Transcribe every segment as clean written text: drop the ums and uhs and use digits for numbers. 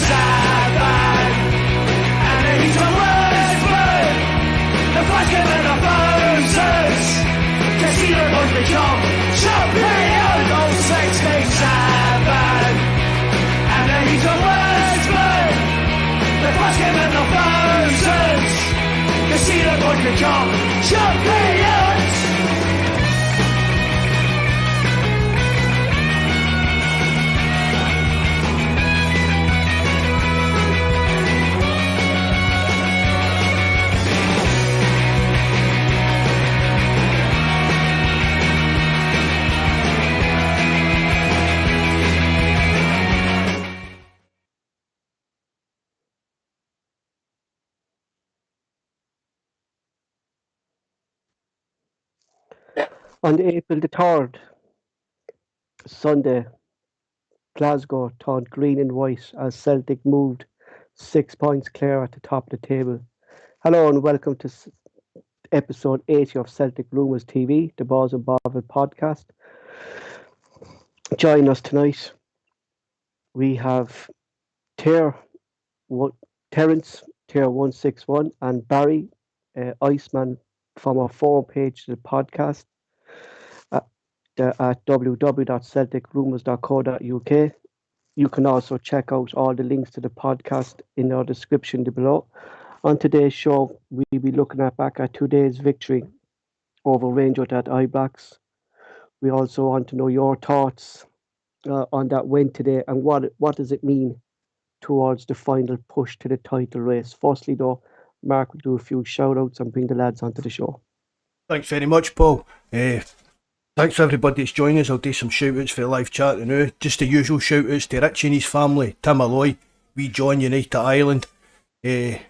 seven. And he's a word. The flash given a thousands. To see the boys become champions of 67. And he's a word. The flash given a thousands. To see the boys become champions. On April the 3rd, Sunday, Glasgow turned green and white as Celtic moved 6 points clear at the top of the table. Hello and welcome to episode 80 of Celtic Rumours TV, the Bawz and Bovril podcast. Join us tonight. We have Terence, Tier 161, and Barry, Iceman, from our forum page to the podcast at www.celticrumours.co.uk. You can also check out all the links to the podcast in our description below. On today's show, we'll be looking back at today's victory over Rangers at Ibrox. We also want to know your thoughts on that win today and what does it mean towards the final push to the title race. Firstly, though, Mark will do a few shout-outs and bring the lads onto the show. Thanks very much, Paul. Thanks for everybody that's joining us. I'll do some shout-outs for the live chat now. Just the usual shout-outs to Rich and his family, Tim Alloy, wee John United Ireland. That's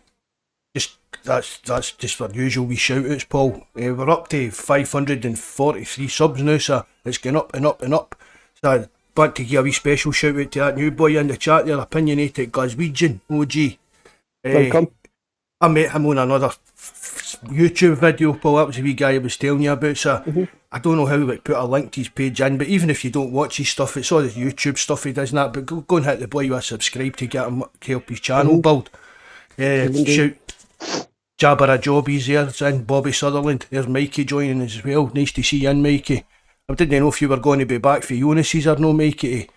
just our usual wee shout-outs, Paul. We're up to 543 subs now, so it's going up and up and up. So I want to give a wee special shout-out to that new boy in the chat there, Opinionated Glaswegian OG. Welcome. I met him on another YouTube video, Paul. That was the wee guy I was telling you about. So I don't know how we put a link to his page in, but even if you don't watch his stuff, it's all the YouTube stuff he does that. But go and hit the boy with a subscribe to get him to help his channel build. Shout Jabber a job he's there. It's in Bobby Sutherland. There's Mikey joining as well. Nice to see you in, Mikey. I didn't know if you were going to be back for Eunice's or no, Mikey.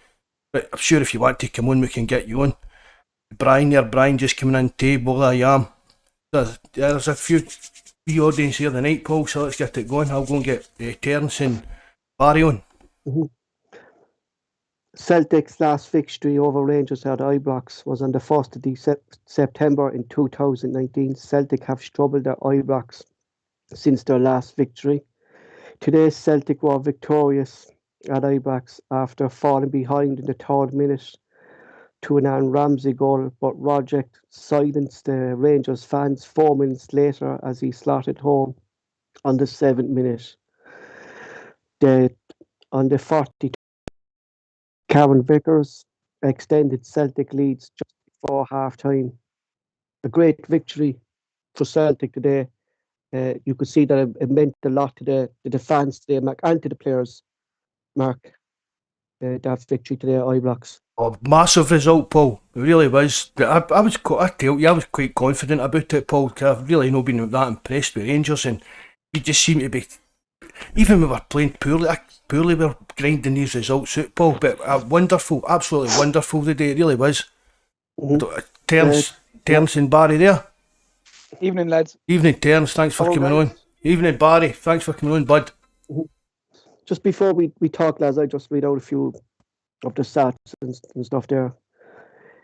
But I'm sure if you want to come on, we can get you on. Brian just coming in too. Well, I am. There's a few audience here tonight, Paul, so let's get it going. I'll go and get Terence and Barry on. Celtic's last victory over Rangers at Ibrox was on the 1st of September in 2019. Celtic have struggled at Ibrox since their last victory. Today, Celtic were victorious at Ibrox after falling behind in the 3rd minute to an Aaron Ramsey goal, but Rogic silenced the Rangers fans 4 minutes later as he slotted home on the 7th minute. On the 42nd, Karen Vickers extended Celtic leads just before half-time. A great victory for Celtic today. You could see that it meant a lot to the fans today, Mark, and to the players, Mark. That victory today at Ibrox. Oh, massive result, Paul. It really was. But I was quite confident about it, Paul, because I've really not been that impressed with Rangers, and we just seem to be, even when we were playing poorly we're grinding these results out, Paul. But absolutely wonderful today, it really was. Terence and Barry there. Evening, lads. Evening, Terence, thanks for coming on. Evening, Barry, thanks for coming on, bud. Just before we talk, lads, I just read out a few of the stats and stuff there.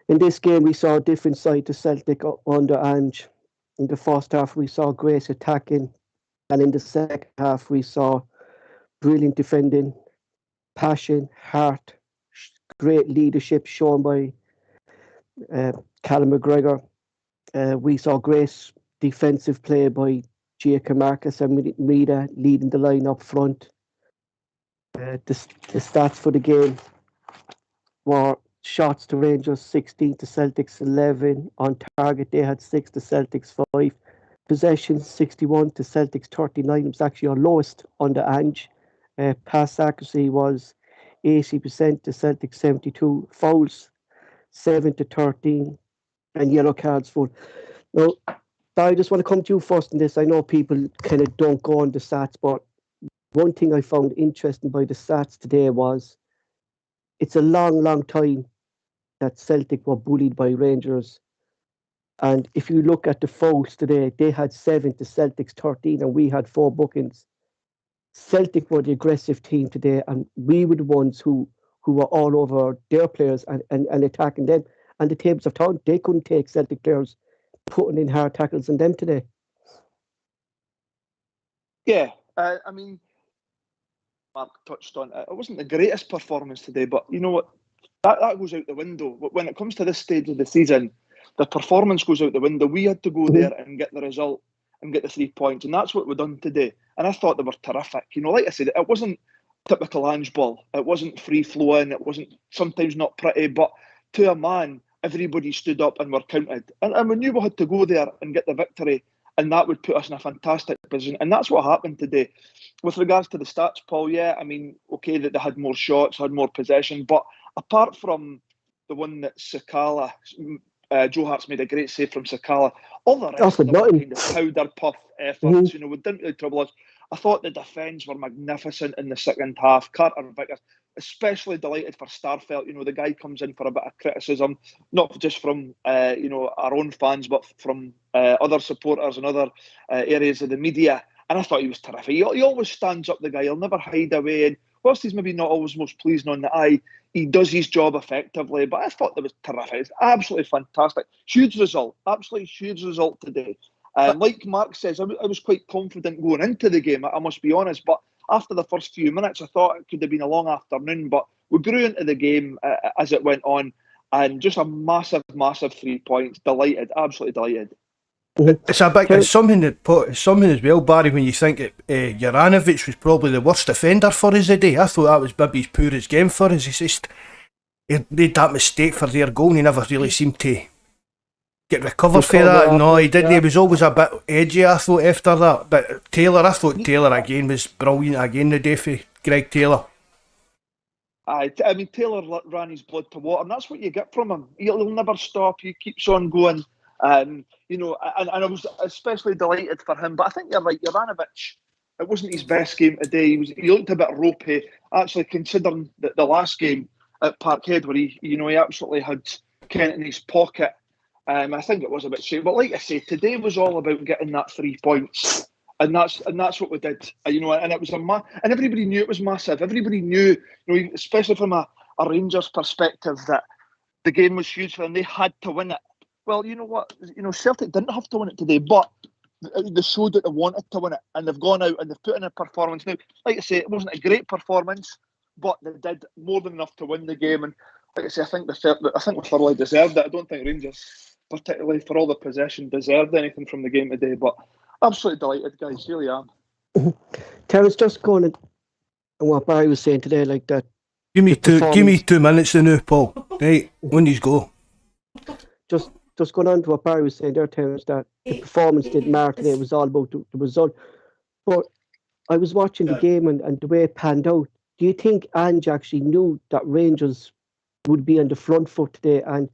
In this game, we saw a different side to Celtic under Ange. In the first half, we saw Grace attacking, and in the second half, we saw brilliant defending, passion, heart, great leadership shown by Callum McGregor. We saw great defensive play by Jacob Marcus and Rita leading the line up front. The stats for the game were shots to Rangers 16 to Celtics 11. On target, they had 6 to Celtics 5. Possession 61 to Celtics 39. It was actually our lowest under Ange. Pass accuracy was 80% to Celtics 72. Fouls 7-13, and yellow cards for. Now, I just want to come to you first in this. I know people kind of don't go on the stats, but one thing I found interesting by the stats today was it's a long, long time that Celtic were bullied by Rangers. And if you look at the fouls today, they had 7 to Celtic's 13, and we had 4 bookings. Celtic were the aggressive team today, and we were the ones who were all over their players and attacking them. And the tables of turned. They couldn't take Celtic players putting in hard tackles on them today. Yeah, I mean, Mark touched on it. It wasn't the greatest performance today, but you know what? That goes out the window. When it comes to this stage of the season, the performance goes out the window. We had to go there and get the result and get the 3 points, and that's what we've done today. And I thought they were terrific. You know, like I said, it wasn't typical Ange ball. It wasn't free flowing. It wasn't sometimes not pretty, but to a man, everybody stood up and were counted. And we knew we had to go there and get the victory, and that would put us in a fantastic position. And that's what happened today. With regards to the stats, Paul, yeah, I mean, okay, that they had more shots, had more possession, but apart from the one that Sakala, Joe Hart's made a great save from Sakala, all the rest of them were kind of powder puff efforts, you know, we didn't really trouble us. I thought the defence were magnificent in the second half. Carter Vickers, especially delighted for Starfelt. You know, the guy comes in for a bit of criticism, not just from, you know, our own fans, but from other supporters and other areas of the media. And I thought he was terrific. He always stands up, the guy. He'll never hide away. And whilst he's maybe not always most pleasing on the eye, he does his job effectively. But I thought that was terrific. It's absolutely fantastic. Huge result. Absolutely huge result today. Like Mark says, I was quite confident going into the game, I must be honest. But after the first few minutes, I thought it could have been a long afternoon. But we grew into the game as it went on. And just a massive, massive 3 points. Delighted. Absolutely delighted. It's a big, it's something as well, Barry, when you think Juranovic was probably the worst defender for us today. I thought that was maybe his poorest game for us. He made that mistake for their goal and he never really seemed to get recovered for that. No, he didn't. Yeah. He was always a bit edgy, I thought, after that. But I thought Taylor again was brilliant again today for Greg Taylor. I mean, Taylor ran his blood to water, and that's what you get from him. He'll never stop. He keeps on going. You know, and I was especially delighted for him. But I think you're right, Juranovic, it wasn't his best game today. He looked a bit ropey, actually, considering the last game at Parkhead where he absolutely had Kent in his pocket. I think it was a bit shame. But like I say, today was all about getting that 3 points. And that's what we did. You know, and it was and everybody knew it was massive. Everybody knew, you know, especially from a Rangers perspective, that the game was huge for them. They had to win it. Well, you know what? You know, Celtic didn't have to win it today, but they showed that they wanted to win it, and they've gone out and they've put in a performance. Now, like I say, it wasn't a great performance, but they did more than enough to win the game. And like I say, I think we thoroughly deserved it. I don't think Rangers, particularly for all the possession, deserved anything from the game today. But absolutely delighted, guys. Really am. Terence, just going on what Barry was saying today, like that. Give me 2 minutes now, Paul. Right, when you go. Just going on to what Barry was saying there, Terence, that the performance didn't matter today. It was all about the result. But I was watching the game and the way it panned out. Do you think Ange actually knew that Rangers would be on the front foot today and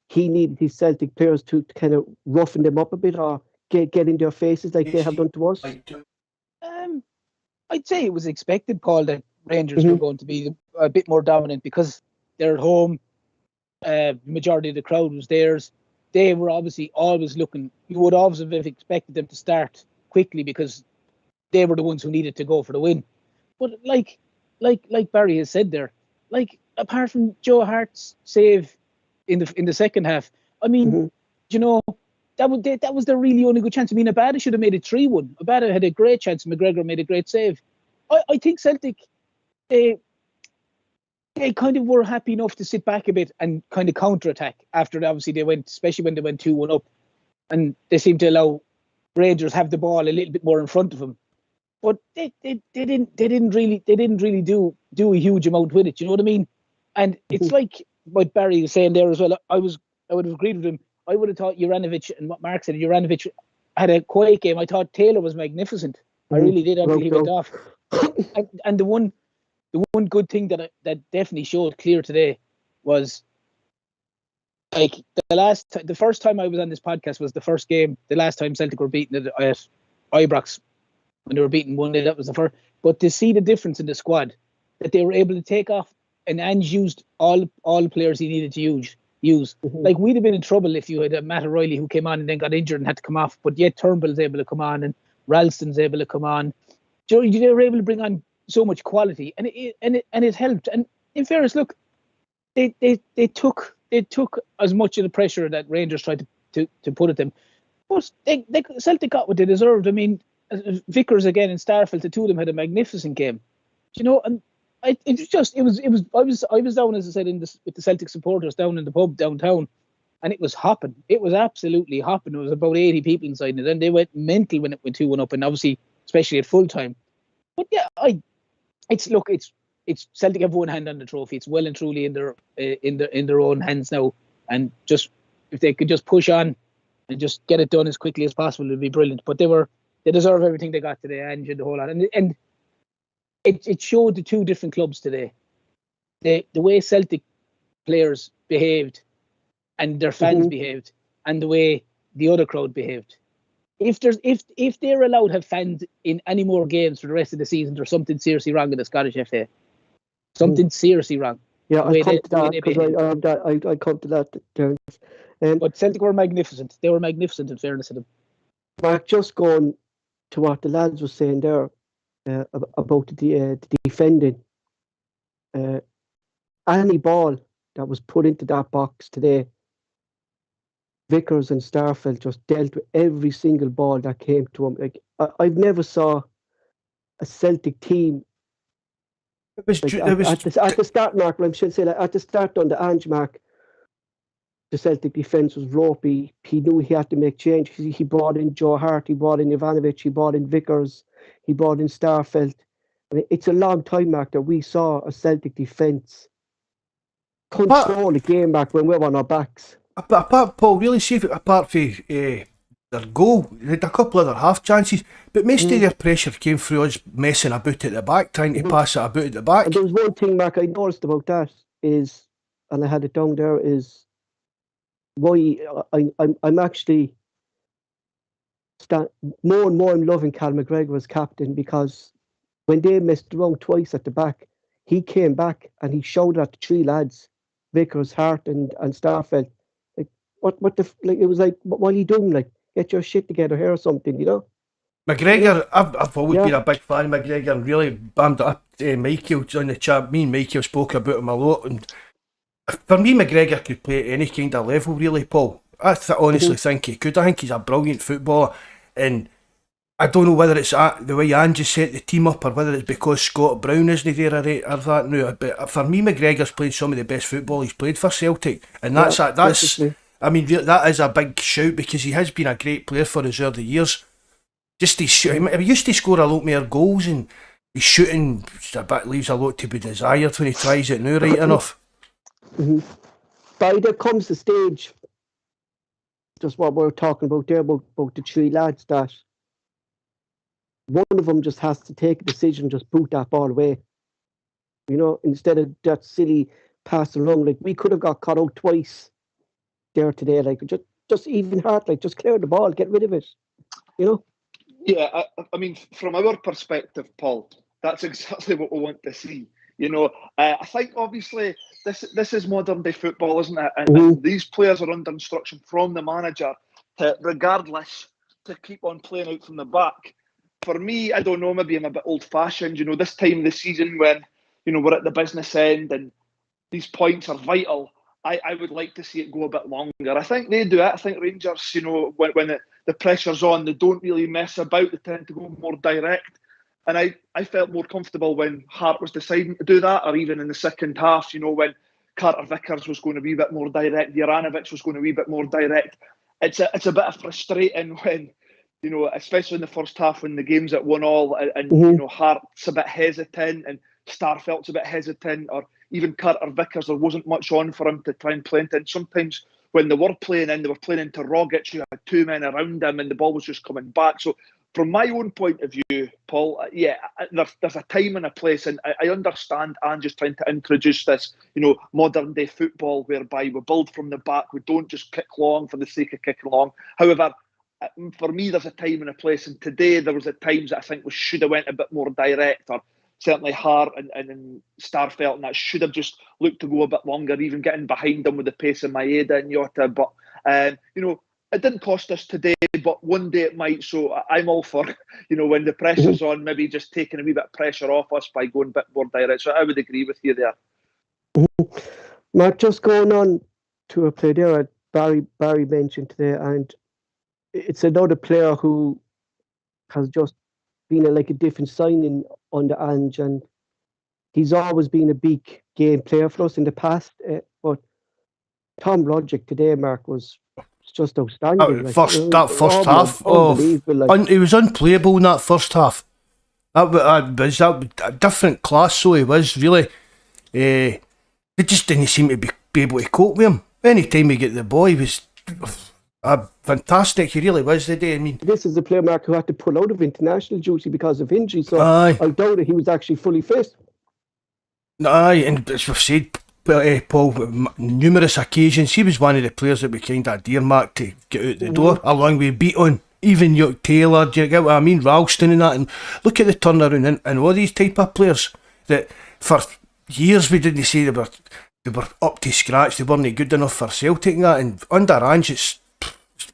he needed his Celtic players to kind of roughen them up a bit or get in their faces like they have done to us? I'd say it was expected, Paul, that Rangers were going to be a bit more dominant because they're at home. Majority of the crowd was theirs. They were obviously always looking. You would always have expected them to start quickly because they were the ones who needed to go for the win. But like Barry has said there, like apart from Joe Hart's save in the second half, I mean, you know, that was their really only good chance. I mean, Abada should have made it 3-1. Abada had a great chance. McGregor made a great save. I think Celtic, they kind of were happy enough to sit back a bit and kind of counter-attack after obviously they went, especially when they went 2-1 up, and they seemed to allow Rangers have the ball a little bit more in front of them. But they didn't really do a huge amount with it. You know what I mean? And it's like what Barry was saying there as well. I would have agreed with him. I would have thought Juranovic and what Mark said. Juranovic had a quiet game. I thought Taylor was magnificent. I really did until he went off. And the one good thing that definitely showed clear today was like the first time I was on this podcast was the first game. The last time Celtic were beaten at Ibrox when they were beaten 1-0. That was the first. But to see the difference in the squad, that they were able to take off, and Ange used all the players he needed to use. Mm-hmm. Like, we'd have been in trouble if you had a Matt O'Reilly who came on and then got injured and had to come off. But yet Turnbull's able to come on and Ralston's able to come on. They were able to bring on so much quality, and it helped. And in fairness, look, they took as much of the pressure that Rangers tried to put at them. But Celtic got what they deserved. I mean, Vickers again and Starfelt, the two of them had a magnificent game. And I was down, as I said, with the Celtic supporters down in the pub downtown, and it was hopping. It was absolutely hopping. There was about 80 people inside, and then they went mental when it went 2-1 up, and obviously, especially at full time. But yeah, it's Celtic have one hand on the trophy. It's well and truly in their own hands now, and just if they could just push on and just get it done as quickly as possible, it would be brilliant. But they deserve everything they got today, and the whole lot, and it showed the two different clubs today. The way Celtic players behaved and their fans behaved, and the way the other crowd behaved. If they're allowed to have fans in any more games for the rest of the season, there's something seriously wrong in the Scottish FA. Something seriously wrong. Yeah, I come to that because I come to that. But Celtic were magnificent. They were magnificent, in fairness to them. Mark, just going to what the lads were saying there about the defending. Any ball that was put into that box today, Vickers and Starfelt just dealt with every single ball that came to him. Like, I've never saw a Celtic team. At the start, Mark, I should say, at the start on the Ange, Mark, the Celtic defence was ropey. He knew he had to make changes. He brought in Joe Hart, he brought in Ivanovic, he brought in Vickers, he brought in Starfelt. I mean, it's a long time, Mark, that we saw a Celtic defence control the game back when we were on our backs. Apart, Paul, really, see if apart from their goal, they had a couple other half chances, but most of their pressure came through us messing about at the back, trying to pass it about at the back. And there was one thing, Mark, I noticed about that is, and I had it down there, is why I'm actually more and more I'm loving Cal McGregor as captain, because when they missed around twice at the back, he came back and he shouted at the three lads, Vickers, Hart and Starfelt, like, it was like, what are you doing? Like, get your shit together here or something, McGregor, I've always been a big fan of McGregor, and really bammed it up Michael on the chat. Me and Michael spoke about him a lot, and for me, McGregor could play at any kind of level, really, Paul. I honestly think he could. I think he's a brilliant footballer, and I don't know whether it's the way Ange set the team up or whether it's because Scott Brown isn't there or that now. But for me, McGregor's played some of the best football he's played for Celtic, and that's I mean, that is a big shout, because he has been a great player for us over the years. Just he used to score a lot more goals, and his shooting leaves a lot to be desired when he tries it now, right enough. But there comes the stage, just what we were talking about there, about the three lads, that one of them just has to take a decision, just boot that ball away. Instead of that silly pass along. Like, we could have got caught out twice there today. Like, just even Hart, like, just clear the ball, get rid of it. Yeah, I mean, from our perspective, Paul, that's exactly what we want to see. I think obviously this is modern day football, isn't it? And these players are under instruction from the manager regardless, to keep on playing out from the back. For me, I don't know, maybe I'm a bit old fashioned. this time of the season when we're at the business end and these points are vital, I would like to see it go a bit longer. I think they do it. I think Rangers, when the pressure's on, they don't really mess about. They tend to go more direct. And I felt more comfortable when Hart was deciding to do that, or even in the second half, when Carter Vickers was going to be a bit more direct, Juranovic was going to be a bit more direct. It's a bit frustrating when, especially in the first half when the game's at 1-1 and Hart's a bit hesitant and Starfelt's a bit hesitant, or even Carter Vickers, there wasn't much on for him to try and play into. And sometimes when they were playing into Rogic, you had two men around him and the ball was just coming back. So from my own point of view, Paul, there's a time and a place, and I understand Ange's trying to introduce this, modern day football whereby we build from the back, we don't just kick long for the sake of kicking long. However, for me, there's a time and a place, and today there was at times that I think we should have went a bit more direct, or certainly Hart and Starfelt, and that should have just looked to go a bit longer, even getting behind them with the pace of Maeda and Jota. But it didn't cost us today, but one day it might. So I'm all for, when the pressure's on, maybe just taking a wee bit of pressure off us by going a bit more direct. So I would agree with you there. Mark, just going on to a play there, Barry mentioned today, and it's another player who has just been a different signing under Ange, and he's always been a big game player for us in the past. But Tom Roderick today, Mark, was just outstanding. That first half, he was unplayable in that first half. That was a different class, so he was really. They just didn't seem to be able to cope with him. Anytime he get the ball, he was fantastic. He really was today. I mean, this is a player, Mark, who had to pull out of international duty because of injury. So I doubt that he was actually fully fit. Aye, and as we've said, Paul, numerous occasions, he was one of the players that we kind of earmarked to get out the door, along with Beaton, even York Taylor. Do you get what I mean? Ralston and that. And look at the turnaround and all these type of players that for years we didn't say they were up to scratch. They weren't good enough for Celtic and that. And under Ange, it's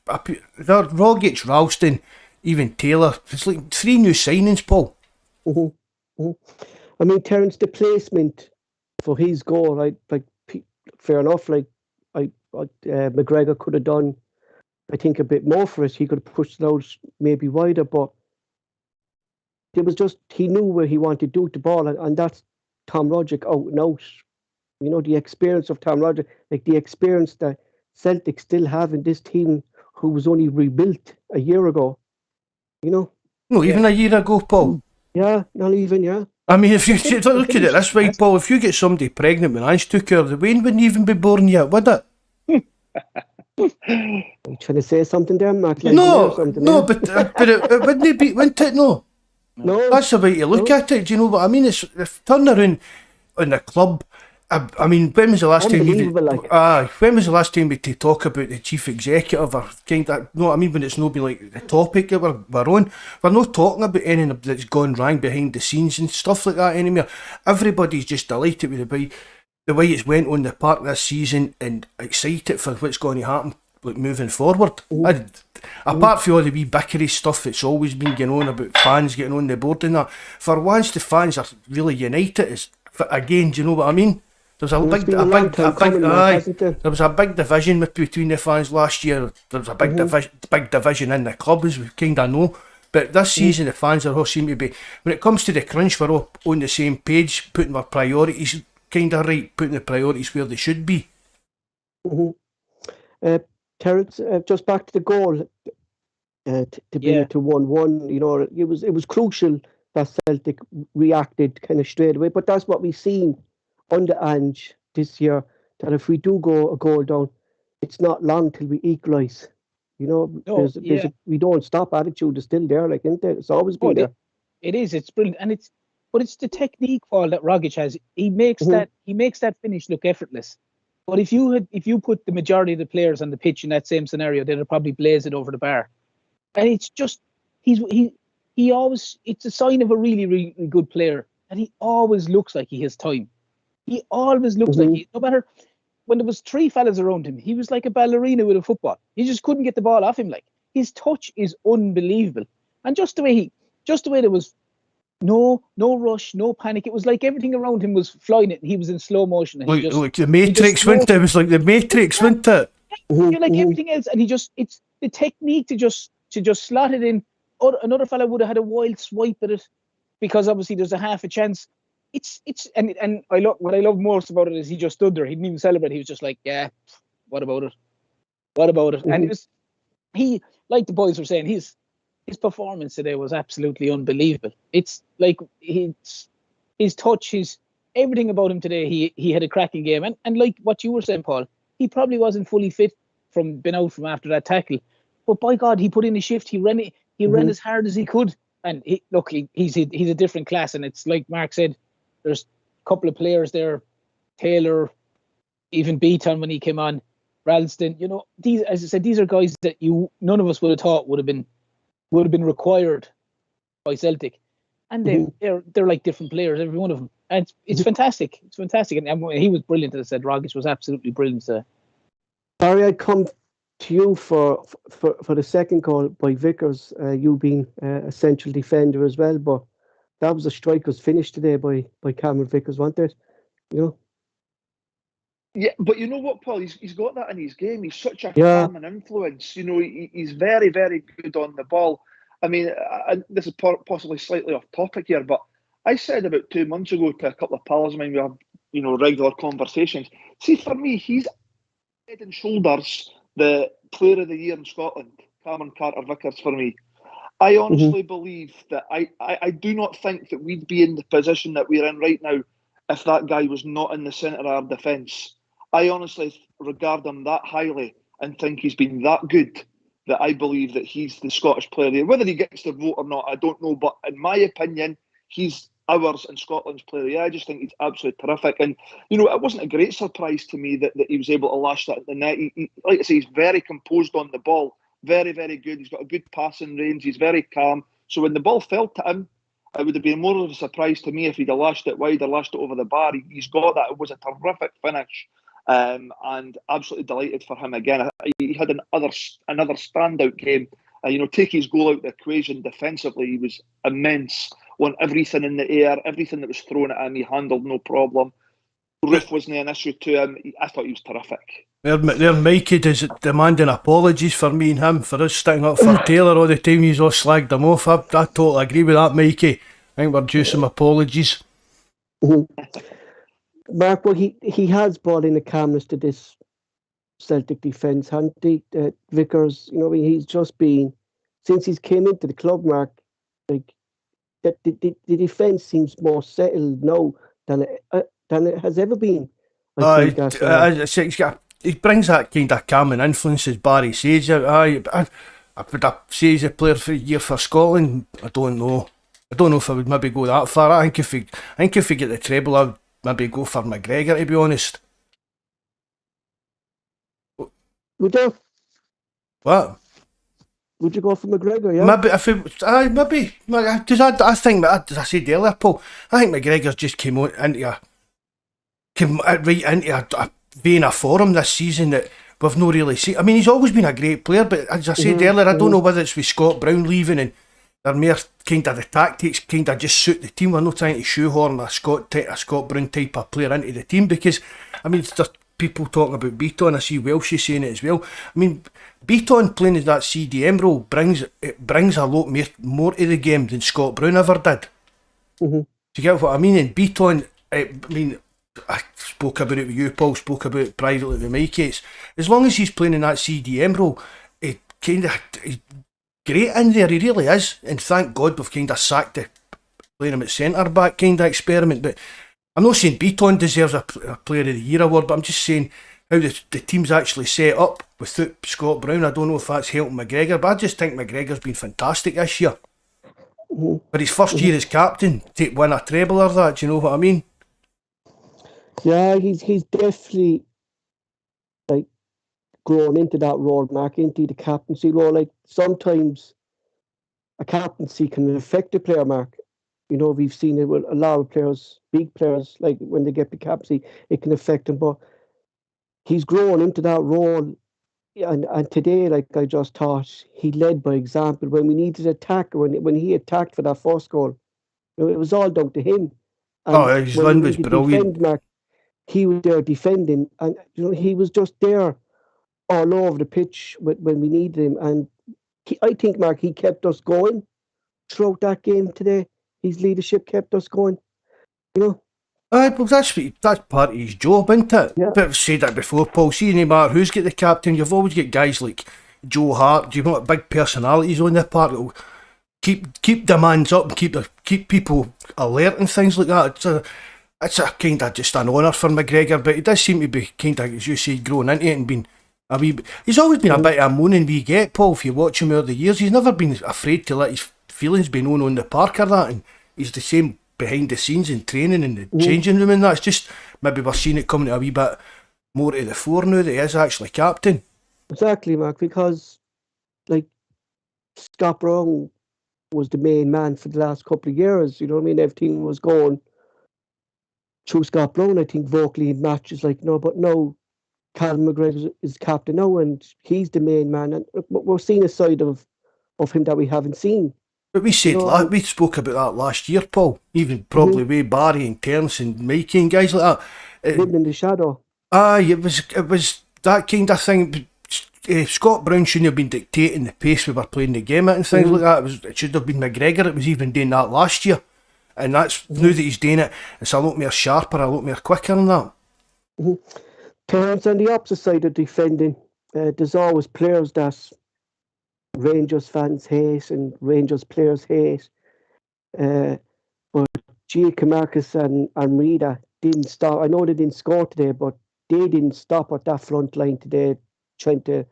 Rogic, Ralston, even Taylor. It's like 3 new signings, Paul. I mean, Terence, the placement for his goal, right? Fair enough. McGregor could have done, I think, a bit more for it. He could have pushed it out maybe wider, but it was just he knew where he wanted to do the ball, and that's Tom Roderick out and out. The experience of Tom Roderick, the experience that Celtic still have in this team, who was only rebuilt a year ago. No, even a year ago, Paul. Yeah, not even, yeah. I mean, if you look at it this way, Paul, if you get somebody pregnant when Ange took her, the Wayne wouldn't even be born yet, would it? Are you trying to say something there, Mark? But it wouldn't it? No, that's the way to look at it. Do you know what I mean? It's if turn around on the club. I mean, when was the last time when was the last time we to talk about the chief executive or kind of, no, I mean, when it's not been like the topic that we're on, we're not talking about anything that's gone wrong behind the scenes and stuff like that anymore. Everybody's just delighted with the way it's went on the park this season and excited for what's going to happen moving forward. Apart from all the wee bickery stuff that's always been going on about fans getting on the board and that, for once the fans are really united. Again, do you know what I mean? There was a big division between the fans last year. There was a big division in the club, as we kind of know. But this season, the fans all seem to be, when it comes to the crunch, we're all on the same page, putting our priorities kind of right, putting the priorities where they should be. Terence, just back to the goal, to bring it to 1-1. It was crucial that Celtic reacted kind of straight away. But that's what we've seen under Ange this year, that if we do go a goal down, it's not long till we equalise. We don't stop attitude is still there, isn't it? It's always been there. It is. It's brilliant, and it's the technique Paul that Rogic has. He makes that finish look effortless. But if you put the majority of the players on the pitch in that same scenario, they'd probably blaze it over the bar. And it's just he always, it's a sign of a really, really good player, and he always looks like he has time. He always looks like no matter when there was 3 fellas around him, he was like a ballerina with a football. He just couldn't get the ball off him. His touch is unbelievable, and just the way there was no rush, no panic. It was like everything around him was flying it, and he was in slow motion. And like the Matrix, wasn't it? It was like the Matrix, wasn't it? You're like everything else, and it's the technique to just slot it in. Another fella would have had a wild swipe at it, because obviously there's a half a chance. And what I love most about it is he just stood there. He didn't even celebrate. He was just like, yeah, what about it? And it was, he, like the boys were saying, his performance today was absolutely unbelievable. It's like his touch, everything about him today. He had a cracking game, and like what you were saying, Paul, he probably wasn't fully fit from being out from after that tackle. But by God, he put in a shift. He ran it. he ran as hard as he could. And he's a different class. And it's like Mark said, there's a couple of players there, Taylor, even Beaton when he came on, Ralston. You know, these, as I said, these are guys that none of us would have thought would have been required by Celtic. And they're like different players, every one of them. And it's fantastic. It's fantastic. And he was brilliant, as I said. Rogic was absolutely brilliant. Barry, I'd come to you for the second goal by Vickers, you being a central defender as well, but that was a striker's finish today by Cameron Vickers, wasn't it? You know? Yeah, but you know what, Paul? He's got that in his game. He's such a calming influence. You know, he's very, very good on the ball. I mean, this is possibly slightly off topic here, but I said about 2 months ago to a couple of pals of mine, we have, you know, regular conversations. See, for me, he's head and shoulders the player of the year in Scotland, Cameron Carter-Vickers, for me. I honestly believe that I do not think that we'd be in the position that we're in right now if that guy was not in the centre of our defence. I honestly regard him that highly and think he's been that good that I believe that he's the Scottish player of the year. Whether he gets the vote or not, I don't know. But in my opinion, he's ours and Scotland's player of the year. I just think he's absolutely terrific. And, you know, it wasn't a great surprise to me that he was able to lash that at the net. He, like I say, he's very composed on the ball. Very, very good. He's got a good passing range. He's very calm. So when the ball fell to him, it would have been more of a surprise to me if he'd have lashed it wide or lashed it over the bar. He's got that. It was a terrific finish. And absolutely delighted for him again. He had another standout game. You know, take his goal out of the equation defensively, he was immense. Won everything in the air, everything that was thrown at him, he handled no problem. Roof wasn't an issue to him. I thought he was terrific. There Mikey demanding apologies for me and him for us sticking up for Taylor all the time. He's all slagged him off. I totally agree with that, Mikey. I think we're due some apologies. Mark, well, he has brought in a calmness to this Celtic defence, hasn't he? Vickers, you know, he's just been, since he's came into the club, Mark, like that the defence seems more settled now than it has ever been. He brings that kind of calming influence, as Barry says. I would say he's a player for a year for Scotland. I don't know if I would maybe go that far. I think if we get the treble, I would maybe go for McGregor, to be honest. Would you? What? Would you go for McGregor? Yeah. Maybe because I think, as I said earlier, Paul, I think McGregor's just came right into a vein of form this season that we've not really seen. I mean, he's always been a great player, but as I said earlier, I don't know whether it's with Scott Brown leaving and they're more kind of the tactics kind of just suit the team. We're not trying to shoehorn a Scott Brown type of player into the team because, I mean, there's people talking about Beaton. I see Welsh saying it as well. I mean, Beaton playing that CDM role brings a lot more to the game than Scott Brown ever did. Do you get what I mean? And Beaton, I spoke about it with you, Paul, spoke about it privately with Mikey. As long as he's playing in that CDM role, he's great in there, he really is. And thank God we've kind of sacked the playing him at centre back kind of experiment. But I'm not saying Beaton deserves a Player of the Year award, but I'm just saying how the team's actually set up without Scott Brown. I don't know if that's helping McGregor, but I just think McGregor's been fantastic this year. But his first year as captain, to win a treble or that, do you know what I mean? Yeah, he's definitely like grown into that role, Mark, into the captaincy role. Like sometimes a captaincy can affect a player, Mark. You know, we've seen it with a lot of players, big players, like when they get the captaincy, it can affect them. But he's grown into that role. And today, like I just thought, he led by example. When we needed attack, when he attacked for that first goal, it was all down to him. And his run was brilliant. Mark, he was there defending, and you know he was just there all over the pitch when we needed him. And I think, Mark, he kept us going throughout that game today. His leadership kept us going, you know. Well, that's part of his job, isn't it? Yeah. But I've said that before, Paul. See, no matter who's got the captain, you've always got guys like Joe Hart. You've got big personalities on the part that will keep demands up and keep people alert and things like that. It's a kind of just an honour for McGregor, but he does seem to be kind of, as you say, growing into it and been He's always been a bit of a moaning wee get, Paul. If you watch him over the years, he's never been afraid to let his feelings be known on the park or that, and he's the same behind the scenes in training and the changing room and that. It's just maybe we're seeing it coming to a wee bit more to the fore now that he is actually captain. Exactly, Mark, because like Skpe was the main man for the last couple of years, you know what I mean? Everything was going through Skpe, I think, vocally in matches, like, no, but no, Callum McGregor is captain now, and he's the main man, and we're seeing a side of him that we haven't seen. But we said we spoke about that last year, Paul. Even probably with Barry and Terence and Mikey and guys like that. Living in the shadow. It was that kind of thing. Scott Brown shouldn't have been dictating the pace we were playing the game at and things like that. It should have been McGregor. It was even doing that last year, and that's now that he's doing it, it's a lot more sharper, a lot more quicker than that. Terence on the opposite side of defending, there's always players that Rangers fans hate and Rangers players hate. But Giacomakis and Rida didn't stop. I know they didn't score today, but they didn't stop at that front line today trying to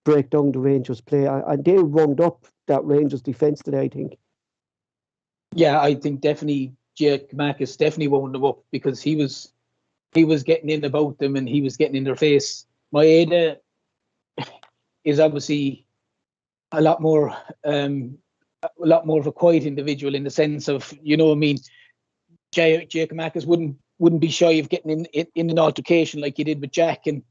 break down the Rangers play. And they wound up that Rangers defence today, I think. Yeah, I think definitely Giacomakis definitely wound them up because he was getting in about them and he was getting in their face. Maeda is obviously a lot more of a quiet individual in the sense of, you know what I mean, Giacomakis wouldn't be shy of getting in an altercation like he did with Jack and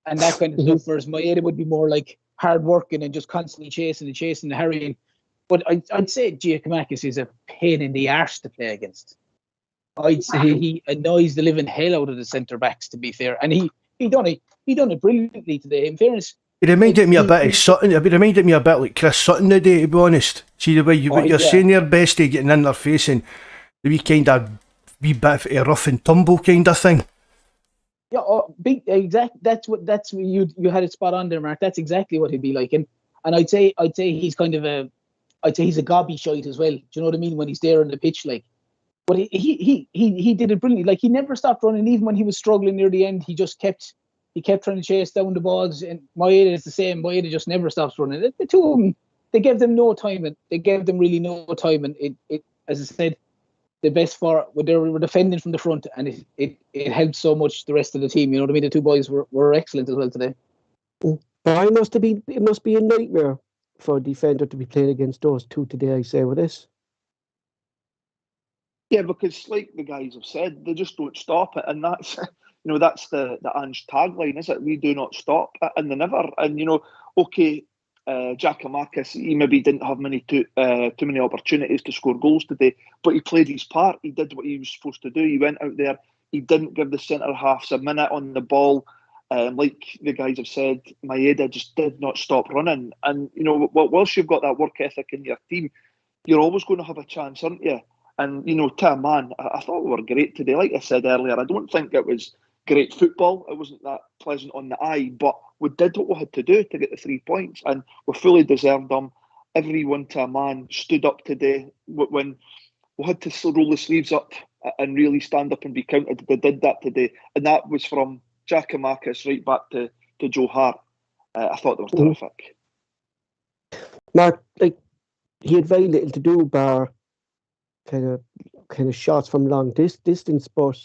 that kind of stuff, whereas Maeda would be more like hard working and just constantly chasing and harrying. But I'd say Giacomakis is a pain in the arse to play against. I'd say he annoys the living hell out of the centre backs, to be fair, and he done it brilliantly today. In fairness, it reminded me a bit of Sutton. It reminded me a bit like Chris Sutton today, to be honest. See the way you're saying there, Bestie, getting in their face and the wee bit of a rough and tumble kind of thing. Yeah, exactly. That's what you had it spot on there, Mark. That's exactly what he'd be like, and I'd say he's kind of he's a gobby shite as well. Do you know what I mean? When he's there on the pitch, like. But he did it brilliantly. Like, he never stopped running, even when he was struggling near the end. He kept trying to chase down the balls. And Maeda is the same. Maeda just never stops running. The two of them, they gave them no time. And they gave them really no time. And it as I said, the best for when they were defending from the front, and it helped so much the rest of the team. You know what I mean? The two boys were excellent as well today. But it must be a nightmare for a defender to be playing against those two today, I say, with this. Yeah, because like the guys have said, they just don't stop it, and that's that's the Ange tagline, is it? We do not stop, and they never. And okay, Giacomakis, he maybe didn't have too many opportunities to score goals today, but he played his part. He did what he was supposed to do. He went out there. He didn't give the centre halves a minute on the ball. Like the guys have said, Maeda just did not stop running. And whilst you've got that work ethic in your team, you're always going to have a chance, aren't you? And, to a man, I thought we were great today. Like I said earlier, I don't think it was great football. It wasn't that pleasant on the eye, but we did what we had to do to get the 3 points, and we fully deserved them. Everyone, to a man, stood up today. When we had to roll the sleeves up and really stand up and be counted, they did that today. And that was from Giacomakis right back to Joe Hart. I thought they were terrific. Mark, like, he had very little to do bar kind of shots from long distance, but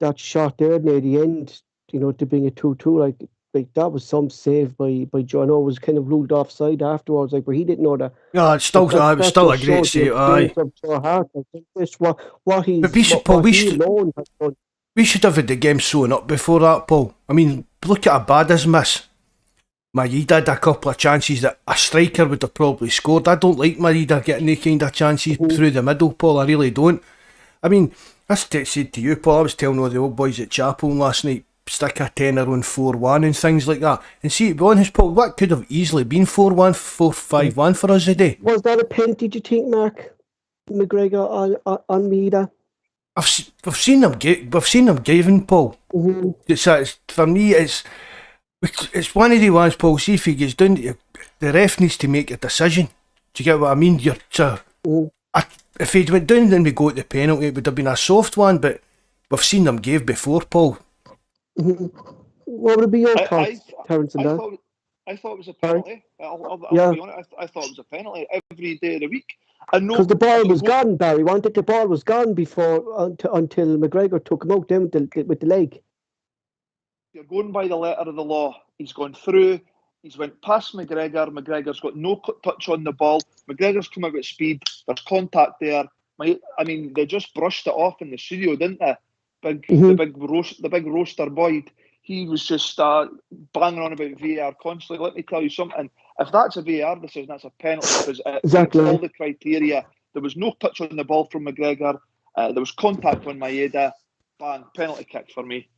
that shot there near the end, to bring it 2-2, like that was some save by John O. Was kind of ruled offside afterwards, like, where he didn't know that. Yeah, it was still a great save. Aye. We should have had the game sewn up before that, Paul. I mean, look at how bad his miss. Maeda had a couple of chances that a striker would have probably scored. I don't like Maeda getting any kind of chances through the middle, Paul. I really don't. I mean, I said to you, Paul, I was telling all the old boys at Chapel last night, stick a tenner on 4-1 and things like that. And see, to be honest, Paul, what could have easily been 4-1, 4-5-1 for us today? Was that a penalty, do you think, Mark? McGregor on Maeda? We've seen them given, Paul. It's for me, it's one of the ones, Paul. See if he gets down, the ref needs to make a decision. Do you get what I mean? If he went down, then we go at the penalty. It would have been a soft one, but we've seen them give before, Paul. What would be your thoughts? Terence and that. I thought it was a penalty. I'll Yeah. be honest. I thought it was a penalty every day of the week. Because the ball was gone, Barry wanted the ball was gone before until McGregor took him out then with the leg. You're going by the letter of the law. He's gone through. He's went past McGregor. McGregor's got no touch on the ball. McGregor's come out with speed. There's contact there. They just brushed it off in the studio, didn't they? The big roaster Boyd. He was just banging on about VAR constantly. Let me tell you something. If that's a VAR decision, that's a penalty because exactly all the criteria. There was no touch on the ball from McGregor. There was contact on Maeda. Bang, penalty kick for me.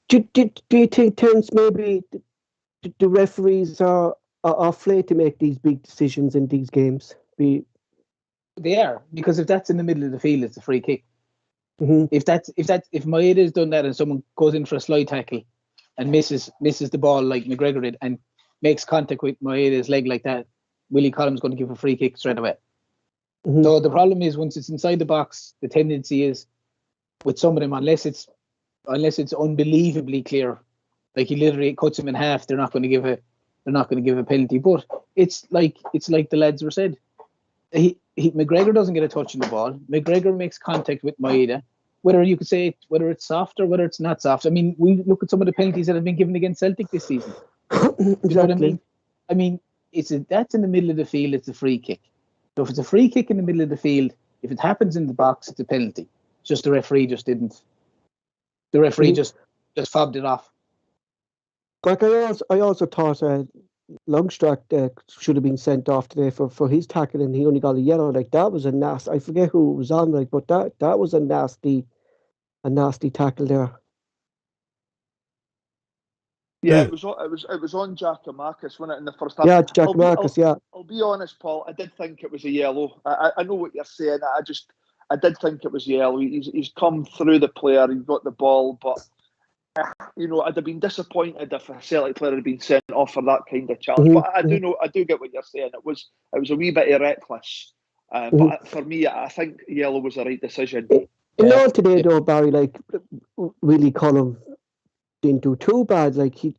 Do you think, Terence, maybe the referees are afraid to make these big decisions in these games? They are, because if that's in the middle of the field, it's a free kick. Mm-hmm. If Maeda has done that and someone goes in for a slide tackle and misses the ball like McGregor did and makes contact with Maeda's leg like that, Willie Collum's going to give a free kick straight away. Mm-hmm. So the problem is, once it's inside the box, the tendency is with some of them, unless it's unbelievably clear, like he literally cuts him in half, they're not going to give a penalty. But it's like the lads were said. McGregor doesn't get a touch on the ball. McGregor makes contact with Maeda. Whether you could say whether it's soft or whether it's not soft. I mean, we look at some of the penalties that have been given against Celtic this season. Exactly. You know what I mean? I mean, that's in the middle of the field. It's a free kick. So if it's a free kick in the middle of the field, if it happens in the box, it's a penalty. Just the referee just didn't. The referee just fobbed it off. Like I also thought Longstrap should have been sent off today for his tackle, and he only got a yellow. Like, that was a nasty. I forget who it was on, like, but that was a nasty tackle there. Yeah, it was on Giakoumakis, wasn't it, in the first half? Yeah, Giakoumakis, yeah. I'll be honest, Paul. I did think it was a yellow. I know what you're saying. I did think it was yellow. He's come through the player. He's got the ball, but I'd have been disappointed if a Celtic player had been sent off for that kind of challenge. But I do get what you're saying. It was a wee bit reckless. But for me, I think yellow was the right decision. Today though, Barry, like, Willie Collum didn't do too bad. Like, he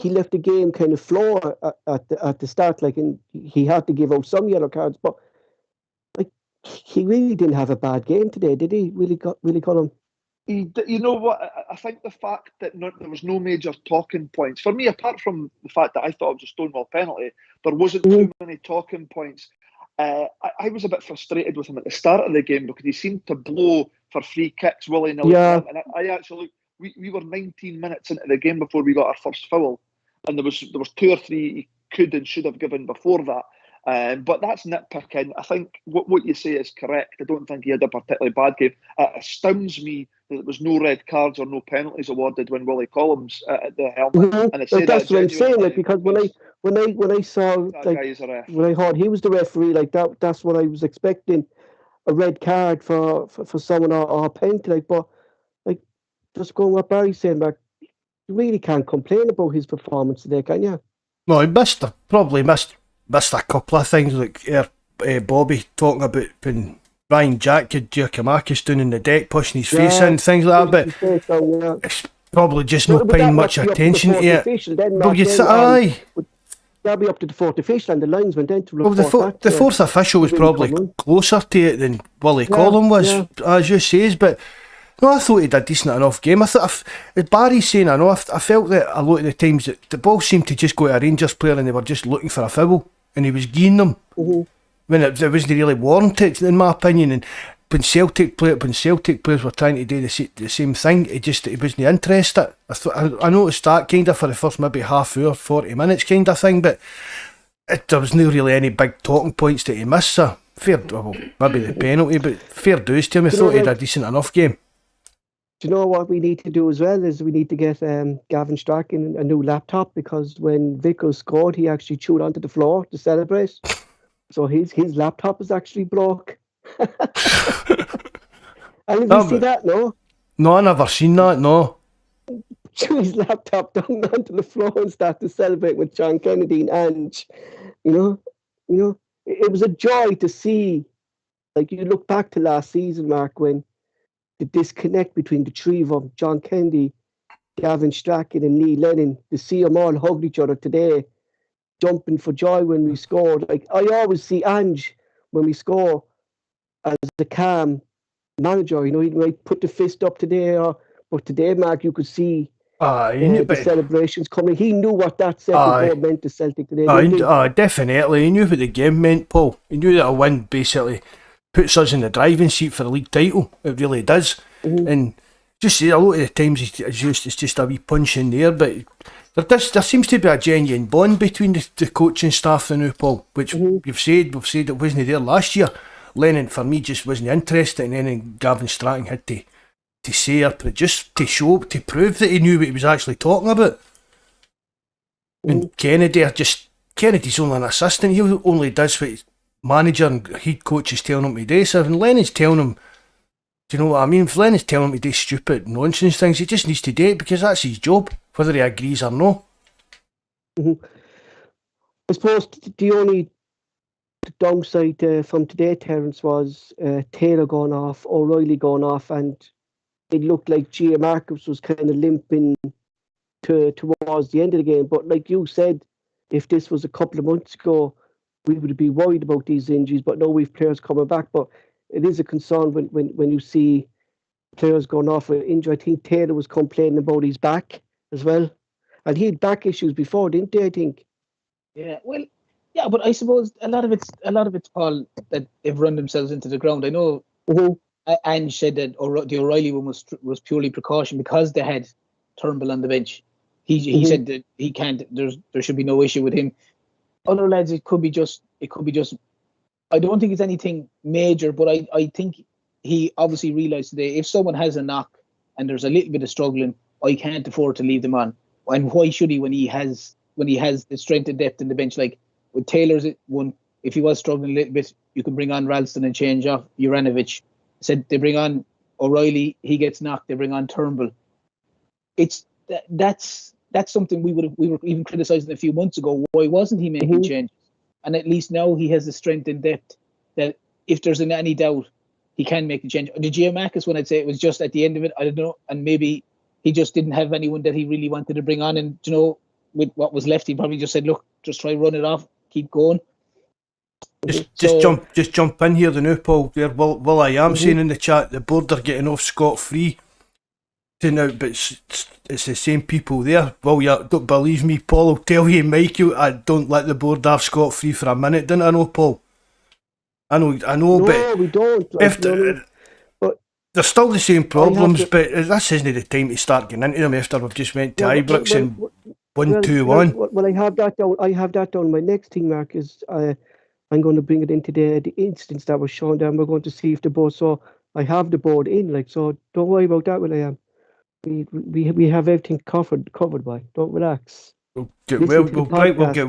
left the game kind of floor at the start. Like, and he had to give out some yellow cards, but like, he really didn't have a bad game today, did he? Willie Collum. You know what? I think the fact that there was no major talking points for me, apart from the fact that I thought it was a Stonewall penalty, there wasn't too many talking points. I was a bit frustrated with him at the start of the game because he seemed to blow for free kicks willy-nilly. Yeah. And I actually, we were 19 minutes into the game before we got our first foul, and there was 2 or 3 he could and should have given before that. But that's nitpicking. I think what you say is correct. I don't think he had a particularly bad game. It astounds me that there was no red cards or no penalties awarded when Willie Collum's at the helmet. Mm-hmm. And that's what I'm saying. Like, because when I saw, like, when I heard he was the referee, like, that's what I was expecting, a red card for someone or a penalty. Like, but like, just going what Barry's saying, like, you really can't complain about his performance today, can you? No, he probably missed a couple of things, like Bobby talking about when Ryan Jack had Giakoumakis down in the deck pushing his face in, things like that, but it's probably just not paying much attention to it. Aye. That'll be up to the fourth official and the linesman then to report the fourth official was probably closer to it than Willie Collum was, as you says, but no, I thought he did a decent enough game. I thought, as Barry's saying, I felt that a lot of the times that the ball seemed to just go to a Rangers player and they were just looking for a foul and he was giving them when it wasn't really warranted, in my opinion. And when Celtic players were trying to do the same thing, he wasn't interested. I noticed that kind of for the first maybe half hour, 40 minutes kind of thing, but there was no really any big talking points that he missed. So maybe the penalty, but fair dues to him. I thought he had a decent enough game. Do you know what we need to do as well is we need to get Gavin Strachan a new laptop, because when Vickers scored, he actually chewed onto the floor to celebrate. So his laptop is actually broke. And you see that, no? No, I never seen that, no. Chew his laptop down onto the floor and start to celebrate with John Kennedy and Ange. You know, it was a joy to see. Like, you look back to last season, Mark, when the disconnect between the three of them, John Kennedy, Gavin Strachan and Neil Lennon, to see them all hug each other today, jumping for joy when we scored. Like, I always see Ange when we score as a calm manager. He might put the fist up today, but today, Mark, you could see the celebrations coming. He knew what that second goal meant to Celtic today. Definitely. He knew what the game meant, Paul. He knew that a win basically puts us in the driving seat for the league title. It really does. And just a lot of the times it's just a wee punch in there, but there seems to be a genuine bond between the coaching staff and now, Paul, which we've said it wasn't there last year. Lennon, for me, just wasn't interested, and then Gavin Strachan had to say or just to prove that he knew what he was actually talking about. And Kennedy's only an assistant. He only does what his manager and head coach is telling him to do. So when Lennon's telling him, do you know what I mean? If Lennon's telling him to do stupid nonsense things, he just needs to do it because that's his job, whether he agrees or not. I suppose the only downside from today, Terence, was Taylor going off, O'Reilly going off, and it looked like Gia Marcus was kind of limping towards the end of the game. But like you said, if this was a couple of months ago, we would be worried about these injuries. But now we've players coming back. But it is a concern when you see players going off with injury. I think Taylor was complaining about his back as well. And he had back issues before, didn't he, I think? Yeah, well, yeah, but I suppose a lot of it's Paul, that they've run themselves into the ground. I know Ange said that the O'Reilly one was purely precaution because they had Turnbull on the bench. He said that he can't. There should be no issue with him. Other lads, it could be just. I don't think it's anything major, but I think he obviously realised today if someone has a knock and there's a little bit of struggling, I can't afford to leave them on. And why should he when he has the strength and depth in the bench? Like with Taylor's one, if he was struggling a little bit, you can bring on Ralston and change off Juranovic. Said they bring on O'Reilly, he gets knocked. They bring on Turnbull. That's something we were even criticising a few months ago. Why wasn't he making changes? And at least now he has the strength and depth that if there's any doubt, he can make the change. The Giamakis one, I'd say it was just at the end of it. I don't know, and maybe he just didn't have anyone that he really wanted to bring on. And with what was left, he probably just said, "Look, just try run it off, keep going." Just jump in here, the new Paul. There, well, I am saying in the chat the board are getting off scot-free. Now, but it's the same people there. Well, you don't believe me, Paul. I'll tell you, Michael, I don't let the board have scot-free for a minute, didn't I know, Paul? I know, no, but we don't. But there's still the same problems, but this isn't the time to start getting into them after we've just went to Ibrox and 1-2-1. Well, I have that down. I have that down. My next thing, Mark, is I'm going to bring it into the instance that was shown there. We're going to see if the board. So I have the board in, so don't worry about that. When I am. We have everything covered by. Don't relax. We'll get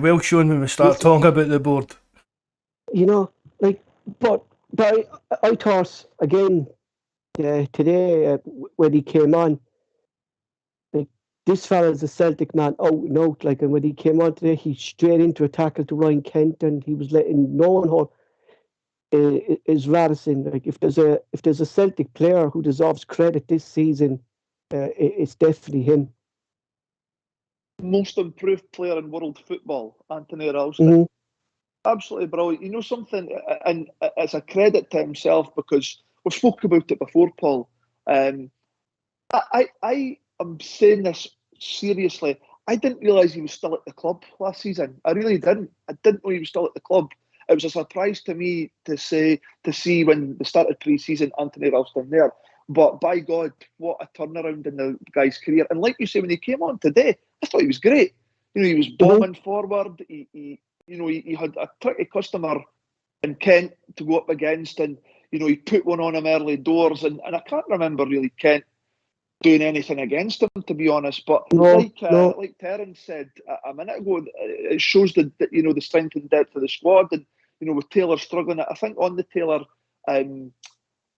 well shown when we start talking about the board. But I thought again today when he came on, like this fella's a Celtic man out and out. Like, and when he came on today, he straight into a tackle to Ryan Kent, and he was letting no one hold. Is Radisson. Like if there's a Celtic player who deserves credit this season. It's definitely him. Most improved player in world football, Anthony Ralston. Absolutely brilliant. You know something, and it's a credit to himself because we've spoken about it before, Paul. I am saying this seriously. I didn't realise he was still at the club last season. I really didn't. I didn't know he was still at the club. It was a surprise to me to see when they started pre-season Anthony Ralston there. But by God, what a turnaround in the guy's career. And like you say, when he came on today, I thought he was great. He was bombing forward. He had a tricky customer in Kent to go up against, and he put one on him early doors. And I can't remember really Kent doing anything against him, to be honest. But like Terence said a minute ago, it shows the strength and depth of the squad. And with Taylor struggling, I think on the Taylor,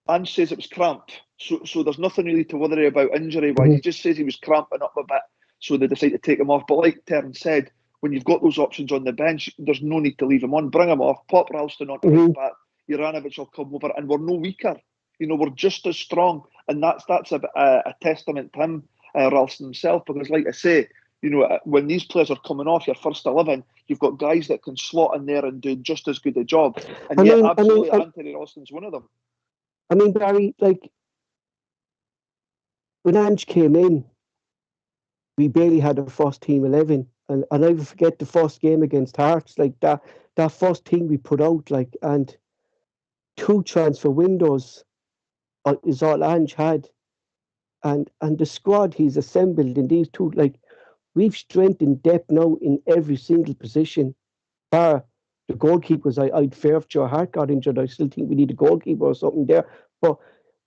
Ange says it was cramp. So there's nothing really to worry about injury-wise. He just says he was cramping up a bit, so they decided to take him off. But like Terence said, when you've got those options on the bench, there's no need to leave him on. Bring him off, pop Ralston on right back. Juranovic will come over, and we're no weaker. We're just as strong, and that's a testament to him. Ralston himself, because like I say, you know, when these players are coming off your first 11, you've got guys that can slot in there and do just as good a job. And absolutely, Anthony Ralston's one of them. I mean, Barry, like, when Ange came in, we barely had a first team 11. And I never forget the first game against Hearts, like that first team we put out, like, and 2 transfer windows is all Ange had. And the squad he's assembled in these 2, like, we've strength in depth now in every single position, bar the goalkeepers. I'd fear if Joe Hart got injured. I still think we need a goalkeeper or something there. But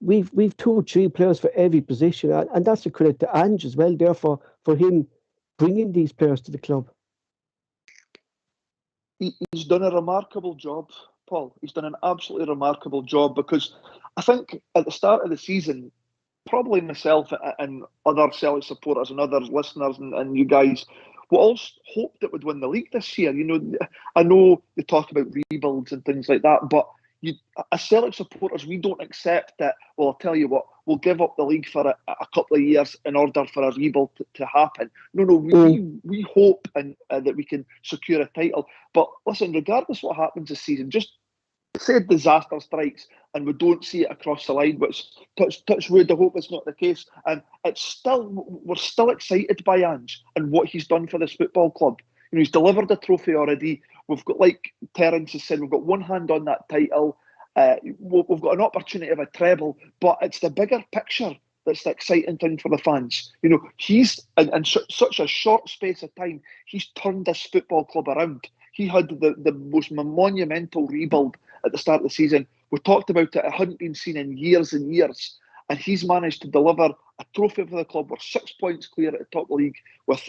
we've 2 or 3 players for every position, and that's a credit to Ange as well. Therefore, for him bringing these players to the club, he's done a remarkable job, Paul. He's done an absolutely remarkable job, because I think at the start of the season, probably myself and other Celtic supporters and other listeners and you guys, we all hoped it would win the league this year. You know, I know they talk about rebuilds and things like that, but as Celtic supporters, we don't accept that, well, I'll tell you what, we'll give up the league for a couple of years in order for a rebuild to happen. No, we hope that we can secure a title. But listen, regardless what happens this season, just say a disaster strikes and we don't see it across the line, which touch wood, I hope it's not the case. And we're still excited by Ange and what he's done for this football club. You know, he's delivered a trophy already. We've got, like Terence has said, we've got one hand on that title. We've got an opportunity of a treble, but it's the bigger picture that's the exciting thing for the fans. You know, he's in such a short space of time, he's turned this football club around. He had the most monumental rebuild at the start of the season. We talked about it hadn't been seen in years and years. And he's managed to deliver a trophy for the club. We're 6 points clear at the top league with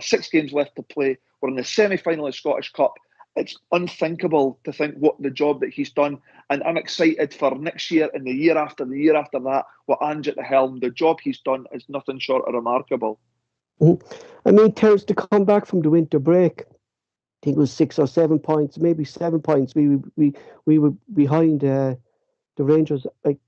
6 games left to play. We're in the semi-final of the Scottish Cup. It's unthinkable to think what the job that he's done. And I'm excited for next year and the year after that, with Ange at the helm. The job he's done is nothing short of remarkable. I mean, Terence, to come back from the winter break, I think it was 6 or 7 points, maybe 7 points. We were behind the Rangers. Like,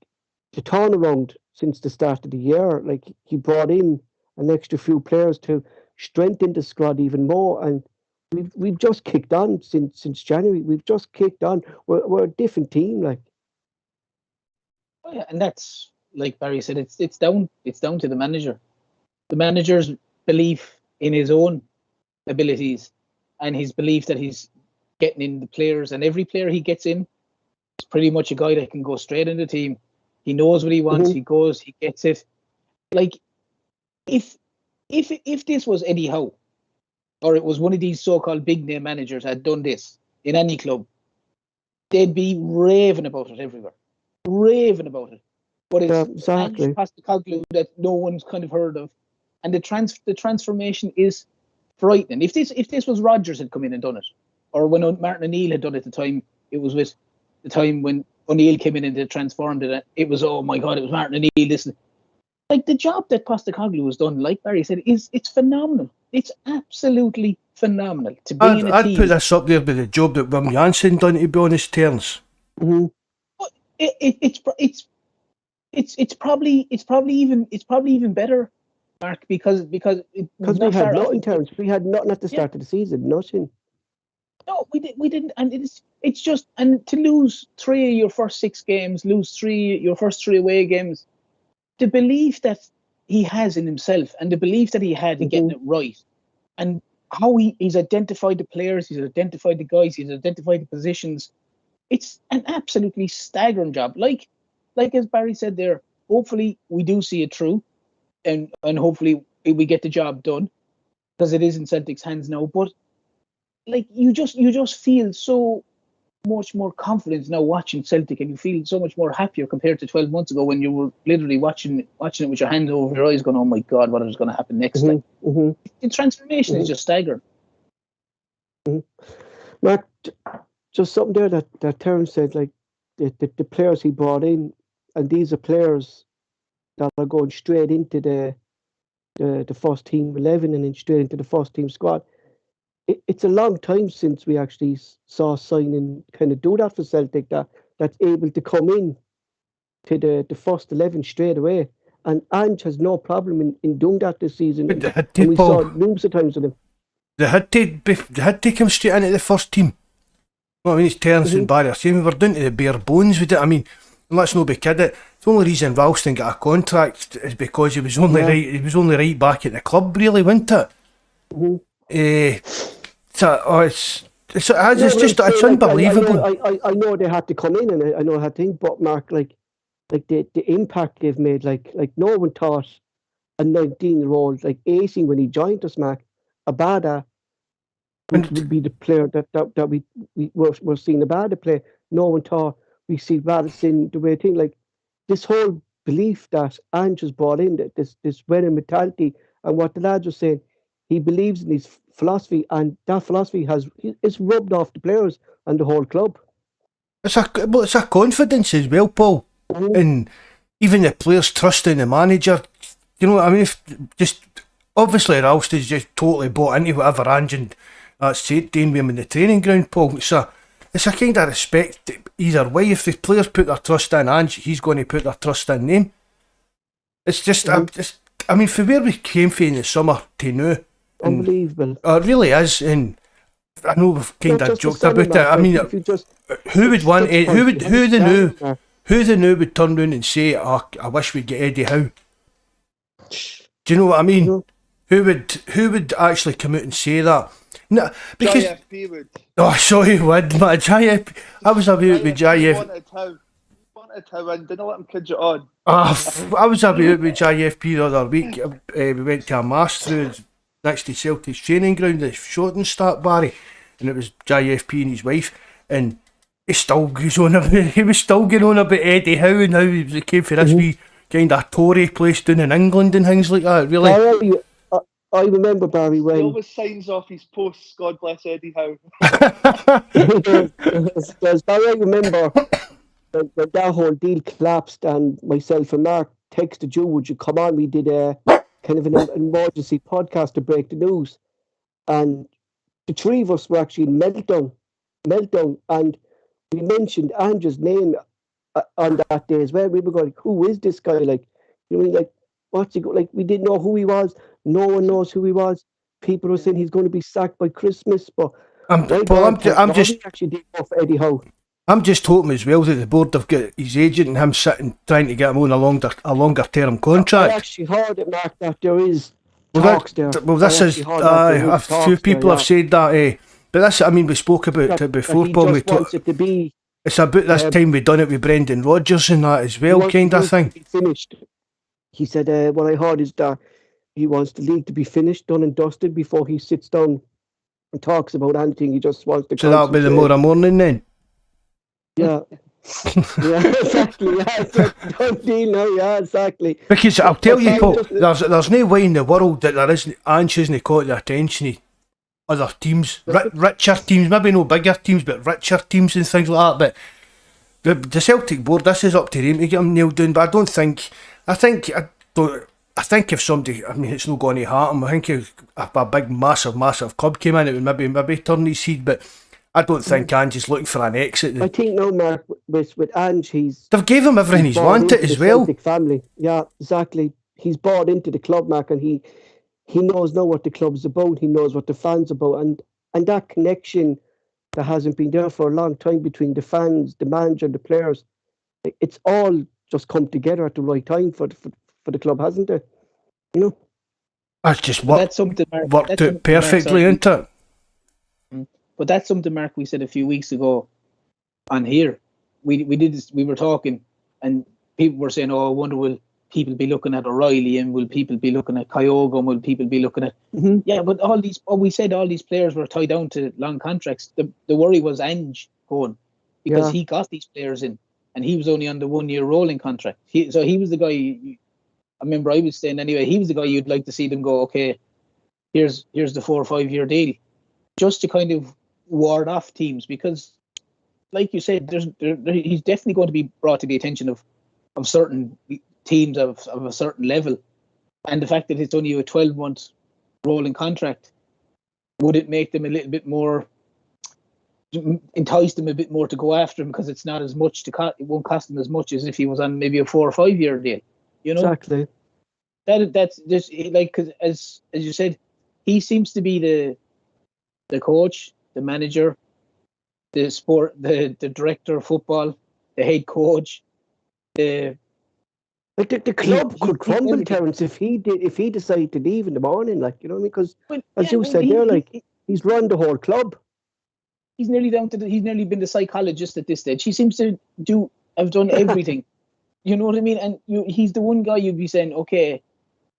the turnaround since the start of the year, like, he brought in an extra few players to strengthen the squad even more, and we've just kicked on since January. We've just kicked on. We're a different team, like. Oh yeah, and that's, like Barry said, it's down to the manager, the manager's belief in his own abilities, and his belief that he's getting in the players, and every player he gets in is pretty much a guy that can go straight in the team. He knows what he wants. He goes. He gets it. Like, if this was Eddie Howe, or it was one of these so-called big name managers had done this in any club, they'd be raving about it everywhere, raving about it. But it's exactly Postecoglou that no one's kind of heard of, and the transformation is frightening. If this was Rodgers had come in and done it, or when Martin O'Neill had done it at the time, it was with the time when O'Neill came in and they transformed it. It was, oh my God, it was Martin O'Neill. Listen, like, the job that Postecoglou has done, like Barry said, it's phenomenal. It's absolutely phenomenal to bring in a team. I'd put this up there with the job that Wim Jansen done, to be honest, Terence. But it's probably even better, Mark, because we had nothing, Terence. We had nothing at the start of the season. Nothing. No, we didn't, and it's just, and to lose 3 of your first 6 games, lose your first 3 away games, the belief that he has in himself, and the belief that he had in getting it right, and how he's identified the players, he's identified the guys, he's identified the positions. It's an absolutely staggering job. Like as Barry said there, hopefully we do see it through, and hopefully we get the job done, because it is in Celtic's hands now. But like, you just feel so much more confident now watching Celtic, and you feel so much more happier compared to 12 months ago when you were literally watching it with your hands over your eyes, going, "Oh my God, what is going to happen next?" The transformation is just staggering. Mark, just something there that Terence said, like the players he brought in, and these are players that are going straight into the first team 11 and then straight into the first team squad. It's a long time since we actually saw signing kind of do that for Celtic, that's able to come in to the first 11 straight away And Ange has no problem in doing that this season. But they had And we to, saw Paul. numerous of times with him. They had to come straight into the first team. Well, I mean, it's Terence and Barry are saying we were down to the bare bones with it. I mean, let's not be kidding. The only reason Ralston got a contract is because he was only right. He was only right back at the club, really, wasn't it? It's unbelievable. I know they had to come in, and I know how to think, but Mark, like the impact they've made, like no one thought a 19-year-old like 18 when he joined us, Mark, Abada would be the player that we were seeing Abada play. No one thought we see Radisson the way thing, like this whole belief that Ange has brought in, that this winning mentality, and what the lads were saying, he believes in his philosophy, and that philosophy it's rubbed off the players and the whole club. It's a confidence as well, Paul, and even the players trusting the manager. You know what I mean? If just obviously Ralston's just totally bought into whatever Ange and that's it doing with him in the training ground, Paul. It's a kind of respect either way. If the players put their trust in Ange, he's going to put their trust in them. It's just, I mean, from where we came from in the summer to now, unbelievable. It really is, and I know we've kind of joked about it. I mean, who would want it? Who the new would turn round and say, "Oh, I wish we'd get Eddie Howe." Do you know what I mean? No. Who would actually come out and say that? No, because JFP would. oh, sorry, would my JFP? I was about with JFP. Wanted Howe in, didn't let him kid you on. I was about with JFP the other week. We went to a mass through next to Celtic's training ground, the Shortenstadt, Barry, and it was JFP and his wife, and he was still going on about Eddie Howe and how he came for this wee kind of Tory place down in England and things like that. Really, I remember, Barry, when he always signs off his posts. God bless Eddie Howe. I remember when that whole deal collapsed, and myself and Mark texted you, would you come on? We did a kind of an emergency podcast to break the news, and the three of us were actually in meltdown, and we mentioned Andrew's name on that day as well. We were going, who is this guy? Like, you know, like, what's he go? Like, we didn't know who he was. No one knows who he was. People were saying he's going to be sacked by Christmas, but I'm just actually did go for Eddie Howe. I'm just hoping as well that the board have got his agent and him sitting trying to get him on a longer term contract. I actually heard it, Mark, that there is talks there. Well, this is a few people have said that. But this, I mean, we spoke about it before, Paul. It's about this time we done it with Brendan Rodgers and that as well, kind of thing. Finished. He said, what I heard is that he wants the league to be finished, done and dusted before he sits down and talks about anything. He just wants to. So that'll be tomorrow morning then. Yeah. Yeah, exactly. Yeah, it's a done deal now. Yeah, exactly. Because I'll tell you, Paul, there's no way in the world that there isn't Ange hasn't caught the attention of other teams, richer teams, maybe no bigger teams, but richer teams and things like that. But the Celtic board, this is up to them to get them nailed down. But I think if somebody, I mean, it's not going to happen. I think if a big, massive club came in, it would maybe turn his seed. But I don't think Ange is looking for an exit. I think no, Mark, with Ange, they've gave him everything he's wanted as well. Celtic family, yeah, exactly. He's bought into the club, Mark, and he knows now what the club's about. He knows what the fans about, and that connection that hasn't been there for a long time between the fans, the manager, the players. It's all just come together at the right time for the club, hasn't it? You know, that's just worked out perfectly, isn't it? But that's something, Mark, we said a few weeks ago on here. We did this, we were talking, and people were saying, "Oh, I wonder will people be looking at O'Reilly, and will people be looking at Kyogo, and will people be looking at?" Yeah, but all these players were tied down to long contracts. The worry was Ange going, because he got these players in, and he was only on the 1 year rolling contract. So he was the guy. I remember I was saying anyway. He was the guy you'd like to see them go. Okay, here's the 4 or 5 year deal, just to kind of ward off teams, because, like you said, he's definitely going to be brought to the attention of certain teams of a certain level, and the fact that it's only a 12-month rolling contract, would it make them a little bit more, entice them a bit more to go after him, because it's not as much it won't cost them as much as if he was on maybe a 4 or 5 year deal. You know, Exactly. that's just like, because as you said, he seems to be the coach, the manager, the director of football, the head coach, the Like the he club he could thinks crumble, everything. Terence, if he decided to leave in the morning, like, you know what I mean? Because Well, as yeah, you well, said there, like, he's run the whole club. he's nearly down to he's nearly been the psychologist at this stage. He seems to have done everything. You know what I mean? And he's the one guy you'd be saying, okay,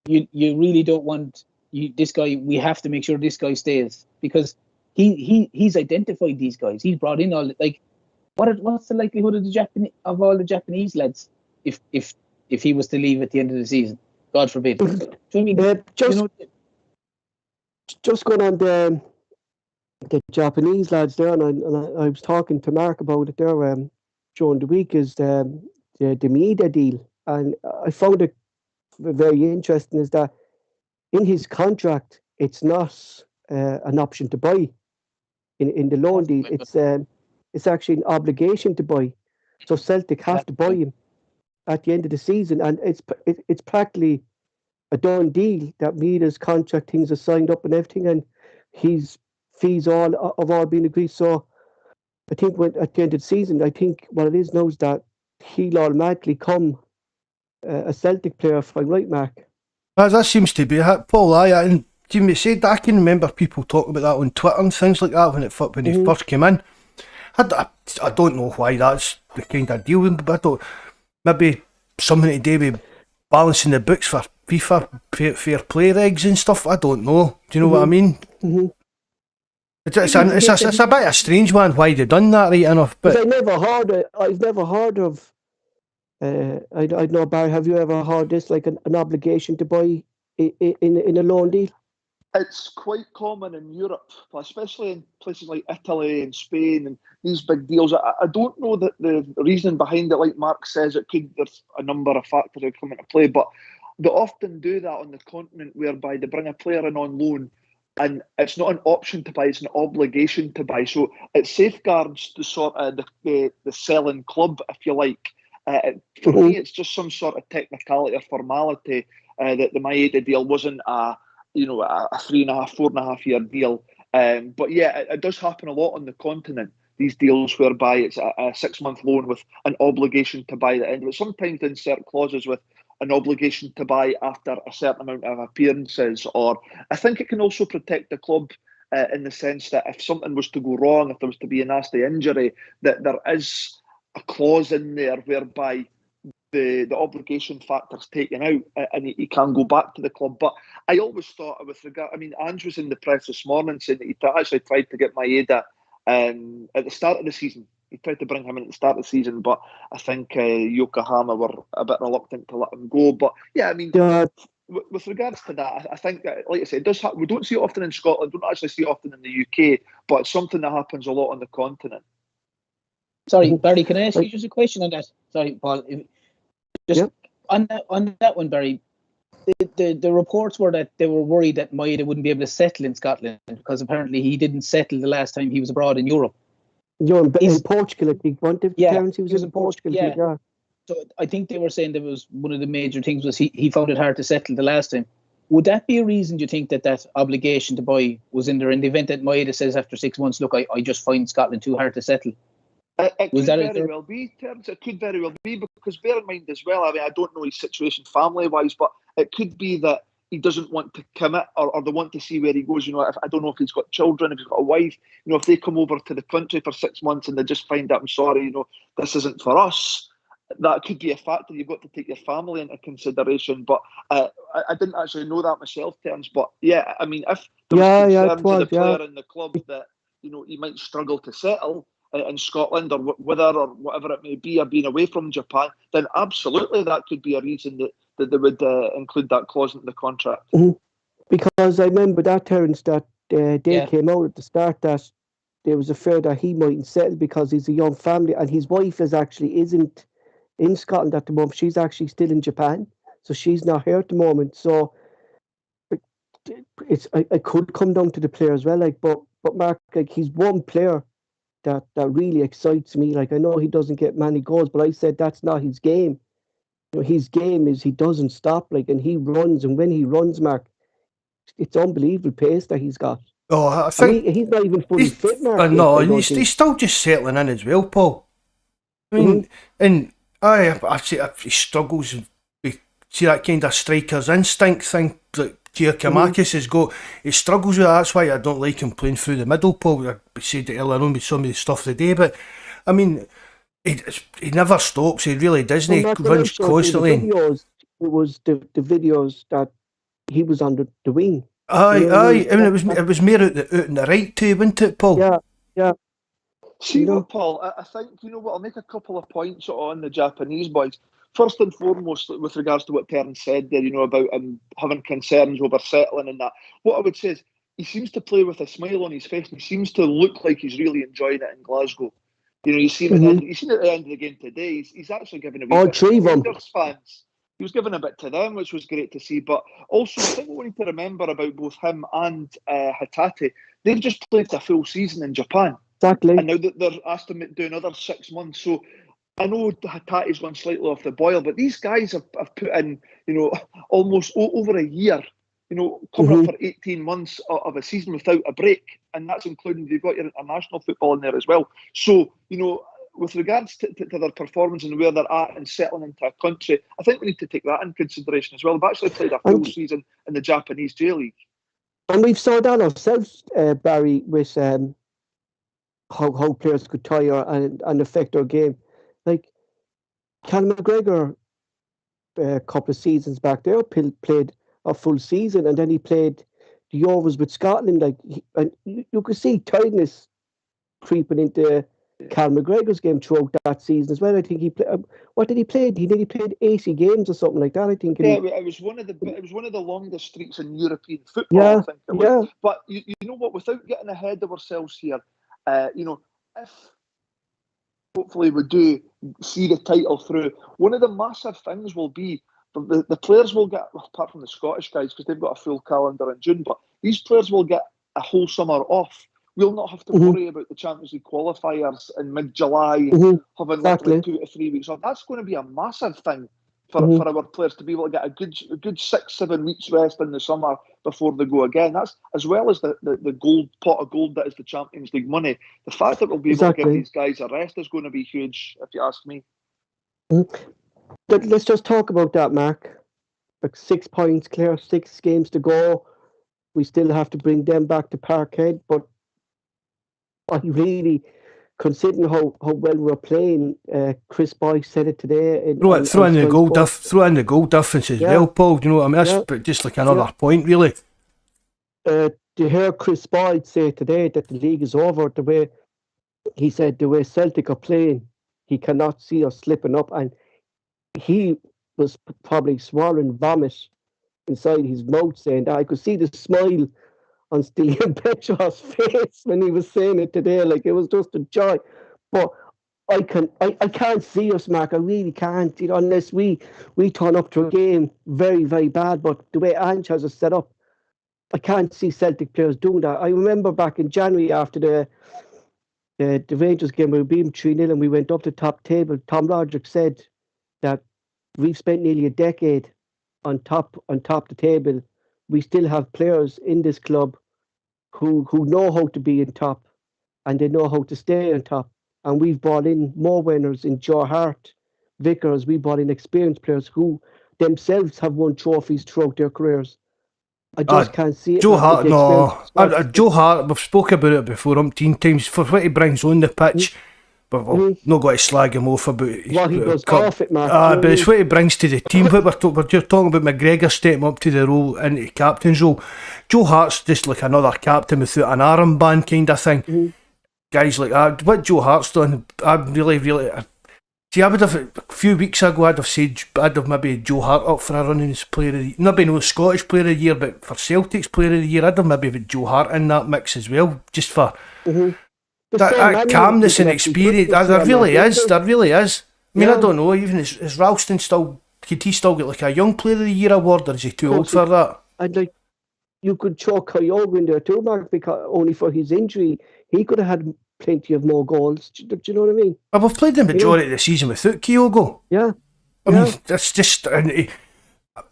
you really don't want this guy. We have to make sure this guy stays, because he's identified these guys. He's brought in all, like, what's the likelihood of all the Japanese lads if he was to leave at the end of the season? God forbid. Do you know what I mean? You Just know, going on the Japanese lads there, and I was talking to Mark about it there during the week, is the Maeda deal, and I found it very interesting is that in his contract it's not an option to buy in the loan deal. It's actually an obligation to buy, so Celtic have to buy him at the end of the season, and it's practically a done deal that Maeda's contract things are signed up and everything, and his fees all been agreed. So I think at the end of the season, I think what it is now is that he'll automatically come a Celtic player, if I'm right, Mark. That seems to be it, Paul. And Jimmy said, I can remember people talking about that on Twitter and things like that when he first came in. I don't know why that's the kind of deal, but I don't, maybe something to do with balancing the books for FIFA fair play regs and stuff. I don't know. Do you know what I mean? Mm-hmm. It's a bit of a strange one why they done that, right enough. But I've never heard of. I don't know, Barry. Have you ever heard this, like an obligation to buy in a loan deal? It's quite common in Europe, especially in places like Italy and Spain and these big deals. I don't know that the reason behind it, like Mark says, there's a number of factors that come into play, but they often do that on the continent, whereby they bring a player in on loan and it's not an option to buy, it's an obligation to buy. So it safeguards the sort of the selling club, if you like. For me, it's just some sort of technicality or formality that the Maeda deal wasn't a 3.5, 4.5 year deal. But yeah, it does happen a lot on the continent, these deals whereby it's a 6-month loan with an obligation to buy at the end of it. Sometimes they insert clauses with an obligation to buy after a certain amount of appearances, or I think it can also protect the club in the sense that if something was to go wrong, if there was to be a nasty injury, that there is a clause in there whereby the obligation factor's taken out and he can go back to the club. But I always thought, with regard, I mean, Ange was in the press this morning saying that he actually tried to get Maeda at the start of the season. He tried to bring him in at the start of the season, but I think Yokohama were a bit reluctant to let him go. But yeah, I mean, with regards to that, I think that, like I said, it does we don't see it often in Scotland, we don't actually see it often in the UK, but it's something that happens a lot on the continent. Sorry, Barry, can I ask you just a question on that? Sorry, Paul. On that one, Barry, the reports were that they were worried that Maeda wouldn't be able to settle in Scotland because apparently he didn't settle the last time he was abroad in Europe. You're in Portugal, I think, wasn't it? Yeah, Terence, he was in Portugal. Yeah. So I think they were saying that was one of the major things was he found it hard to settle the last time. Would that be a reason, do you think, that obligation to buy was in there in the event that Maeda says after 6 months, look, I just find Scotland too hard to settle? It could very well be, Terence. It could very well be, because bear in mind as well, I mean, I don't know his situation family-wise, but it could be that he doesn't want to commit or they want to see where he goes. You know, I don't know if he's got children, if he's got a wife. You know, if they come over to the country for 6 months and they just find out, I'm sorry, you know, this isn't for us, that could be a factor. You've got to take your family into consideration. But I didn't actually know that myself, Terence. But yeah, I mean, if there was concerns of the player in the club that, you know, he might struggle to settle in Scotland or whatever it may be, or being away from Japan, then absolutely that could be a reason that they would include that clause into the contract. Mm-hmm. Because I remember that, Terence, that they came out at the start that there was a fear that he mightn't settle because he's a young family, and his wife isn't in Scotland at the moment. She's actually still in Japan, so she's not here at the moment. So it could come down to the player as well. Like, but Mark, like, he's one player that really excites me. Like, I know he doesn't get many goals, but I said that's not his game. his game is he doesn't stop, like, and he runs, and when he runs, Mark, it's unbelievable pace that he's got. Oh, I And think he's not even fully fit, Mark. no, I and don't he's think. still just settling in as well, Paul. I mean, and I see he struggles with, see that kind of striker's instinct thing that Giacomakis has got. He struggles with that. That's why I don't like him playing through the middle, Paul. I said it earlier on with some of the stuff today, but I mean, he never stops. He really doesn't. He Mark, when I runs saw constantly. the videos, it was the videos that he was under the wing. Aye, You know what I mean? I mean, it was more out in the right too, wasn't it, Paul? Yeah. See You know? what, Paul? I think, you know what, I'll make a couple of points on the Japanese boys. First and foremost, with regards to what Perrin said there, you know, about him having concerns over settling and that. What I would say is he seems to play with a smile on his face and he seems to look like he's really enjoying it in Glasgow. You know, you see him at the end of the game today, he's actually giving a wee All bit three to of them. Rangers fans. He was giving a bit to them, which was great to see. But also, I think what we need to remember about both him and Hatate, they've just played a full season in Japan. Exactly. And now that they're asked to do another 6 months. So I know Hatate's gone slightly off the boil, but these guys have put in, you know, almost over a year, you know, coming up for 18 months of a season without a break. And that's including, you've got your international football in there as well. So, you know, with regards to their performance and where they're at and settling into a country, I think we need to take that in consideration as well. They've actually played a full season in the Japanese J League. And we've saw that ourselves, Barry, with how players could tire and affect their game. Like, Cal McGregor, a couple of seasons back there, played a full season, and then he played the Euros with Scotland. Like, and you could see tiredness creeping into Cal McGregor's game throughout that season as well. I think he played. What did he play? He nearly played 80 games or something like that. I think. Yeah, it was one of the longest streaks in European football. I think it was. Yeah. But you know what? Without getting ahead of ourselves here, you know, if hopefully we do see the title through, one of the massive things will be the players will get, apart from the Scottish guys, because they've got a full calendar in June, but these players will get a whole summer off. We'll not have to worry about the Champions League qualifiers in mid-July having literally 2 to 3 weeks off. That's going to be a massive thing for our players to be able to get a good 6-7 weeks rest in the summer before they go again. That's as well as the gold pot of gold that is the Champions League money. The fact that we'll be able to give these guys a rest is going to be huge, if you ask me. Let's just talk about that, Mark. Like 6 points clear, 6 games to go. We still have to bring them back to Parkhead, but I really, considering how well we're playing, Chris Boyce said it today. Throw in the goal difference as well, Paul. You know what I mean? That's just like another point, really. To hear Chris Boyd say today that the league is over, the way he said, the way Celtic are playing, he cannot see us slipping up, and he was probably swallowing vomit inside his mouth saying that. I could see the smile on Stilian Petro's face when he was saying it today. Like, it was just a joy. But I can't see us, Mark. I really can't, you know, unless we turn up to a game very, very bad. But the way Ange has it set up, I can't see Celtic players doing that. I remember back in January after the Rangers game, we beat them 3-0 and we went up the top table. Tom Roderick said that we've spent nearly a decade on top the table. We still have players in this club who know how to be in top and they know how to stay on top. And we've brought in more winners in Joe Hart, Vickers. We brought in experienced players who themselves have won trophies throughout their careers. I just can't see it. Joe Hart, Joe Hart, we've spoken about it before umpteen times, for what he brings on the pitch. But we're not going to slag him off about what he does off it, Mark. But it's what he brings to the team. We're just talking about McGregor stepping up to the role, into the captain's role. Joe Hart's just like another captain without an armband kind of thing. Guys like that, what Joe Hart's done, I really see, I would have, a few weeks ago, I'd have maybe Joe Hart up for a run as player of the year. Maybe no Scottish player of the year, but for Celtic's player of the year, I'd have maybe put Joe Hart in that mix as well, just for that calmness and experience. There really is. I mean, I don't know, even is Ralston still, could he still get like a young player of the year award, or is he too old for that? And like, you could chalk Kyogo in there too, Mark, because only for his injury, he could have had plenty of more goals. Do you know what I mean? We've played the majority of the season without Kyogo. Yeah. I mean, that's just... And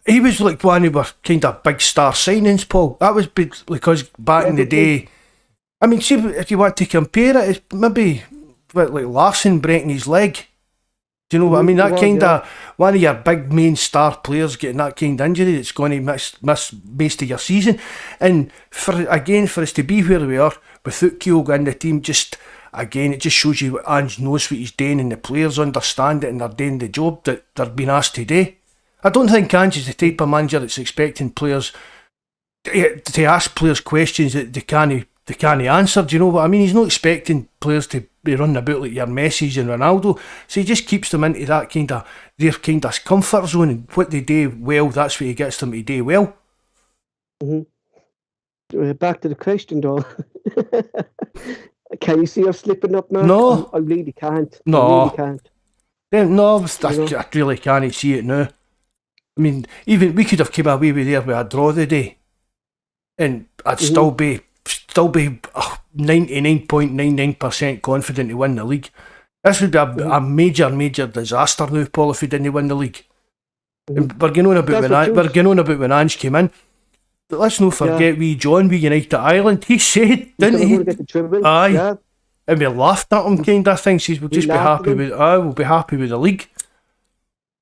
he was like one of our kind of big star signings, Paul. That was because back in the day... I mean, see, if you want to compare it, it's maybe like Larson breaking his leg. Do you know what I mean? That kind of one of your big main star players getting that kind of injury that's going to miss most of your season. And for us to be where we are without Kyogo in the team, just again, it just shows you what Ange knows what he's doing, and the players understand it, and they're doing the job that they're being asked to do. I don't think Ange is the type of manager that's expecting players to ask players questions that they can't answer. Do you know what I mean? He's not expecting players to be running about like your Messi and Ronaldo, so he just keeps them into that their kind of comfort zone, and what they do well, that's what he gets them to do well. Back to the question though. Can you see us slipping up, Mark? No. I really can't. No. I really can't. No, I really can't see it now. I mean, even we could have come away with there with a draw the day, and I'd still be 99.99% confident to win the league. This would be a major disaster now, Paul, if we didn't win the league. And we're going on about when Ange came in. But let's not forget wee John, wee United Ireland. He said, didn't he? Get the treble. Aye. Yeah. And we laughed at him, kind of thing. Says we'll just be happy with. We'll be happy with the league.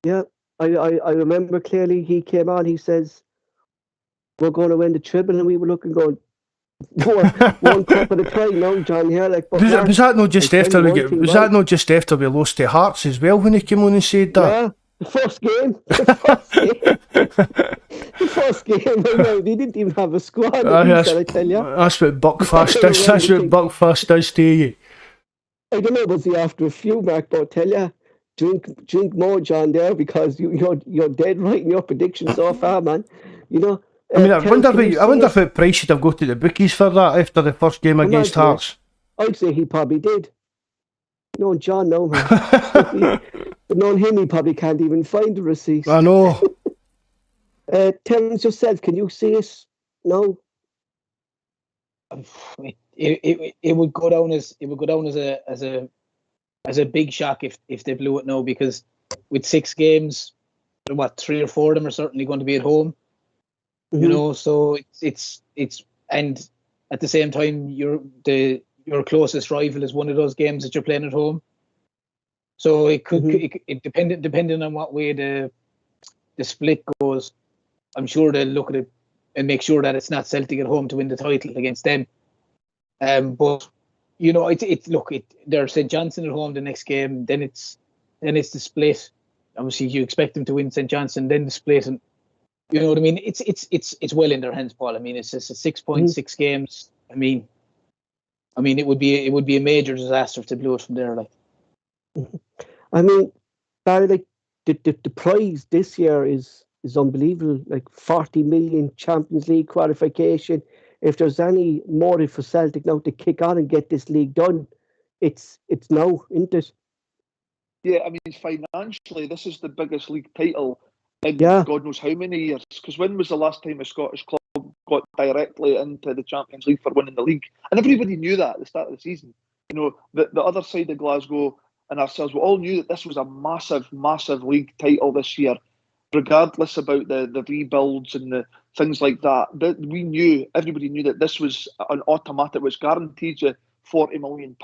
Yeah, I remember clearly. He came on. He says, "We're going to win the treble," and we were looking, going, one cup at a time now, John. Here, like. Was that not just after we get? Was that not just after we lost to Hearts as well when he came on and said that? Yeah, the first game. The first game. They didn't even have a squad. I tell you. That's what Buckfast does. That's what Buckfast does to you. I don't know, was he after a few, Mark? But I tell you, drink more, John. There, because you're dead right in your predictions so far, man. You know. I mean, I wonder what price should have got to the bookies for that after the first game against Hearts. I'd say he probably did. No, John, no, man. Knowing him, he probably can't even find the receipts. I know. Tell us yourself, can you see us? No. It would go down as a big shock if they blew it now, because with 6 games, 3 or 4 of them are certainly going to be at home. You know, so it's and at the same time your closest rival is one of those games that you're playing at home. So it could it depending on what way the split goes, I'm sure they'll look at it and make sure that it's not Celtic at home to win the title against them. But you know, they're St. Johnstone at home the next game, then it's the split. Obviously, you expect them to win St. Johnstone, then the split, and you know what I mean. It's well in their hands, Paul. I mean, it's just 6.6 games. I mean, it would be a major disaster if they blew it from there. Like, I mean, Barry, like the prize this year is unbelievable. Like 40 million Champions League qualification. If there's any motive for Celtic now to kick on and get this league done, it's now, isn't it? Yeah, I mean, financially, this is the biggest league title in God knows how many years. Because when was the last time a Scottish club got directly into the Champions League for winning the league? And everybody knew that at the start of the season. You know, the other side of Glasgow and ourselves, we all knew that this was a massive league title this year, regardless about the rebuilds and the things like that. Everybody knew that this was an automatic, which guaranteed you £40 million.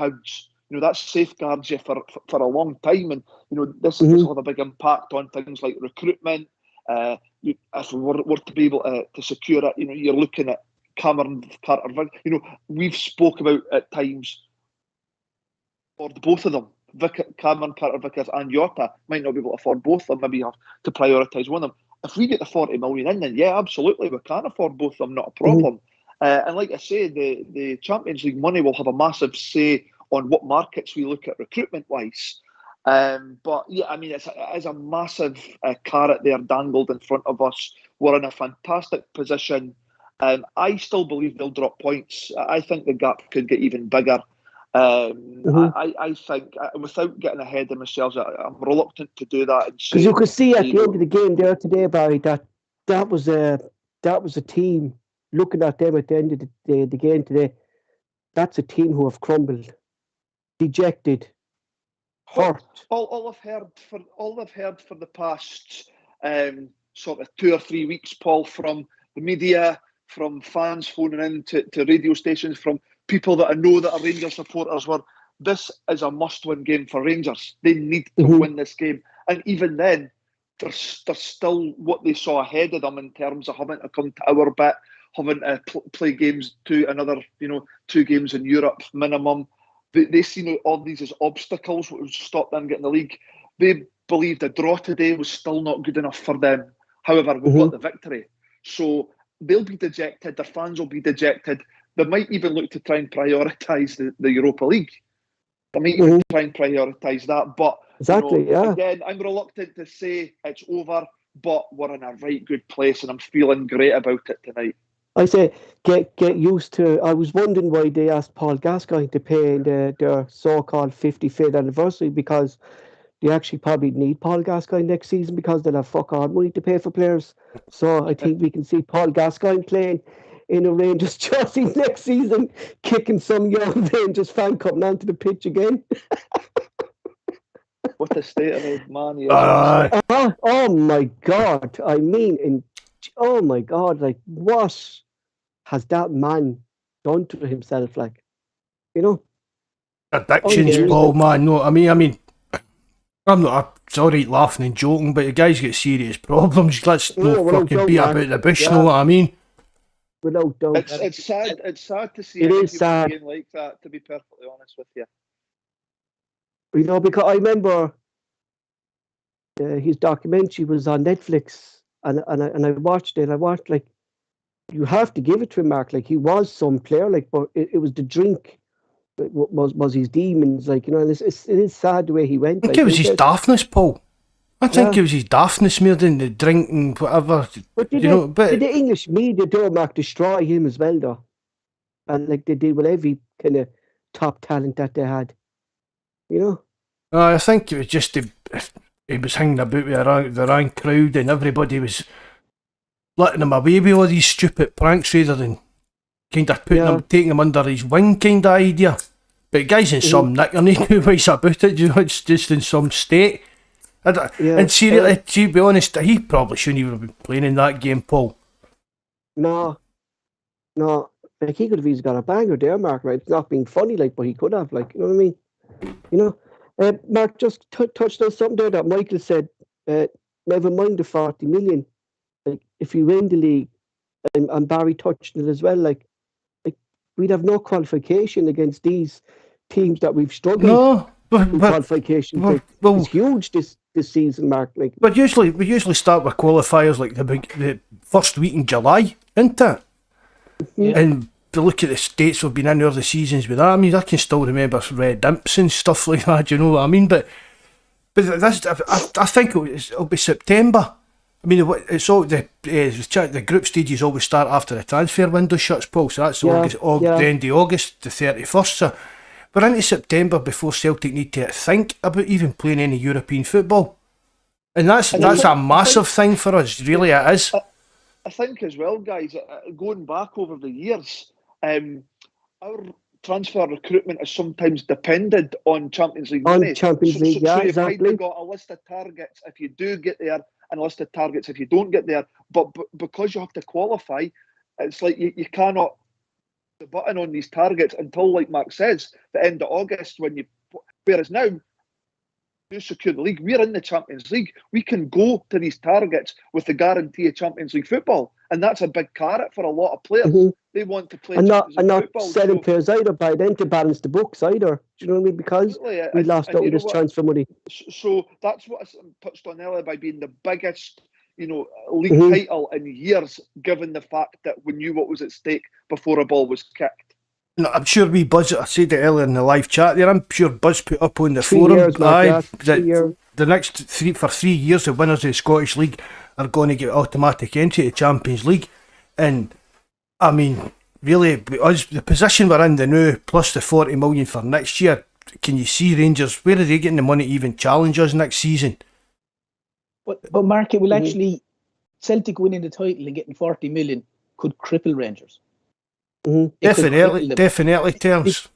You know, that safeguards you for a long time. And, you know, this will have a big impact on things like recruitment. If we were to be able to secure it, you know, you're looking at Cameron Carter. You know, we've spoke about at times for both of them. Cameron Carter-Vickers and Jota might not be able to afford both of them. Maybe you have to prioritise one of them. If we get the 40 million in, then yeah, absolutely, we can afford both of them, not a problem. And like I say, the Champions League money will have a massive say on what markets we look at recruitment-wise. But yeah, I mean, it is a massive carrot there dangled in front of us. We're in a fantastic position. I still believe they'll drop points. I think the gap could get even bigger. I think, without getting ahead of myself, I'm reluctant to do that. Because you could see at the end of the game there today, Barry, that was a team. Looking at them at the end of the game today, that's a team who have crumbled, dejected, hurt. All I've heard for the past sort of 2 or 3 weeks, Paul, from the media, from fans phoning in to radio stations, from people that I know that are Rangers supporters, were this is a must-win game for Rangers. They need to win this game, and even then, there's still what they saw ahead of them in terms of having to come to our bit, having to play games to another, 2 games in Europe minimum. They see all these as obstacles that would stop them getting the league. They believed a draw today was still not good enough for them. However, we've got the victory. So they'll be dejected, their fans will be dejected. They might even look to try and prioritise the Europa League. They might even try and prioritise that. But exactly, again, I'm reluctant to say it's over, but we're in a right good place and I'm feeling great about it tonight. I say get used to. I was wondering why they asked Paul Gascoigne to pay in their so-called 55th anniversary, because they actually probably need Paul Gascoigne next season because they'll have fuck all money to pay for players. So I think we can see Paul Gascoigne playing in a Rangers jersey next season, kicking some young Rangers fan coming onto the pitch again. What a state of the man he is. Oh my God! I mean, oh my God! Like, what has that man done to himself? Like, addictions, Paul, man. No, I mean, I'm not. It's all right laughing and joking, but the guy's got serious problems. Let's not fucking beat about the bush. Know what I mean? Without doubt, it's sad. It's sad to see. It is sad like that. To be perfectly honest with you, because I remember his documentary was on Netflix, and I watched it. I watched, like, you have to give it to him, Mark. Like, he was some player, like, but it was the drink that was his demons, like, and it is sad the way he went. I think it was his daftness, Paul. I think it was his daftness more than the drinking, whatever. But did the English media, Mark, destroy him as well, though? And like they did with every kind of top talent that they had, I think it was just he was hanging about with the wrong crowd, and everybody was letting him away with all these stupid pranks rather than kind of taking him under his wing kind of idea. But the guy's in some nick, and he knew what he's about it. It's just in some state. And seriously, to be honest, he probably shouldn't even have been playing in that game, Paul. No. Like, he could have easily got a banger there, Mark, right? It's not being funny, like, but he could have, like, you know what I mean? Mark just touched on something there that Michael said. Never mind the 40 million. Like, if you win the league, and Barry touched it as well, like we'd have no qualification against these teams that we've struggled. No. But qualification, it's huge this season, Mark. Like, but we usually start with qualifiers like the first week in July, isn't it? Yeah. And to look at the states we've been in other seasons with that, I mean, I can still remember red imps and stuff like that. You know what I mean? But this, I think it'll be September. I mean, it's all the group stages always start after the transfer window shuts, Paul. So that's the end of August, the 31st. So we're into September before Celtic need to think about even playing any European football. And that's a massive thing for us, really it is. I think as well, guys, going back over the years, our transfer recruitment has sometimes depended on Champions League money. Champions League, so exactly. You've got a list of targets if you do get there, and a list of targets if you don't get there. But because you have to qualify, it's like you cannot the button on these targets until, like Mark says, the end of August, whereas now you secure the league, we're in the Champions League, we can go to these targets with the guarantee of Champions League football, and that's a big carrot for a lot of players. They want to play Champions League football, selling players either by then to balance the books either. Do you know what I mean? Because we lost out on this transfer money. So that's what I touched on earlier by being the biggest league title in years, given the fact that we knew what was at stake before a ball was kicked. No, I'm sure Buzz, I said it earlier in the live chat there, I'm sure Buzz put up on the forum the next 3 years the winners of the Scottish League are going to get automatic entry to the Champions League. And I mean, really, the position we're in the now, plus the 40 million for next year, can you see Rangers, where are they getting the money to even challenge us next season? But Mark, it will actually, Celtic winning the title and getting 40 million could cripple Rangers. Definitely, terms.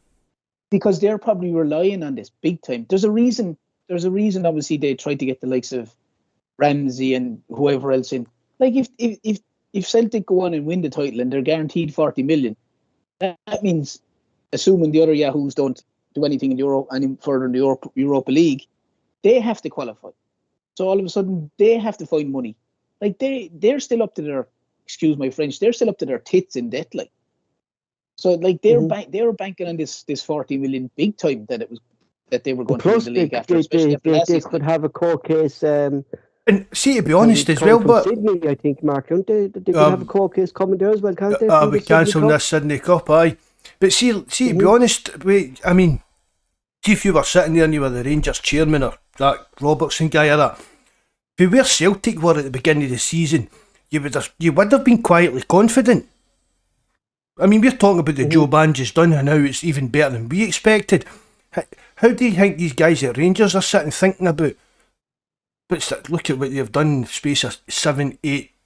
because they're probably relying on this big time. There's a reason. Obviously, they tried to get the likes of Ramsey and whoever else in. Like if Celtic go on and win the title and they're guaranteed 40 million, that means, assuming the other Yahoos don't do anything in Europe any further in the Europa League, they have to qualify. So all of a sudden they have to find money. Like they're still up to their, excuse my French, they're still up to their tits in debt. Like, so like they were banking on this 40 million big time that they were going to win the league after. They could have a court case. And see, to be honest as well, but Sydney, I think, Mark, don't they? They could have a court case coming there as well, can't they? We cancelled this Sydney Cup, aye. But see, to be honest, I mean, see if you were sitting there and you were the Rangers chairman or that Robertson guy or that, if where Celtic were at the beginning of the season, you would have been quietly confident. I mean, we're talking about the Joe Banges done and how it's even better than we expected. How do you think these guys at Rangers are sitting thinking about? But look at what they've done in the space of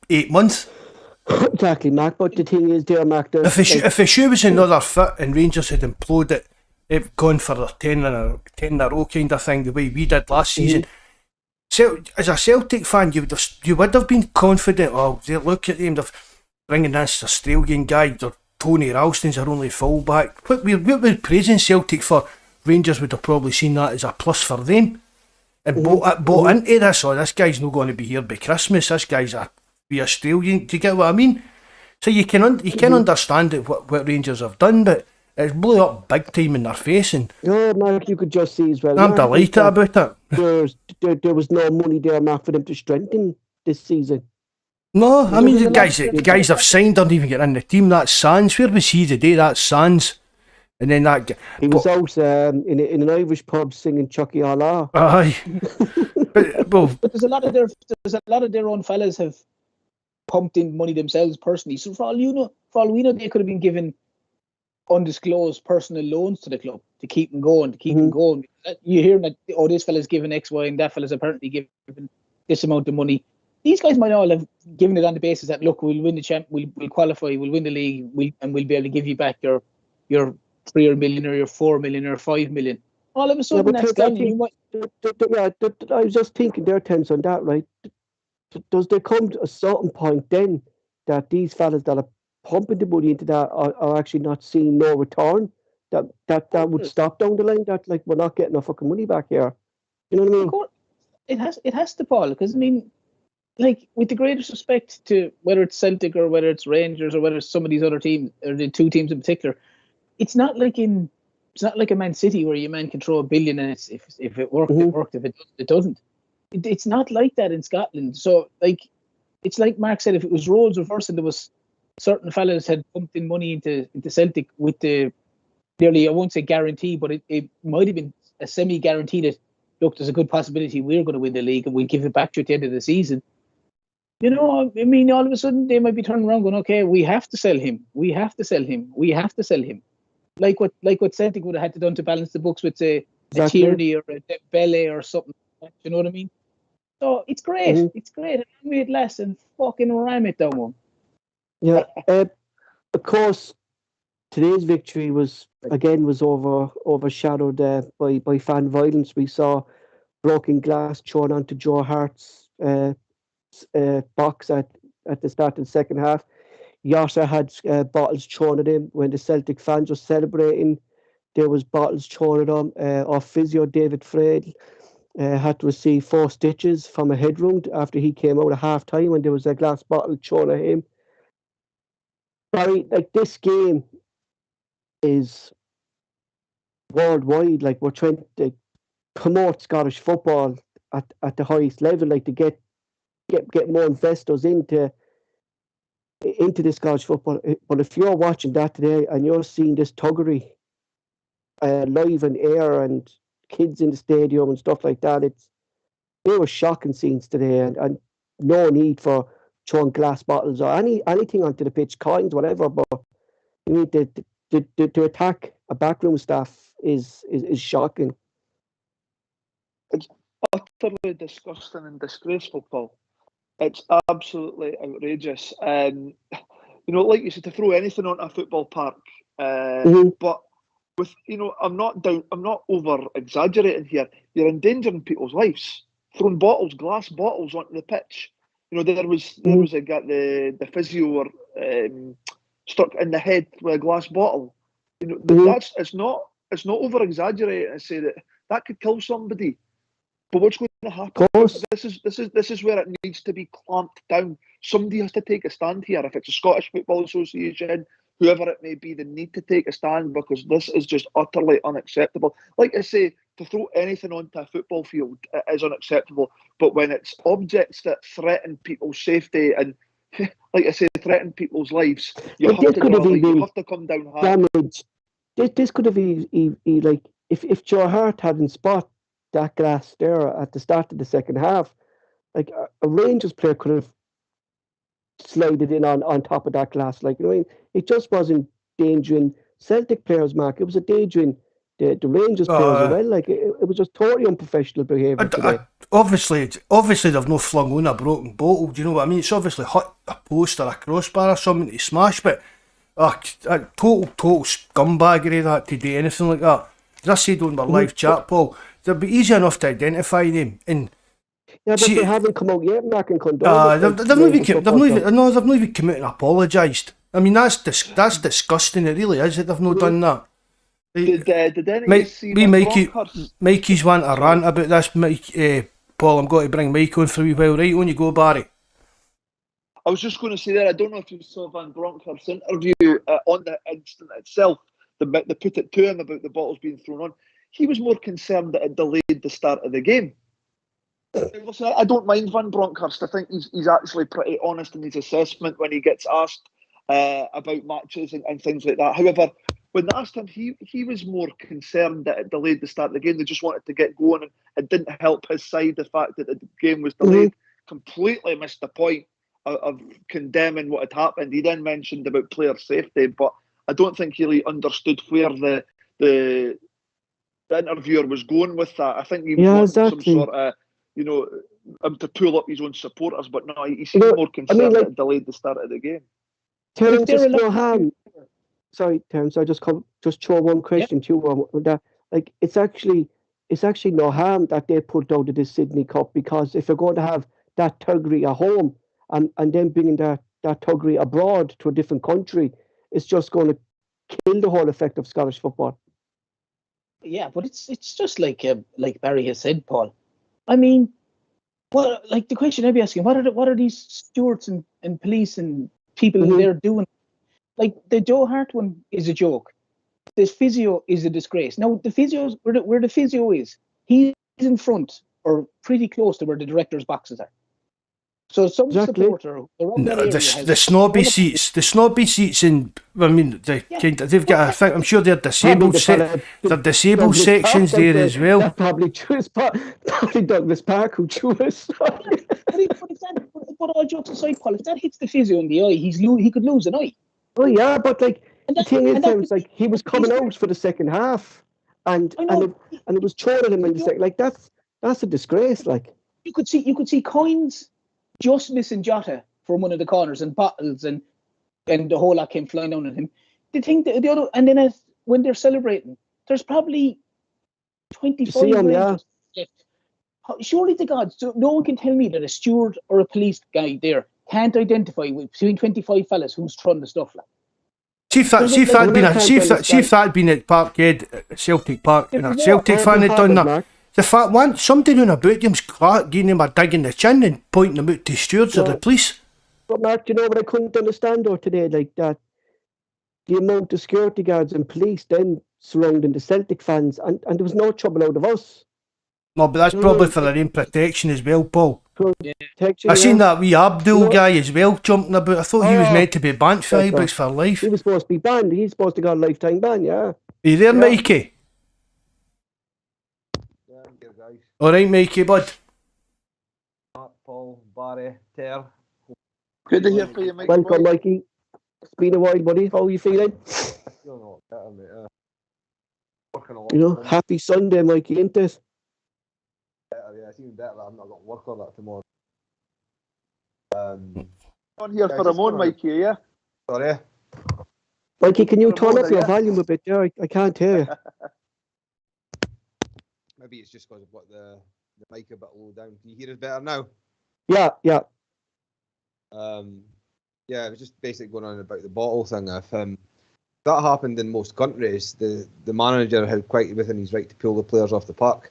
8 months. Exactly, Mark. But the thing is, there, Mark, if the shoe was another fit and Rangers had imploded, they've gone for a 10 in a row kind of thing, the way we did last season. So, as a Celtic fan, you would have been confident. Oh, they look at them, they're bringing this Australian guy, or Tony Ralston's our only fullback. What we're praising Celtic for, Rangers would have probably seen that as a plus for them. And bought into this, this guy's not going to be here by Christmas, this guy's be Australian, do you get what I mean? So you can understand it, what Rangers have done, but it's blew up big time in their face. And Mark, you could just see as well. I'm delighted about it. There was no money there, Mark, for them to strengthen this season. No, I mean, the guys have signed don't even get in the team. That's Sands. Where was he the day? That's Sands. And then he was out in an Irish pub singing Chucky Allah. Aye. but there's a lot of their own fellas have pumped in money themselves personally. So for all we know, they could have been given undisclosed personal loans to the club to keep them going, You hear that, this fella's given X, Y, and that fella's apparently given this amount of money. These guys might all have given it on the basis that, look, we'll win the champ, we'll qualify, we'll win the league, and we'll be able to give you back your 3 million or your 4 million or 5 million. All of a sudden, that's gone. I was just thinking their terms on that, right? Does there come to a certain point then that these fellas that are pumping the money into that are actually not seeing no return? That would stop down the line. That, like, we're not getting our fucking money back here. You know what I mean? Of course, it has to, Paul. Because I mean, like, with the greatest respect to whether it's Celtic or whether it's Rangers or whether it's some of these other teams or the two teams in particular, it's not like a Man City where your man can throw $1 billion and if it worked, it worked. If it doesn't, it's not like that in Scotland. So, like, it's like Mark said, if it was roles reversed and there was certain fellas had pumped in money into Celtic with the nearly, I won't say guarantee, but it might have been a semi-guarantee that, look, there's a good possibility we're going to win the league and we'll give it back to you at the end of the season. You know, I mean, all of a sudden they might be turning around going, okay, we have to sell him. We have to sell him. We have to sell him. Like what Celtic would have had to done to balance the books with, say, a Tierney or a Bele or something. You know what I mean? So it's great. It's great. And we it less and fucking ram it down one. Yeah. Of course, today's victory was overshadowed by fan violence. We saw broken glass thrown onto Joe Hart's box at the start of the second half. Yossa had bottles thrown at him when the Celtic fans were celebrating. There was bottles thrown at him. Our physio, David Frail, had to receive 4 stitches from a head wound after he came out at half time when there was a glass bottle thrown at him. Barry, like, this game is worldwide. Like, we're trying to promote Scottish football at the highest level, like, to get more investors into the Scottish football. But if you're watching that today and you're seeing this thuggery live on air and kids in the stadium and stuff like that, they were shocking scenes today, and no need for throwing glass bottles or anything onto the pitch, coins, whatever. But you need to attack a backroom staff is shocking. It's utterly disgusting and disgraceful, Paul. It's absolutely outrageous. You know, like you said, to throw anything onto a football park. But with, I'm not over exaggerating here. You're endangering people's lives, throwing glass bottles onto the pitch. There was a guy, the physio struck in the head with a glass bottle. It's not over exaggerating to say that could kill somebody. But what's going to happen? This is where it needs to be clamped down. Somebody has to take a stand here. If it's a Scottish Football Association, whoever it may be, they need to take a stand, because this is just utterly unacceptable. Like I say, to throw anything onto a football field is unacceptable. But when it's objects that threaten people's safety and, like I say, threaten people's lives, you have to come down hard. Damage. This could have been like if Joe Hart hadn't spot that glass there at the start of the second half, like a Rangers player could have slided in on top of that glass. Like, it just wasn't endangering Celtic players, Mark. It was endangering the Rangers players as well. Like, it was just totally unprofessional behaviour today. Obviously they've not flung on a broken bottle. Do you know what I mean? It's obviously hit a post or a crossbar or something to smash, but total scumbaggery that to do anything like that. As I said on my live chat, Paul, it'd be easy enough to identify them. And but they haven't come out yet, Mark, and condone. They've not even come out and apologised. I mean, that's disgusting. It really is that they've not done that. Did anybody see Mikey's want a rant about this. Paul, I'm going to bring Mike on for a wee while. Right, on you go, Barry. I was just going to say there, I don't know if you saw Van Bronckhorst's interview on the incident itself. They put it to him about the bottles being thrown on. He was more concerned that it delayed the start of the game. Listen, I don't mind Van Bronckhorst. I think he's actually pretty honest in his assessment when he gets asked about matches and things like that. However, when they asked him, he was more concerned that it delayed the start of the game. They just wanted to get going, and it didn't help his side, the fact that the game was delayed. Completely missed the point of condemning what had happened. He then mentioned about player safety, but I don't think he really understood where the interviewer was going with that. I think he was wanting some sort of, to pull up his own supporters, but no, he seemed more concerned that it delayed the start of the game. Terence, I just throw one question to you on that. Like, it's actually no harm that they put out of the Sydney Cup, because if you're going to have that tuggery at home and then bringing that tuggery abroad to a different country, it's just going to kill the whole effect of Scottish football. Yeah, but it's just like Barry has said, Paul. I mean, the question I'd be asking, what are these stewards and police and people in there doing? Like, the Joe Hart one is a joke. This physio is a disgrace. Now, the physio's where the physio is, he's in front or pretty close to where the director's boxes are. So some supporter, the snobby seats in. I mean, they've got. I'm sure they're disabled. They're disabled sections there as well. That's probably true. It's probably Douglas Park who drew us. But all jokes aside, Paul, if that hits the physio in the eye, he could lose an eye. Oh yeah, but the thing is, like, he was coming out for the second half, and it was thrown at him in the second. Like, that's a disgrace. Like, you could see coins just missing Jota from one of the corners, and bottles and the whole lot came flying down at him. The thing, the other, and then when they're celebrating, there's probably 25 Rangers left. Surely to God, so no one can tell me that a steward or a police guy there can't identify between 25 fellas who's throwing the stuff like. See if that'd been at Parkhead at Celtic Park, and a Celtic fan had done that. The fact somebody doing a boot game's giving him a dig in the chin and pointing him out to stewards or the police. But Mark, you know what I couldn't understand though today, like that, the amount of security guards and police then surrounding the Celtic fans, and there was no trouble out of us. No, but that's probably for their own protection as well, Paul. Protection, I seen that wee Abdul guy as well jumping about. I thought he was meant to be banned for Ibrox for life. He was supposed to be banned. He's supposed to get a lifetime ban, yeah. Are you there, Mikey? Yeah, I'm here, guys. Alright, Mikey, bud. Paul, Barry, Ter. Good to hear from you, Mikey. Welcome, Mikey. It's been a while, buddy. How are you feeling? I feel a lot better, mate. Working a lot. Happy Sunday, Mikey, ain't it? Better, yeah, it's even better that I'm not got work on that tomorrow. On here for a moment, Mikey, yeah? Sorry? Mikey, can you turn up Remote, your yeah. volume a bit there? I can't hear you. Maybe it's just because of what the mic a bit low down. Can you hear us better now? Yeah. Yeah, it was just basically going on about the bottle thing. If that happened in most countries, the manager had quite within his right to pull the players off the park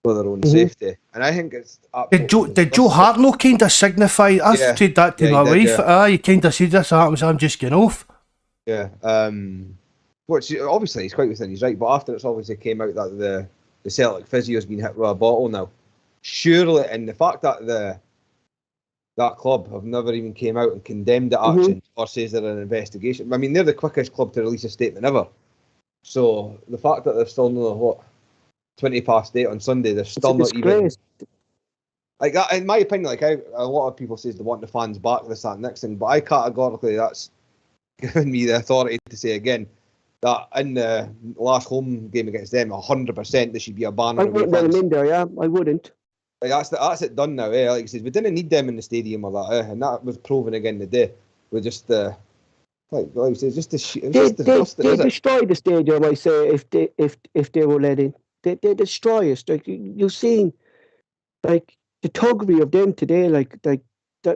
for their own safety. And I think it's Did Joe Hartnell kind of signify? I've said that to my wife. He kind of said this happens, I'm just getting off. Yeah. Which obviously he's quite within his right, but after it's obviously came out that the Celtic physio has been hit with a bottle now, surely, and the fact that that club have never even came out and condemned the action or says they're an investigation. I mean, they're the quickest club to release a statement ever. So the fact that they're still not 8:20 on Sunday, they're still not even like that. In my opinion, like a lot of people say they want the fans back, this, that, and next thing, but I categorically, that's given me the authority to say again that in the last home game against them, 100% there should be a banner. I wouldn't let them in there. Yeah, I wouldn't. Like that's it done now. Like he says, we didn't need them in the stadium or that, and that was proven again today. With just like he says, just they destroy the stadium. I say if they were let in, they destroy us. Like you've seen, like the tuggery of them today. Like that.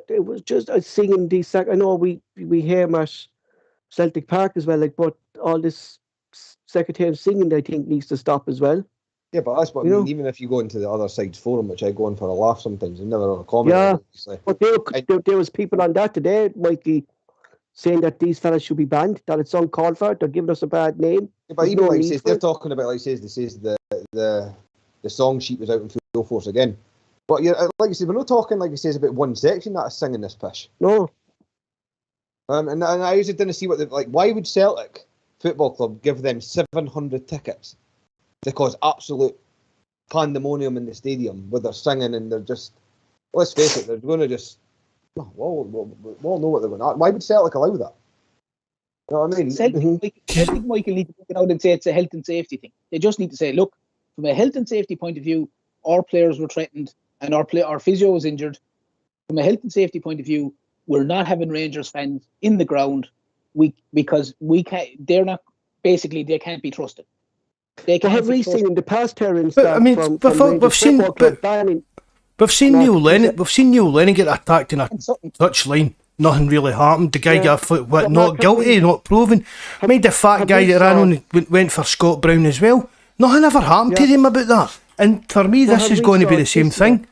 It was just singing these. I know we hear them at Celtic Park as well. Like, but all this secretariat singing, I think, needs to stop as well. Yeah, but that's what I mean. Even if you go into the other side's forum, which I go on for a laugh sometimes, and never on a comment. Yeah, but there was people on that today, Mikey, saying that these fellas should be banned, that it's uncalled for, they're giving us a bad name. Yeah, but even like he says, they're talking about, like he says, the song sheet was out in full force again. But yeah, like you said, we're not talking, like he says, about one section that is singing this pish. No. And I usually didn't see why would Celtic Football Club give them 700 tickets to cause absolute pandemonium in the stadium where they're singing and they're just, let's face it, they're going to just, we'll know what they're going to. Why would Celtic allow that? You know what I mean? Celtic Michael need to take it out and say it's a health and safety thing. They just need to say, look, from a health and safety point of view, our players were threatened and our physio was injured. From a health and safety point of view, we're not having Rangers fans in the ground because we can't. They're not. Basically, they can't be trusted. They can't. Have we seen in the past, Terence? I mean, we've seen Neil Lennon. We've seen Neil Lennon get attacked in a touchline. Nothing really happened. The guy got a foot, not guilty, not proven. I mean, the fat guy that ran on went for Scott Brown as well. Nothing ever happened to them about that. And for me, this is going to be the same thing.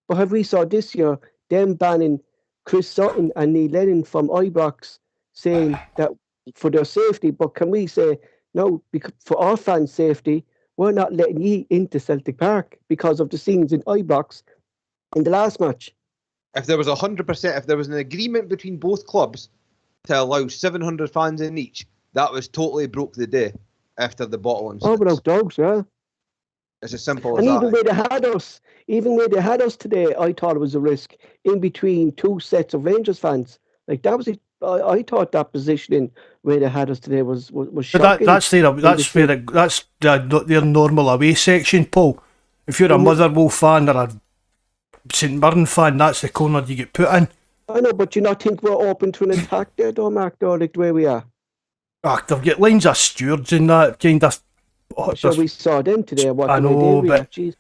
But have we saw this year them banning Chris Sutton and Neil Lennon from Ibrox, saying that for their safety? But can we say no, because for our fans' safety, we're not letting you into Celtic Park because of the scenes in Ibrox in the last match? If there was 100%, if there was an agreement between both clubs to allow 700 fans in each, that was totally broke the day after the bottle incident. Oh, without dogs, yeah. It's as simple as and that. Even where they had us today, I thought it was a risk in between two sets of Rangers fans. Like that was it. I thought that positioning where they had us today was shocking. That's their normal away section, Paul. If you're a Motherwell fan or a St Mirren fan, that's the corner you get put in. I know, but do you not think we're open to an attack there, though, Mark? Though, like the way we are. They've got lines of stewards in that kind of. So we saw them today. I know, but you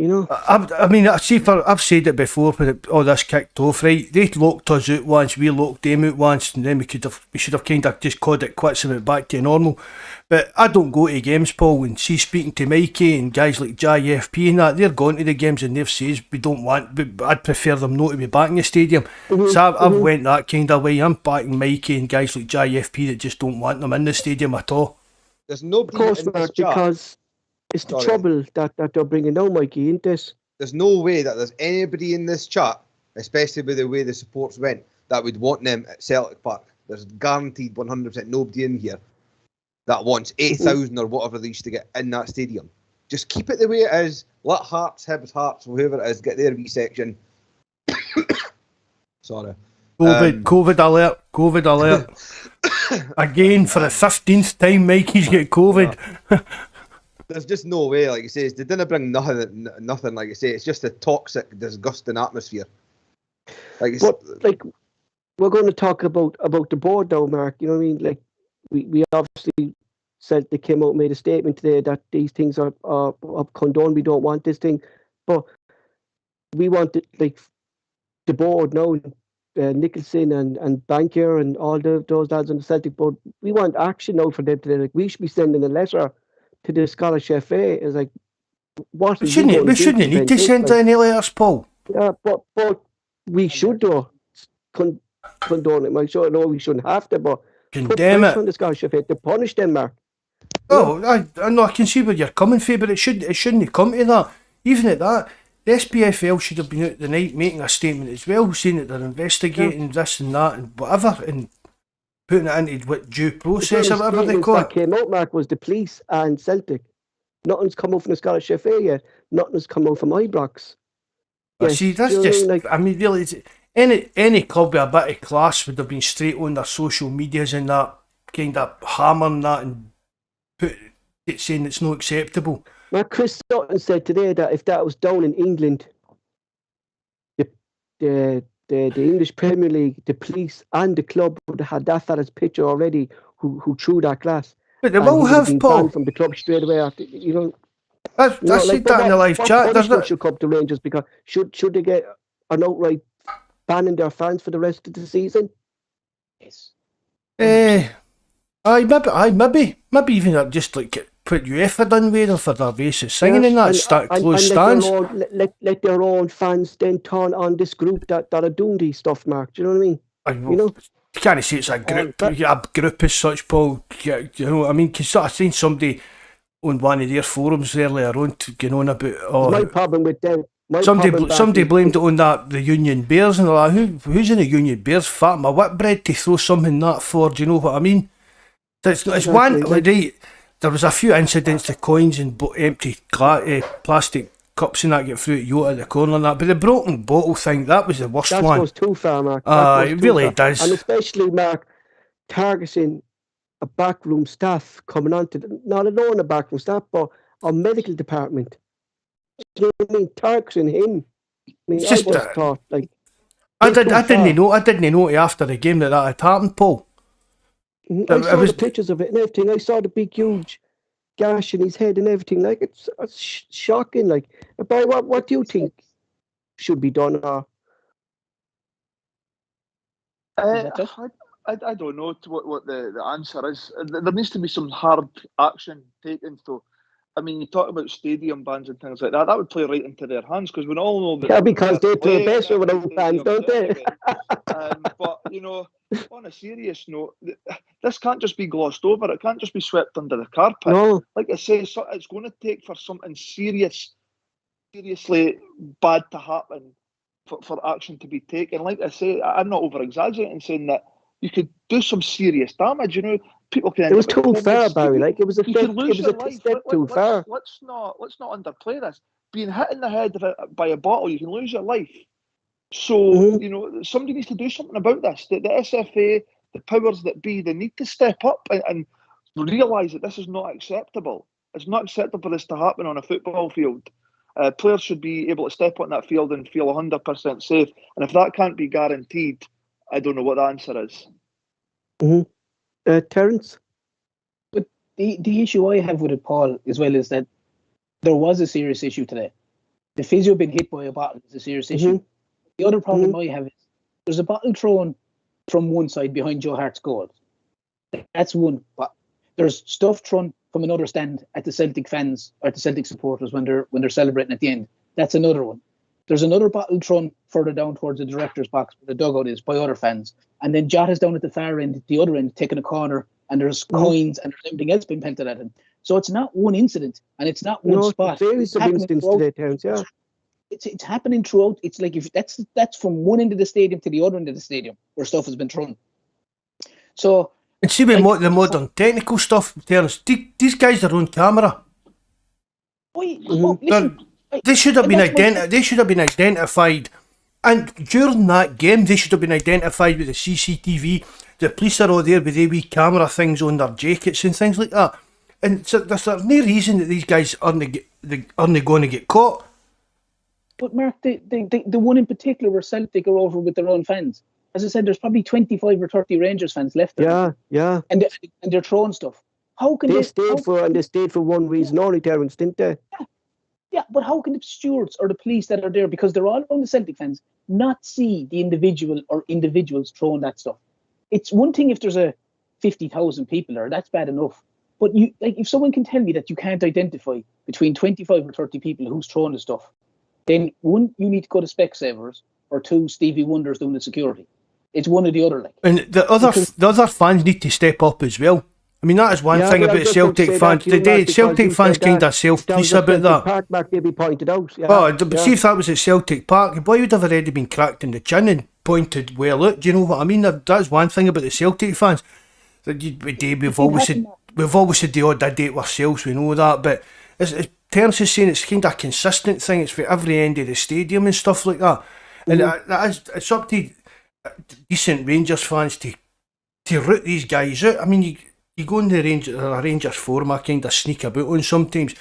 know. I mean, I've said it before when all this kicked off. Right, they locked us out once, we locked them out once, and then we should have kind of just called it quits and went back to normal. But I don't go to games, Paul, and see speaking to Mikey and guys like JFP and that, they're going to the games and they've said we don't want. I'd prefer them not to be back in the stadium. So I've went that kind of way. I'm backing Mikey and guys like JFP that just don't want them in the stadium at all. There's nobody, of course, Mark, because it's the trouble that they're bringing down, Mikey, isn't this? There's no way that there's anybody in this chat, especially with the way the supports went, that would want them at Celtic Park. There's guaranteed 100% nobody in here that wants 8,000 or whatever they used to get in that stadium. Just keep it the way it is. Let Hearts, Hibs, Hearts, whoever it is, get their wee section. Sorry. COVID alert. Again, for the 15th time, Mikey's got COVID. There's just no way, like you say, they didn't bring nothing, like you say, it's just a toxic, disgusting atmosphere. we're going to talk about the board now, Mark. You know what I mean? Like we obviously said they came out and made a statement today that these things are condoned. We don't want this thing, but we want it, like the board now, Nicholson and Bankier and all those lads on the Celtic board. We want action now for them today. Like we should be sending a letter to the Scottish FA. Is like, what We are you shouldn't, going we to do shouldn't need prevent to this? send Like, any letters, Paul. yeah, but we should do condone it. I'm sure no, we shouldn't have to, but put Condemn pressure it. on the Scottish FA to punish them, Mark. You know? Oh, I know, I can see where you're coming from, but it shouldn't have come to that. Even at that, the SPFL should have been out the night making a statement as well, saying that they're investigating this and that and whatever, and putting it into what due process or whatever they Statements call that it. came out, Mark, was the police and Celtic. Nothing's come out from the Scottish FA yet. Nothing's come out from Ibrox. But Yes, see, that's do you know what I just, mean? Like, I mean, really, any club with a bit of class would have been straight on their social medias and that, kind of hammering that and put it saying it's not acceptable. Mark, Chris Sutton said today that if that was down in England, the English Premier League, the police and the club would have had that fella's picture already who threw that glass. But they And will he would have, been Paul. banned from the club straight away after, you know. I said but that in the live what chat. There's punishment not, should come to Rangers, because should they get an outright banning their fans for the rest of the season? Yes. maybe even just like put UEFA done with them for their racist singing and that, start closed stands. Let their own fans then turn on this group that are doing these stuff, Mark. Do you know what I mean? You know? You can't say it's a group, But- a group as such, Paul. You know what I mean? Cause I seen somebody on one of their forums earlier on going on about My problem with them. somebody blamed it on the Union Bears and all that. Who's in the Union Bears fat my whitbread to throw something that for? Do you know what I mean? It's Exactly, one like- right. There was a few incidents to coins and empty plastic cups and that get through at Yota at the corner and that, but the broken bottle thing, that was the worst That one. goes too far, Mark. That goes It too really far. does. And especially, Mark, targeting a backroom staff coming on to not alone a backroom staff, but a medical department. Do you know what I mean? Targeting him. I mean, It's I just, just thought, like, I went too didn't far. know after the game that had happened, Paul. I it saw was- the pictures of it and everything. I saw the big, huge gash in his head and everything. Like, it's shocking. Like, but what do you think should be done? I don't know what the answer is. There needs to be some hard action taken. So, I mean, you talk about stadium bans and things like that. That would play right into their hands, because we all know that. Yeah, because they play playing better in without fans, stadiums don't they? anyway. But on a serious note, this can't just be glossed over. It can't just be swept under the carpet. No. Like I say, it's going to take for something seriously bad to happen for action to be taken. Like I say, I'm not over exaggerating saying that you could do some serious damage. People can. It was end up too with far, COVID. Barry. Like, it was a You step, can lose it was your a life. step too far. Let's not underplay this. Being hit in the head by a bottle, you can lose your life. So Mhm. somebody needs to do something about this. The SFA, the powers that be, they need to step up and realise that this is not acceptable. It's not acceptable for this to happen on a football field. Players should be able to step on that field and feel 100% safe. And if that can't be guaranteed, I don't know what the answer is. Terence? But the issue I have with it, Paul, as well, is that there was a serious issue today. The physio being hit by a bottle is a serious issue. The other problem I have is there's a bottle thrown from one side behind Joe Hart's goal. That's one. But there's stuff thrown from another stand at the Celtic fans or at the Celtic supporters when they're celebrating at the end. That's another one. There's another bottle thrown further down towards the director's box where the dugout is by other fans. And then Jota's down at the far end, the other end, taking a corner, and there's coins and there's everything else being pelted at him. So it's not one incident and it's not one spot. Series of incidents today, Terence, yeah. It's happening throughout. It's like if that's from one end of the stadium to the other end of the stadium where stuff has been thrown. So And see with the modern technical stuff, Terence, these guys are on camera. listen, They should have and been that's They should have been identified, and during that game, they should have been identified with the CCTV. The police are all there with their wee camera things on their jackets and things like that. And so there's no reason that these guys aren't going to get caught. But Mark, the one in particular where Celtic are over with their own fans, as I said, there's probably 25 or 30 Rangers fans left there. Yeah. And they're throwing stuff. How can They stayed for one reason only, Terence, didn't they? Yeah, but how can the stewards or the police that are there, because they're all around the Celtic fans, not see the individual or individuals throwing that stuff? It's one thing if there's a 50,000 people there, that's bad enough. But if someone can tell me that you can't identify between 25 or 30 people who's throwing the stuff, then one, you need to go to Specsavers, or two, Stevie Wonder's doing the security. It's one or the other. And the other fans need to step up as well. I mean, that is one thing about Celtic fans. Celtic fans kind of self-police about that. Park, Mark, maybe pointed out. See if that was at Celtic Park, the boy would have already been cracked in the chin and pointed well out. Do you know what I mean? That's one thing about the Celtic fans. We've always said the odd date ourselves. We know that, but as Terence is saying, it's kind of a consistent thing. It's for every end of the stadium and stuff like that. And it's up to decent Rangers fans to root these guys out. I mean, you go in the Rangers forum, I kind of sneak about on sometimes,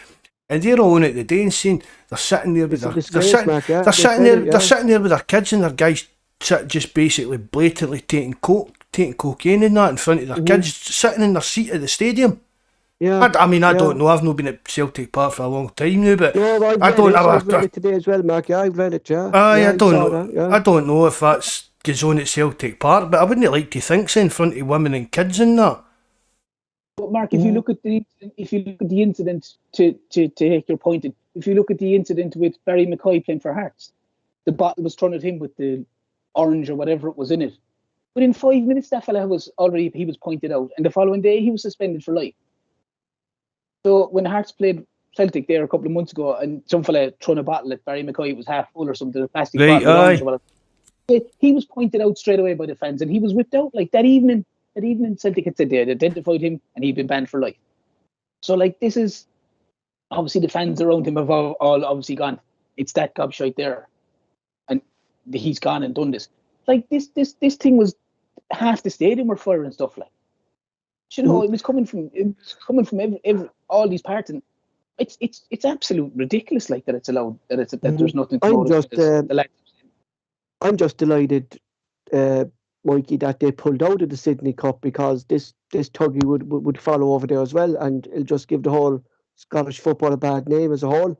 and they're all on it the day and saying they're sitting there with they're sitting there with their kids, and their guys just basically blatantly taking cocaine and that in front of their kids sitting in their seat at the stadium. Yeah, I don't know. I've not been at Celtic Park for a long time now, but I've read it today as well, Mark. Yeah, I've read it. I don't know. I don't know if that's goes on at Celtic Park, but I wouldn't like to think so in front of women and kids and that. But Mark, if you look at the incident, to take your point, if you look at the incident with Barry McCoy playing for Hearts, the bottle was thrown at him with the orange or whatever it was in it. Within 5 minutes, that fella was pointed out, and the following day he was suspended for life. So when Hearts played Celtic there a couple of months ago, and some fella thrown a bottle at Barry McCoy, it was half full or something, a plastic bottle, orange or whatever. He was pointed out straight away by the fans, and he was whipped out. Like that evening, Celtic had said they had identified him, and he'd been banned for life. So this is obviously the fans around him have all obviously gone, it's that gobshite there, and he's gone and done this. This thing was, half the stadium were firing stuff like. You know, it was coming from every all these parts, and it's absolute ridiculous. That it's allowed, that there's nothing. I'm just delighted, Mikey, that they pulled out of the Sydney Cup, because this Tuggy would follow over there as well, and it'll just give the whole Scottish football a bad name as a whole.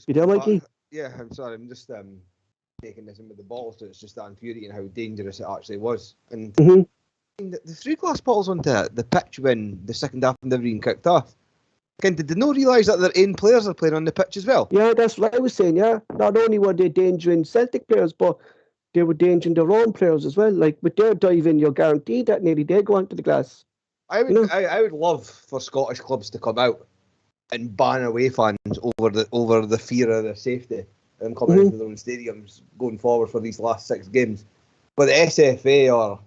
You there, Mikey? Yeah, I'm sorry. I'm just taking this in with the ball, so it's just that infuriating how dangerous it actually was. And the three glass bottles onto the pitch when the second half never even kicked off. Did they not realise that their own players are playing on the pitch as well? Yeah, that's what I was saying, yeah. Not only were they endangering Celtic players, but they were endangering their own players as well. With their diving, you're guaranteed that nearly they go onto the glass. I would love for Scottish clubs to come out and ban away fans over the fear of their safety and coming into their own stadiums going forward for these last 6 games. But the SFA or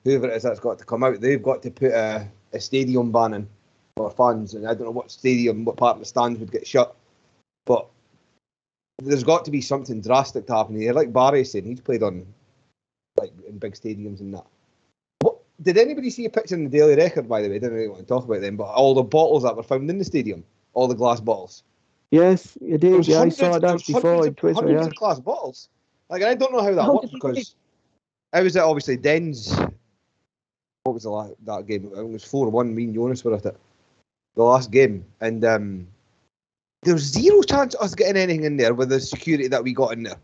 whoever it is that's got to come out, they've got to put a stadium ban in for fans, and I don't know what part of the stands would get shut, but there's got to be something drastic to happen here. Like Barry saying, he's played on in big stadiums and that. Did anybody see a picture in the Daily Record, by the way? I didn't really want to talk about them, but all the bottles that were found in the stadium, all the glass bottles. Yes, you did. Yeah, I saw that before on Twitter. Hundreds of glass bottles. I don't know how that works, because I was at obviously Den's. What was that game? It was 4-1. Me and Jonas were at it. The last game, and there was zero chance of us getting anything in there with the security that we got in there.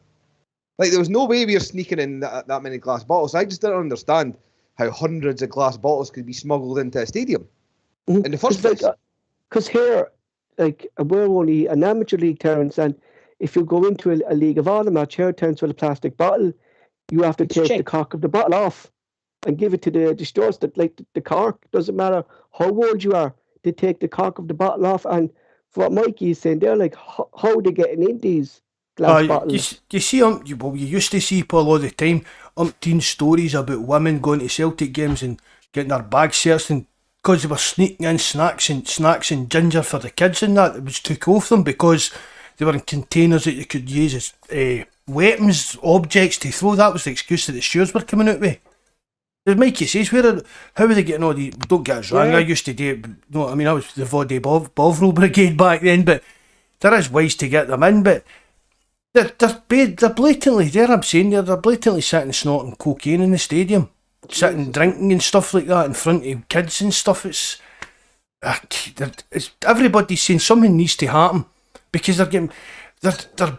There was no way we were sneaking in that many glass bottles. I just didn't understand how hundreds of glass bottles could be smuggled into a stadium in the first place. Because here, we're only an amateur league, Terence, and if you go into a League of Ireland match here, Terence, with a plastic bottle, you have to take the cork of the bottle off and give it to the stores. That the cork, doesn't matter how old you are, they take the cork of the bottle off. And for what Mikey is saying, they're how are they getting in these glass bottles? You see, you used to see, Paul, all the time, umpteen stories about women going to Celtic games and getting their bags searched, and because they were sneaking in snacks and ginger for the kids and that, it was took off them because they were in containers that you could use as weapons, objects to throw. That was the excuse that the stewards were coming out with. As Mikey says, how are they getting all these? Don't get us wrong, I used to do it. No, I mean, I was the Bovril Brigade back then, but there is ways to get them in. But They're blatantly there. I'm saying they're blatantly sitting snorting cocaine in the stadium, sitting drinking and stuff like that in front of kids and stuff. It's everybody's saying something needs to happen because they're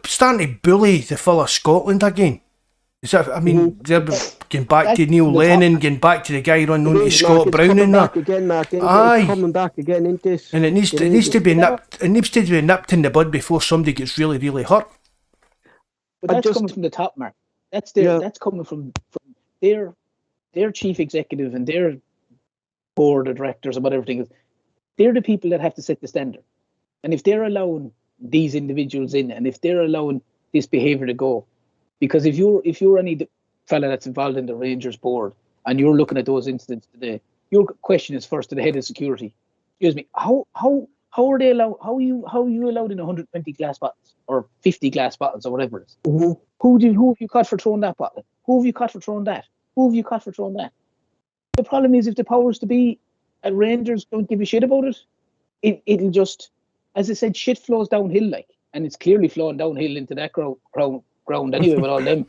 starting to bully the fella of Scotland again. Is that, I mean, they're going back to Neil Lennon, going back to the guy unknown to Scott Brown and that. Again, Mark, Aye, coming back again into this. And it needs to be nipped. It needs to be nipped in the bud before somebody gets really, really hurt. But that's coming from the top, Mark. That's coming from their chief executive and their board of directors or whatever thing is. They're the people that have to set the standard. And if they're allowing these individuals in, and if they're allowing this behaviour to go, because if you're any fella that's involved in the Rangers board and you're looking at those incidents today, your question is first to the head of security. Excuse me, how are they allowed? How are you allowed in 120 glass bottles or 50 glass bottles or whatever it is? Mm-hmm. Who have you caught for throwing that bottle? Who have you caught for throwing that? Who have you caught for throwing that? The problem is if the powers to be at Rangers don't give a shit about it, it'll just, as I said, shit flows downhill and it's clearly flowing downhill into that ground anyway with all them.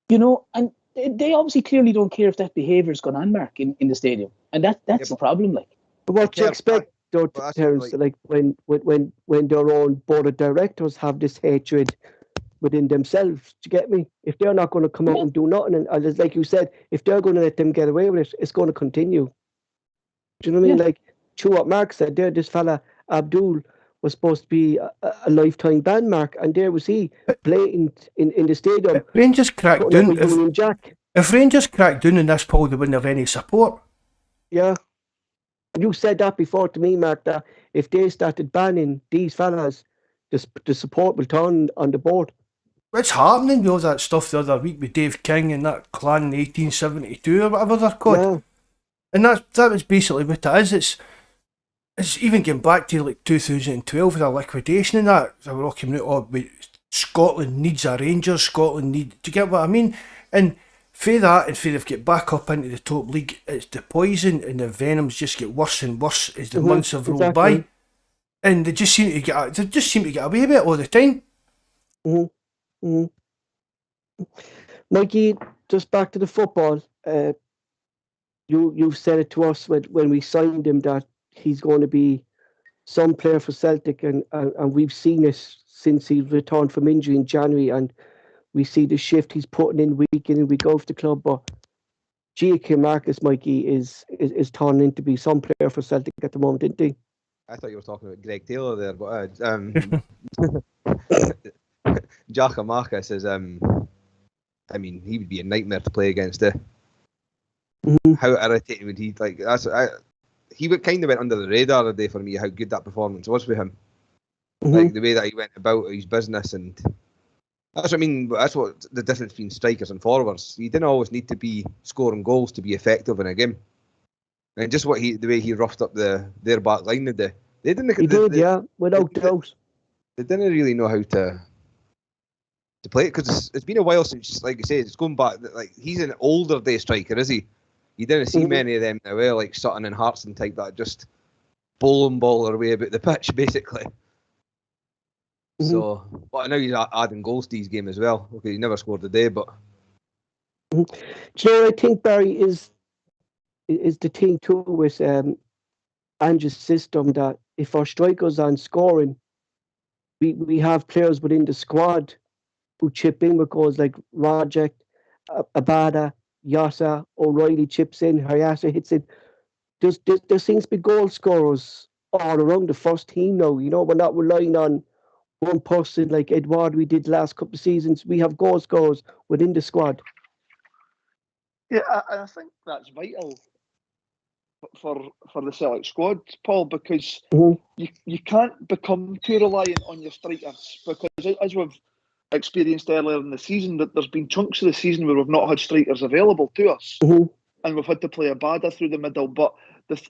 And they obviously clearly don't care if that behaviour's gone on, Mark, in the stadium. And that's the problem, But what do you expect, though, Terence, when their own board of directors have this hatred within themselves, do you get me? If they're not going to come out and do nothing, and as like you said, if they're going to let them get away with it, it's going to continue. Do you know what I mean? Like, to what Mark said there, this fella, Abdul, was supposed to be a lifetime ban, Mark, and there was he, blatant in the stadium. Rangers cracked down. If Rangers cracked down on this, Paul, they wouldn't have any support. Yeah. You said that before to me, Mark, that if they started banning these fellas, the support will turn on the board. It's happening with all that stuff the other week with Dave King and that clan in 1872 or whatever they're called. Yeah. And that was basically what it is. It's even getting back to like 2012 with a liquidation and that. They were all coming out, Scotland needs a Rangers, do you get what I mean? And for that, and for they've get back up into the top league, it's the poison and the venoms just get worse and worse as the months have rolled by. And they just seem to get away with it all the time. Mikey, just back to the football. You've said it to us when we signed him that he's going to be some player for Celtic, and we've seen it since he returned from injury in January, and we see the shift he's putting in week in and week out for the club. But G.K. Marcus, Mikey, is turning into be some player for Celtic at the moment, isn't he? I thought you were talking about Greg Taylor there, but Jaka Marcus is, I mean, he would be a nightmare to play against. How irritating would he like? He kind of went under the radar today for me. How good that performance was for him, like the way that he went about his business, and that's what I mean. That's what the difference between strikers and forwards. You didn't always need to be scoring goals to be effective in a game. And just the way he roughed up their back line today. They didn't. He did, yeah, without doubt. They didn't really know how to play it because it's been a while since, like you say, it's going back. Like he's an older day striker, is he? You didn't see many of them now, like Sutton and Hartson type that just bowling ball their way about the pitch, basically. So, but now he's adding goals to his game as well. Okay, he never scored a day, but. Do you know what I think, Barry, is the thing too with Ange's system, that if our strikers aren't scoring, we have players within the squad who chip in with goals like Rajek, Abada, Yasa, O'Reilly chips in, Hayasa hits it. There seems to be goal scorers all around the first team now. We're not relying on one person like Edward we did last couple of seasons. We have goal scorers within the squad. Yeah, I think that's vital for the Celtic squad, Paul, because you can't become too reliant on your strikers, because as we've experienced earlier in the season, that there's been chunks of the season where we've not had strikers available to us, and we've had to play Abada through the middle. But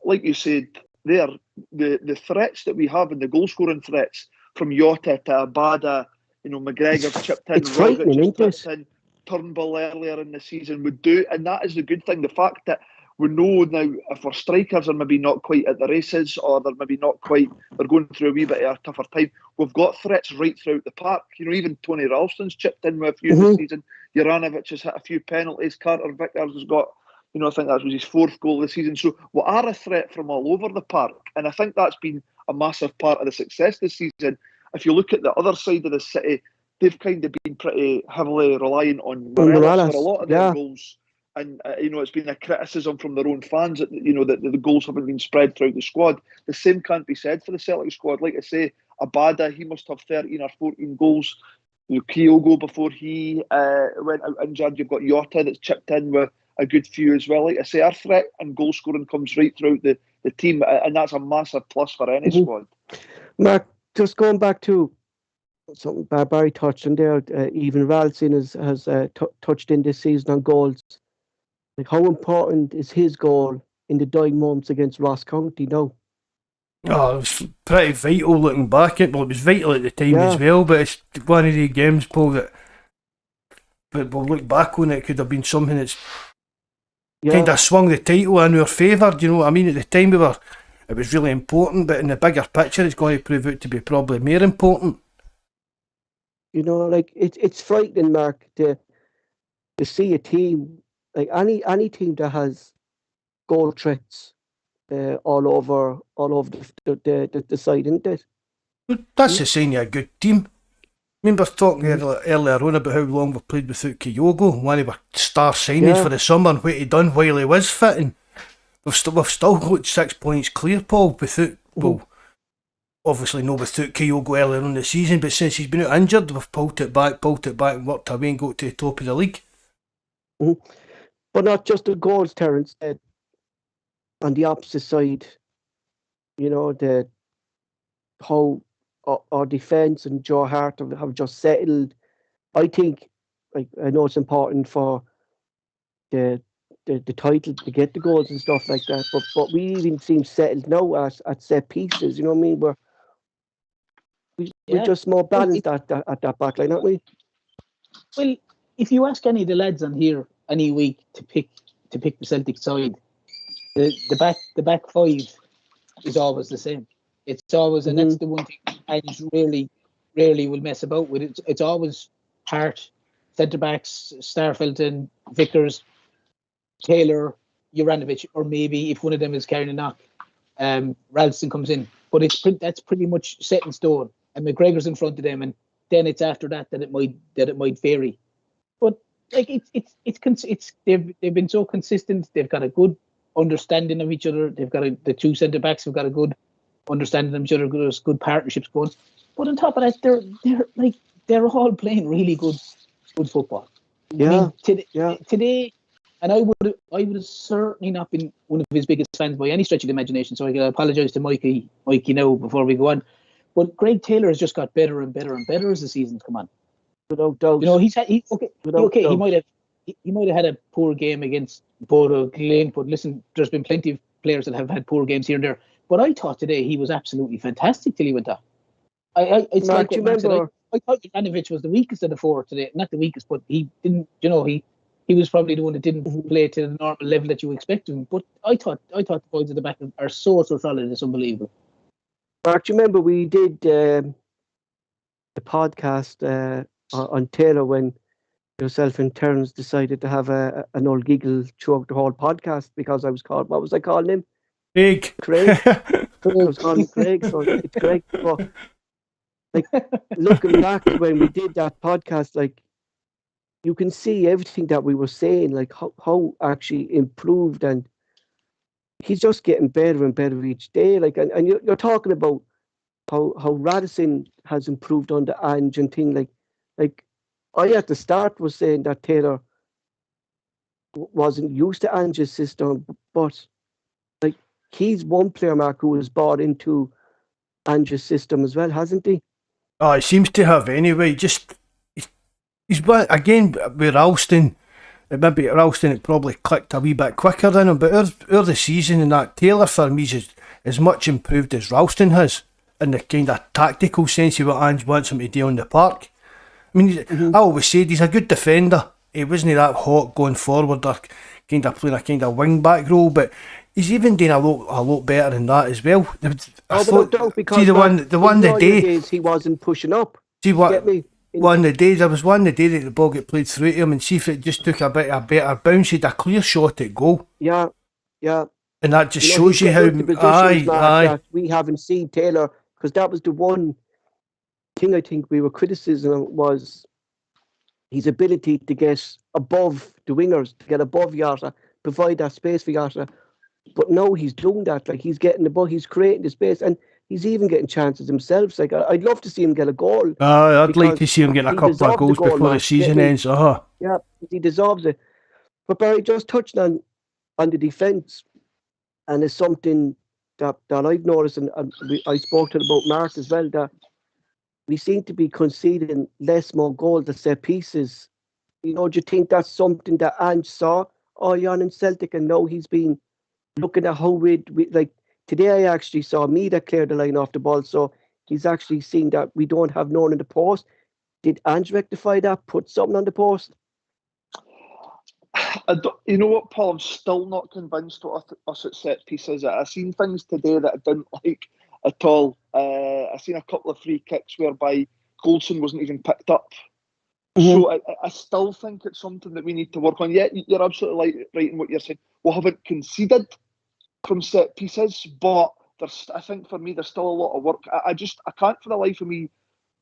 like you said there, the threats that we have and the goal scoring threats from Jota to Abada, McGregor chipped in, Rogic chipped in, Turnbull earlier in the season would do, and that is the good thing. The fact that we know now if our strikers are maybe not quite at the races, or they're maybe not quite, they're going through a wee bit of a tougher time, we've got threats right throughout the park. You know, even Tony Ralston's chipped in with a few this season. Juranovic has hit a few penalties. Carter Vickers has got, you know, I think that was his 4th goal of the season. So we are a threat from all over the park. And I think that's been a massive part of the success this season. If you look at the other side of the city, they've kind of been pretty heavily reliant on Morelos for a lot of their goals. And, you know, it's been a criticism from their own fans that, you know, that the goals haven't been spread throughout the squad. The same can't be said for the Celtic squad. Like I say, Abada, he must have 13 or 14 goals. You know, Kyogo, before he went out injured, you've got Jota that's chipped in with a good few as well. Like I say, our threat and goal scoring comes right throughout the team, and that's a massive plus for any squad. Mark, just going back to something Barry touched on there, even Ralston has touched in this season on goals. Like, how important is his goal in the dying moments against Ross County now? Oh, it was pretty vital looking back. It was vital at the time as well, but it's one of the games, Paul, that, but we'll look back on it, could have been something that's kind of swung the title in our favour. Do you know what I mean? At the time it was really important, but in the bigger picture it's going to prove out to be probably more important. You know, like it's frightening, Mark, to see a team, like any team that has goal threats all over the side, isn't it? But that's the sign of a good team. I remember talking earlier on about how long we've played without Kyogo, one of our star signings for the summer, and what he done while he was fitting. We've still got 6 points clear, Paul, without, well, obviously not without Kyogo earlier on the season, but since he's been out injured, we've pulled it back and worked away and got to the top of the league. But not just the goals, Terence. On the opposite side, you know, how our defence and Joe Hart have just settled. I think, like, I know it's important for the title to get the goals and stuff like that, but we even seem settled now at set pieces. You know what I mean? We're just more balanced at that back line, aren't we? Well, if you ask any of the lads on here any week to pick the Celtic side, the back five is always the same. It's always, and that's the one thing I just rarely will mess about with it. It's always Hart, centre backs, Starfelton, Vickers, Taylor, Juranovic, or maybe if one of them is carrying a knock, Ralston comes in. But that's pretty much set in stone. And McGregor's in front of them, and then it's after that it might vary. But like they've been so consistent. They've got a good understanding of each other. They've got the two centre backs have got a good understanding of each other. There's good partnerships going. But on top of that, they're all playing really good football. Yeah. I mean, today, and I would have certainly not been one of his biggest fans by any stretch of the imagination. So I apologise to Mikey now before we go on. But Greg Taylor has just got better and better and better as the season's come on. Without doubt. You know, he might have had a poor game against Bodo Glen, but listen, there's been plenty of players that have had poor games here and there. But I thought today he was absolutely fantastic till he went off. It's Mark, like what Mark said, I thought Juranovic was the weakest of the four today. Not the weakest, but he didn't. You know, he was probably the one that didn't play to the normal level that you expect him. But I thought the boys at the back are so solid. It's unbelievable. Mark, do you remember we did the podcast on Taylor when yourself and Terence decided to have an old giggle throughout the whole podcast because I was called, what was I calling him? Craig. I was calling him Craig, so it's Craig. But like, looking back when we did that podcast, like, you can see everything that we were saying, like how actually improved, and he's just getting better and better each day. Like, and you're talking about how Radisson has improved under Ange and thing like I at the start was saying that Taylor wasn't used to Ange's system, but like he's one player, Mark, who was bought into Ange's system as well, hasn't he? Oh, he seems to have anyway. Just he's again with Ralston. Maybe Ralston it probably clicked a wee bit quicker than him, but our the season and that Taylor for me is as much improved as Ralston has in the kind of tactical sense of what Ange wants him to do on the park. I mean, I always said he's a good defender. He wasn't that hot going forward or kind of playing a kind of wing back role, but he's even doing a lot better than that as well. I thought, no doubt, because see the one in the earlier day, days he wasn't pushing up. see Get what. me? One of the days, there was one the day that the ball get played through to him, and see if it just took a better bounce, he'd a clear shot at goal. Yeah. And that just He's shows you how, getting into positions, Mark, aye. that we haven't seen Taylor, because that was the one thing I think we were criticism was his ability to get above the wingers, to get above Yata, provide that space for Yata. But no, he's doing that. Like, he's getting the ball, he's creating the space, and he's even getting chances himself. Like, I'd love to see him get a goal. I'd like to because see him getting a he couple of deserved the goals goal, before the Mark. season Get me? ends. Yeah, he deserves it. But Barry, just touching on the defence, and it's something that I've noticed, and I spoke to about Mark as well, that we seem to be conceding more goals at set pieces. Do you think that's something that Ange saw early on in Celtic, and now he's been looking at how we like today? I actually saw me that cleared the line off the ball, so he's actually seen that we don't have no one in the post. Did Ange rectify that? Put something on the post? You know what, Paul? I'm still not convinced what us at set pieces. I've seen things today that I didn't like at all. I've seen a couple of free kicks whereby Goldson wasn't even picked up. So I still think it's something that we need to work on. Yeah, you're absolutely right in what you're saying. We haven't conceded from set pieces, but I think for me there's still a lot of work. I can't for the life of me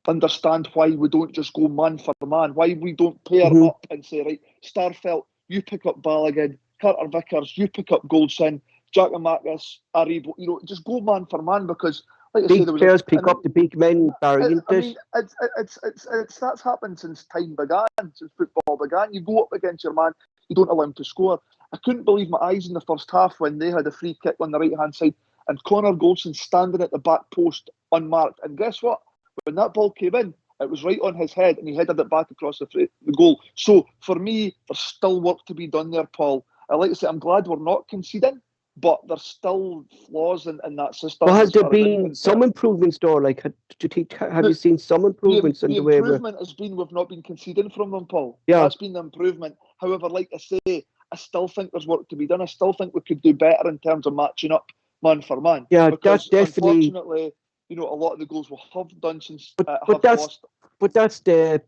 understand why we don't just go man for man. Why we don't pair up and say, right, Starfelt, you pick up Balogun, Carter Vickers, you pick up Goldson, Giacomakis, Aribo. Just go man for man, because, like I say, there was players pick up the big men, Barry. I mean, that's happened since time began, since football began. You go up against your man, you don't allow him to score. I couldn't believe my eyes in the first half when they had a free kick on the right hand side and Connor Goldson standing at the back post unmarked. And guess what? When that ball came in, it was right on his head and he headed it back across the goal. So for me, there's still work to be done there, Paul. I like to say I'm glad we're not conceding, but there's still flaws in that system. Well, has there been some improvements, though? Like, have you seen some improvements in the way? The improvement has been we've not been conceding from them, Paul. Yeah. That's been the improvement. However, like I say, I still think there's work to be done. I still think we could do better in terms of matching up man for man. Yeah, because that's definitely. Unfortunately, a lot of the goals we have done since but that's lost. But that's the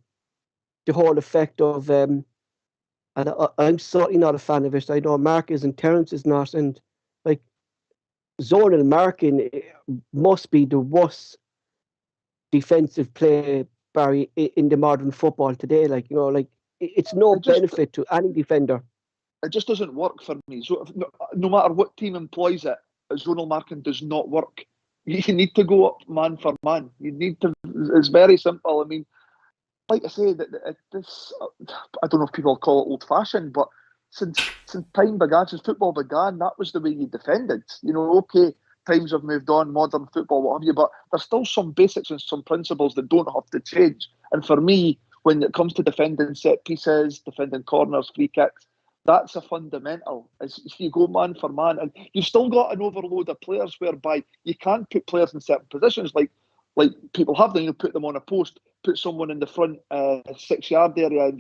whole effect of and I'm certainly not a fan of it. I know Mark is and Terence is not, and like zonal marking must be the worst defensive play, Barry, in the modern football today. Like, it's no benefit to any defender. It just doesn't work for me. So no matter what team employs it, zonal marking does not work. You need to go up man for man. You need to. It's very simple. I mean, like I say, this. I don't know if people call it old-fashioned, but since time began, since football began, that was the way you defended. Okay, times have moved on, modern football, what have you, but there's still some basics and some principles that don't have to change. And for me, when it comes to defending set pieces, defending corners, free kicks, that's a fundamental. Is you go man for man, and you've still got an overload of players whereby you can't put players in certain positions, like people have them. Put them on a post, put someone in the front 6-yard area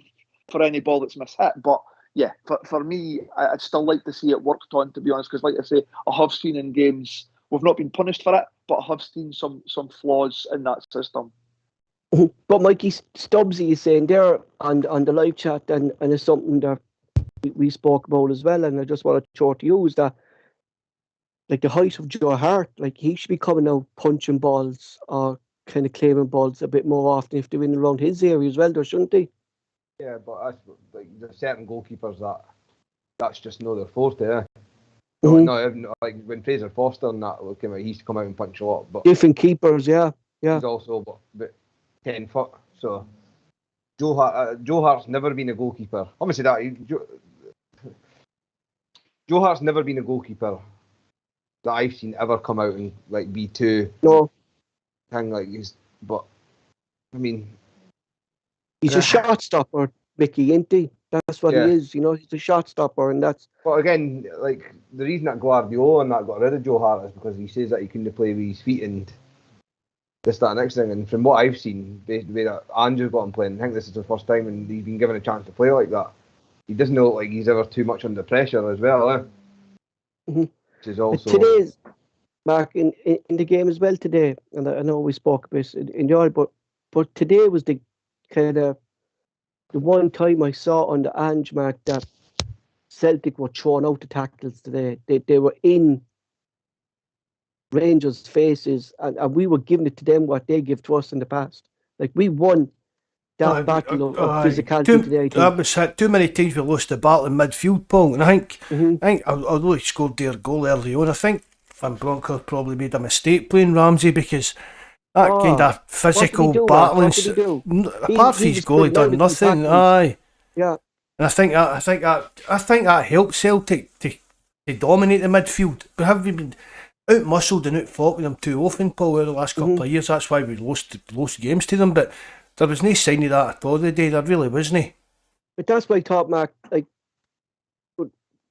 for any ball that's mishit. But yeah, for me, I'd still like to see it worked on, to be honest, because like I say, I have seen in games we've not been punished for it, but I have seen some flaws in that system. But Mikey Stubbsy is saying there on the live chat, and it's something that we spoke about as well, and I just want to throw to you, is that like the height of Joe Hart, like he should be coming out punching balls or kind of claiming balls a bit more often if they're in around his area as well, though, shouldn't he? Yeah, but that's, like, there's certain goalkeepers that's just not their forte. No, like when Fraser Foster and that came out, he used to come out and punch a lot. But different keepers, yeah. He's also about 10 foot. So Joe Hart's never been a goalkeeper. I'm gonna say that Joe Hart's never been a goalkeeper that I've seen ever come out and like be too thing like he's. But I mean, he's a shot stopper, Mickey, ain't he? That's what he is. He's a shot stopper, and that's. But again, like the reason that Guardiola and that got rid of Joe Hart is because he says that he couldn't play with his feet and this, that, and next thing. And from what I've seen, the way that Andrew's got him playing, I think this is the first time and he's been given a chance to play like that. he doesn't look like he's ever too much under pressure as well. Which is also today's Mark in the game as well today. And I know we spoke a bit in your, but today was the kind of the one time I saw on the Ange, Mark, that Celtic were throwing out the tackles today. They were in Rangers' faces, and we were giving it to them what they give to us in the past. Like, we won that battle of physicality today. I That was it. Too many times we lost the battle in midfield, Paul. And I think although he scored their goal early on, I think Van Bronckhorst probably made a mistake playing Ramsey, because that kind of physical battling. Apart from his goal, he done nothing. Yeah. And I think that helped Celtic to dominate the midfield. We have been out muscled and out fought with them too often, Paul, over the last couple of years. That's why we lost games to them. But there was no sign of that at all today. There really wasn't. But that's why I thought, Mark, like,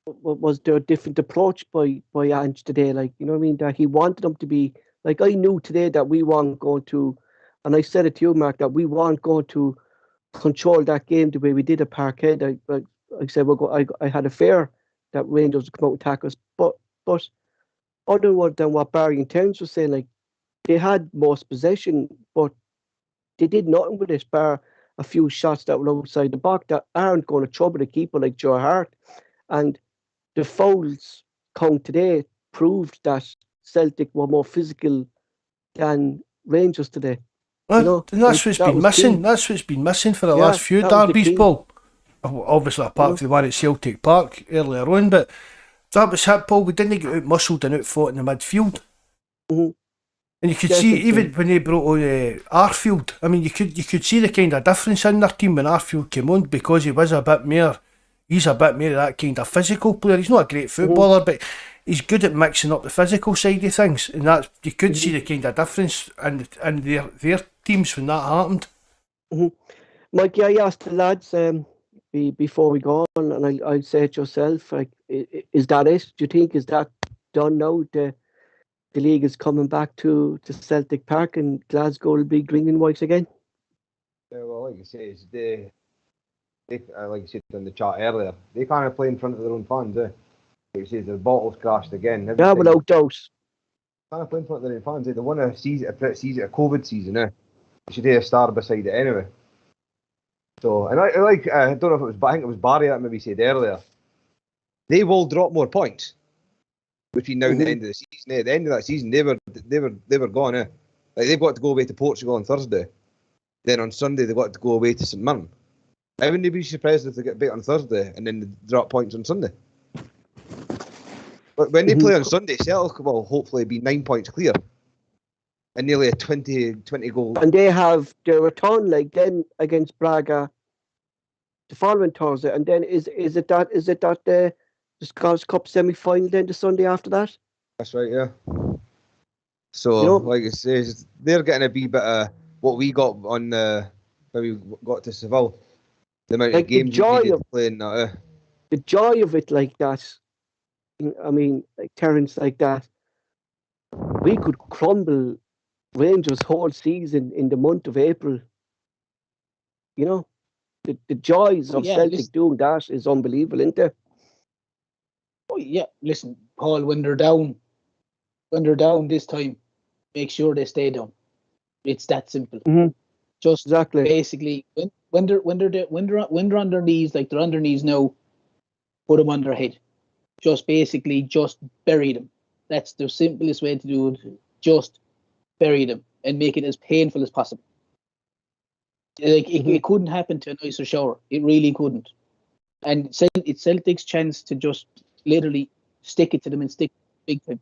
was there a different approach by Ange today? Like, you know what I mean? That he wanted them to be, like, I knew today that we weren't going to, and I said it to you, Mark, that we weren't going to control that game the way we did at Parkhead. I said, I had a fear that Rangers would come out and attack us. But other than what Barry and Terence was saying, like, they had most possession, but they did nothing with this, bar a few shots that were outside the box that aren't going to trouble the keeper like Joe Hart. And the fouls count today proved that Celtic were more physical than Rangers today. Well, and that's what's been missing. That's what's been missing for the last few derbies, Paul. Obviously, apart from the one at Celtic Park earlier on, but that was it, Paul. We didn't get out muscled and out fought in the midfield. And you could see, even when they brought on Arfield, I mean, you could see the kind of difference in their team when Arfield came on, because he was a bit more. He's a bit more of that kind of physical player. He's not a great footballer, but he's good at mixing up the physical side of things, and that you could see the kind of difference in their teams when that happened. Mike, I asked the lads before we go on, and I say it yourself, like, is that it? Do you think is that done now? The league is coming back to Celtic Park, and Glasgow will be green and white again? Yeah, well, like you say, it's they like you said in the chat earlier, they can't play in front of their own fans. Like you said, the bottles crashed again. Yeah, without doubt. Can't play in front of their own fans. They won a COVID season. They should have a star beside it anyway. So, and I don't know if it was, but I think it was Barry that maybe said earlier, they will drop more points between now and the end of the season. At the end of that season, they were gone. Like, they've got to go away to Portugal on Thursday. Then on Sunday they've got to go away to St Mirren. I wouldn't be surprised if they get beat on Thursday and then they drop points on Sunday. But when they play on Sunday, Celtic will hopefully be 9 points clear and nearly a 20 goal. And they have their return leg then against Braga the following Thursday, and then is it that the Scottish Cup semi-final then the Sunday after that? That's right, yeah. So, like I say, they're getting a wee bit of what we got on when we got to Seville. The amount of games we needed to play in that. The joy of it like that, I mean, like Terence, like that, we could crumble Rangers' whole season in the month of April. You know, the joys of Celtic doing that is unbelievable, isn't it? Oh yeah, listen, Paul, when they're down this time, make sure they stay down. It's that simple. Just basically when they're on their knees, like they're on their knees now, put them on their head. Just bury them. That's the simplest way to do it. Just bury them and make it as painful as possible. Like it couldn't happen to a nicer shower. It really couldn't. And it's Celtic's chance to just literally stick it to them and stick big time,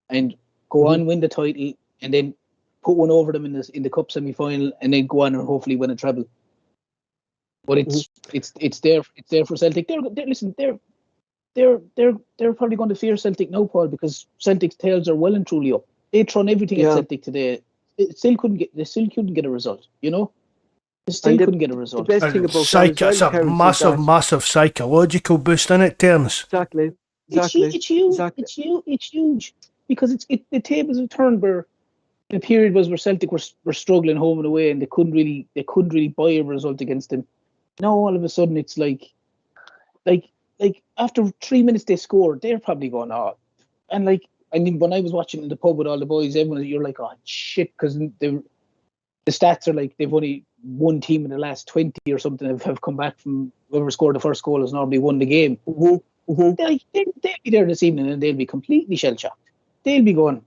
and go on, win the title, and then put one over them in the cup semi-final, and then go on and hopefully win a treble. But it's there for Celtic. They're probably going to fear Celtic now, Paul, because Celtic's tails are well and truly up. They thrown everything at Celtic today. They still couldn't get a result. You know, they still couldn't get a result. The best thing about it's a massive psychological boost in it, Terence. Exactly. It's huge. It's huge because the tables have turned where the period was where Celtic were struggling home and away, and they couldn't really buy a result against them. Now all of a sudden it's like like after 3 minutes they scored, they're probably going, oh, and like, I mean, when I was watching in the pub with all the boys, everyone, you're like, oh shit, because the stats are like they've only one team in the last 20 or something have come back from whoever scored the first goal has normally won the game. Mm-hmm. Mm-hmm. They'll be there this evening and they'll be completely shell shocked. They'll be going,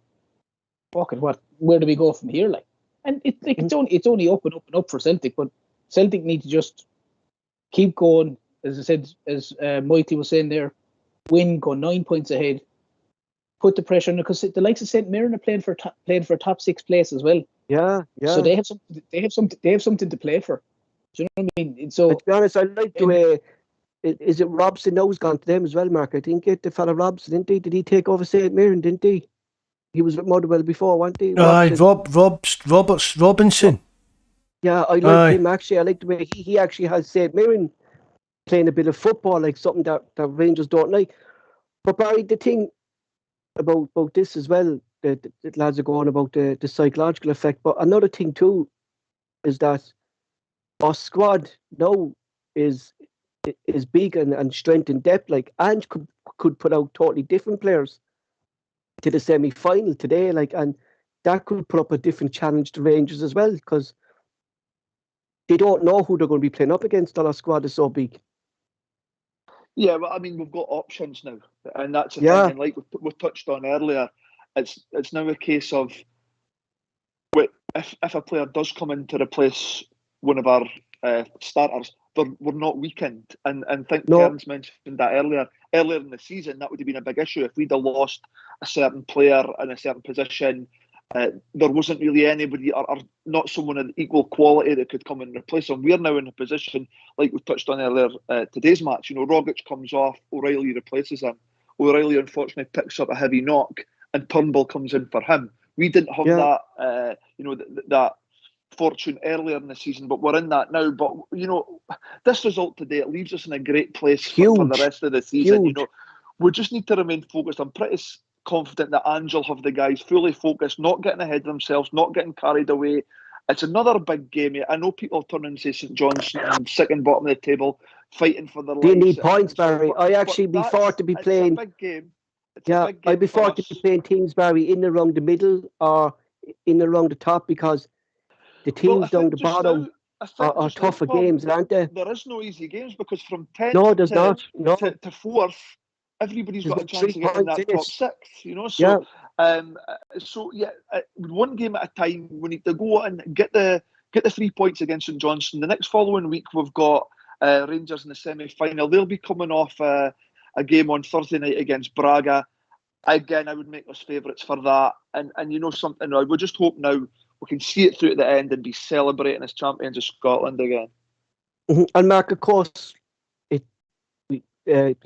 fucking what? Where do we go from here? Like, and it's like it's only up and up and up for Celtic, but Celtic need to just keep going. As I said, as Michael was saying there, win, go 9 points ahead, put the pressure on, because the likes of St. Mirren are playing for top 6 place as well. Yeah. So they have something to play for. Do you know what I mean? So to be honest, I like the way. Is it Robson now has gone to them as well, Mark? I think the fella Robson, didn't he? Did he take over St. Mirren, didn't he? He was with Motherwell before, wasn't he? Robinson. Yeah, I like him actually. I like the way he actually has St. Mirren playing a bit of football, like something that Rangers don't like. But Barry, the thing about this as well, the lads are going about the psychological effect. But another thing too is that our squad now is big and strength and depth. Like, and could put out totally different players to the semi-final today. Like, and that could put up a different challenge to Rangers as well, because they don't know who they're going to be playing up against. Our squad is so big. Yeah, well, I mean, we've got options now, and that's the Yeah. thing. And like we touched on earlier, it's now a case of, if a player does come in to replace one of our starters, we're not weakened. And think Kearns mentioned that earlier in the season, that would have been a big issue if we'd have lost a certain player in a certain position. There wasn't really anybody or not someone of equal quality that could come and replace him. We're now in a position, like we touched on earlier, today's match. You know, Rogic comes off, O'Reilly replaces him. O'Reilly unfortunately picks up a heavy knock, and Turnbull comes in for him. We didn't have that, that fortune earlier in the season, but we're in that now. But you know, this result today, it leaves us in a great place for the rest of the season. Huge. You know, we just need to remain focused. I'm pretty confident that Ange will have the guys fully focused, not getting ahead of themselves, not getting carried away. It's another big game. I know people turn and say St Johnstone, second bottom of the table, fighting for their lives. They need points, Barry. I actually before to be playing. It's a big game. I before to be playing teams, Barry, in around the middle or in around the top, because the teams down the bottom are tougher games, aren't they? There is no easy games, because from 10 there's not. No. to 4th, everybody's got a chance to get in that top 6. You know, so one game at a time. We need to go and get the 3 points against St Johnstone. The next following week we've got Rangers in the semi-final. They'll be coming off a game on Thursday night against Braga. Again, I would make us favourites for that. And you know something, we just hope now we can see it through to the end and be celebrating as champions of Scotland again. Mm-hmm. And Mark, of course, he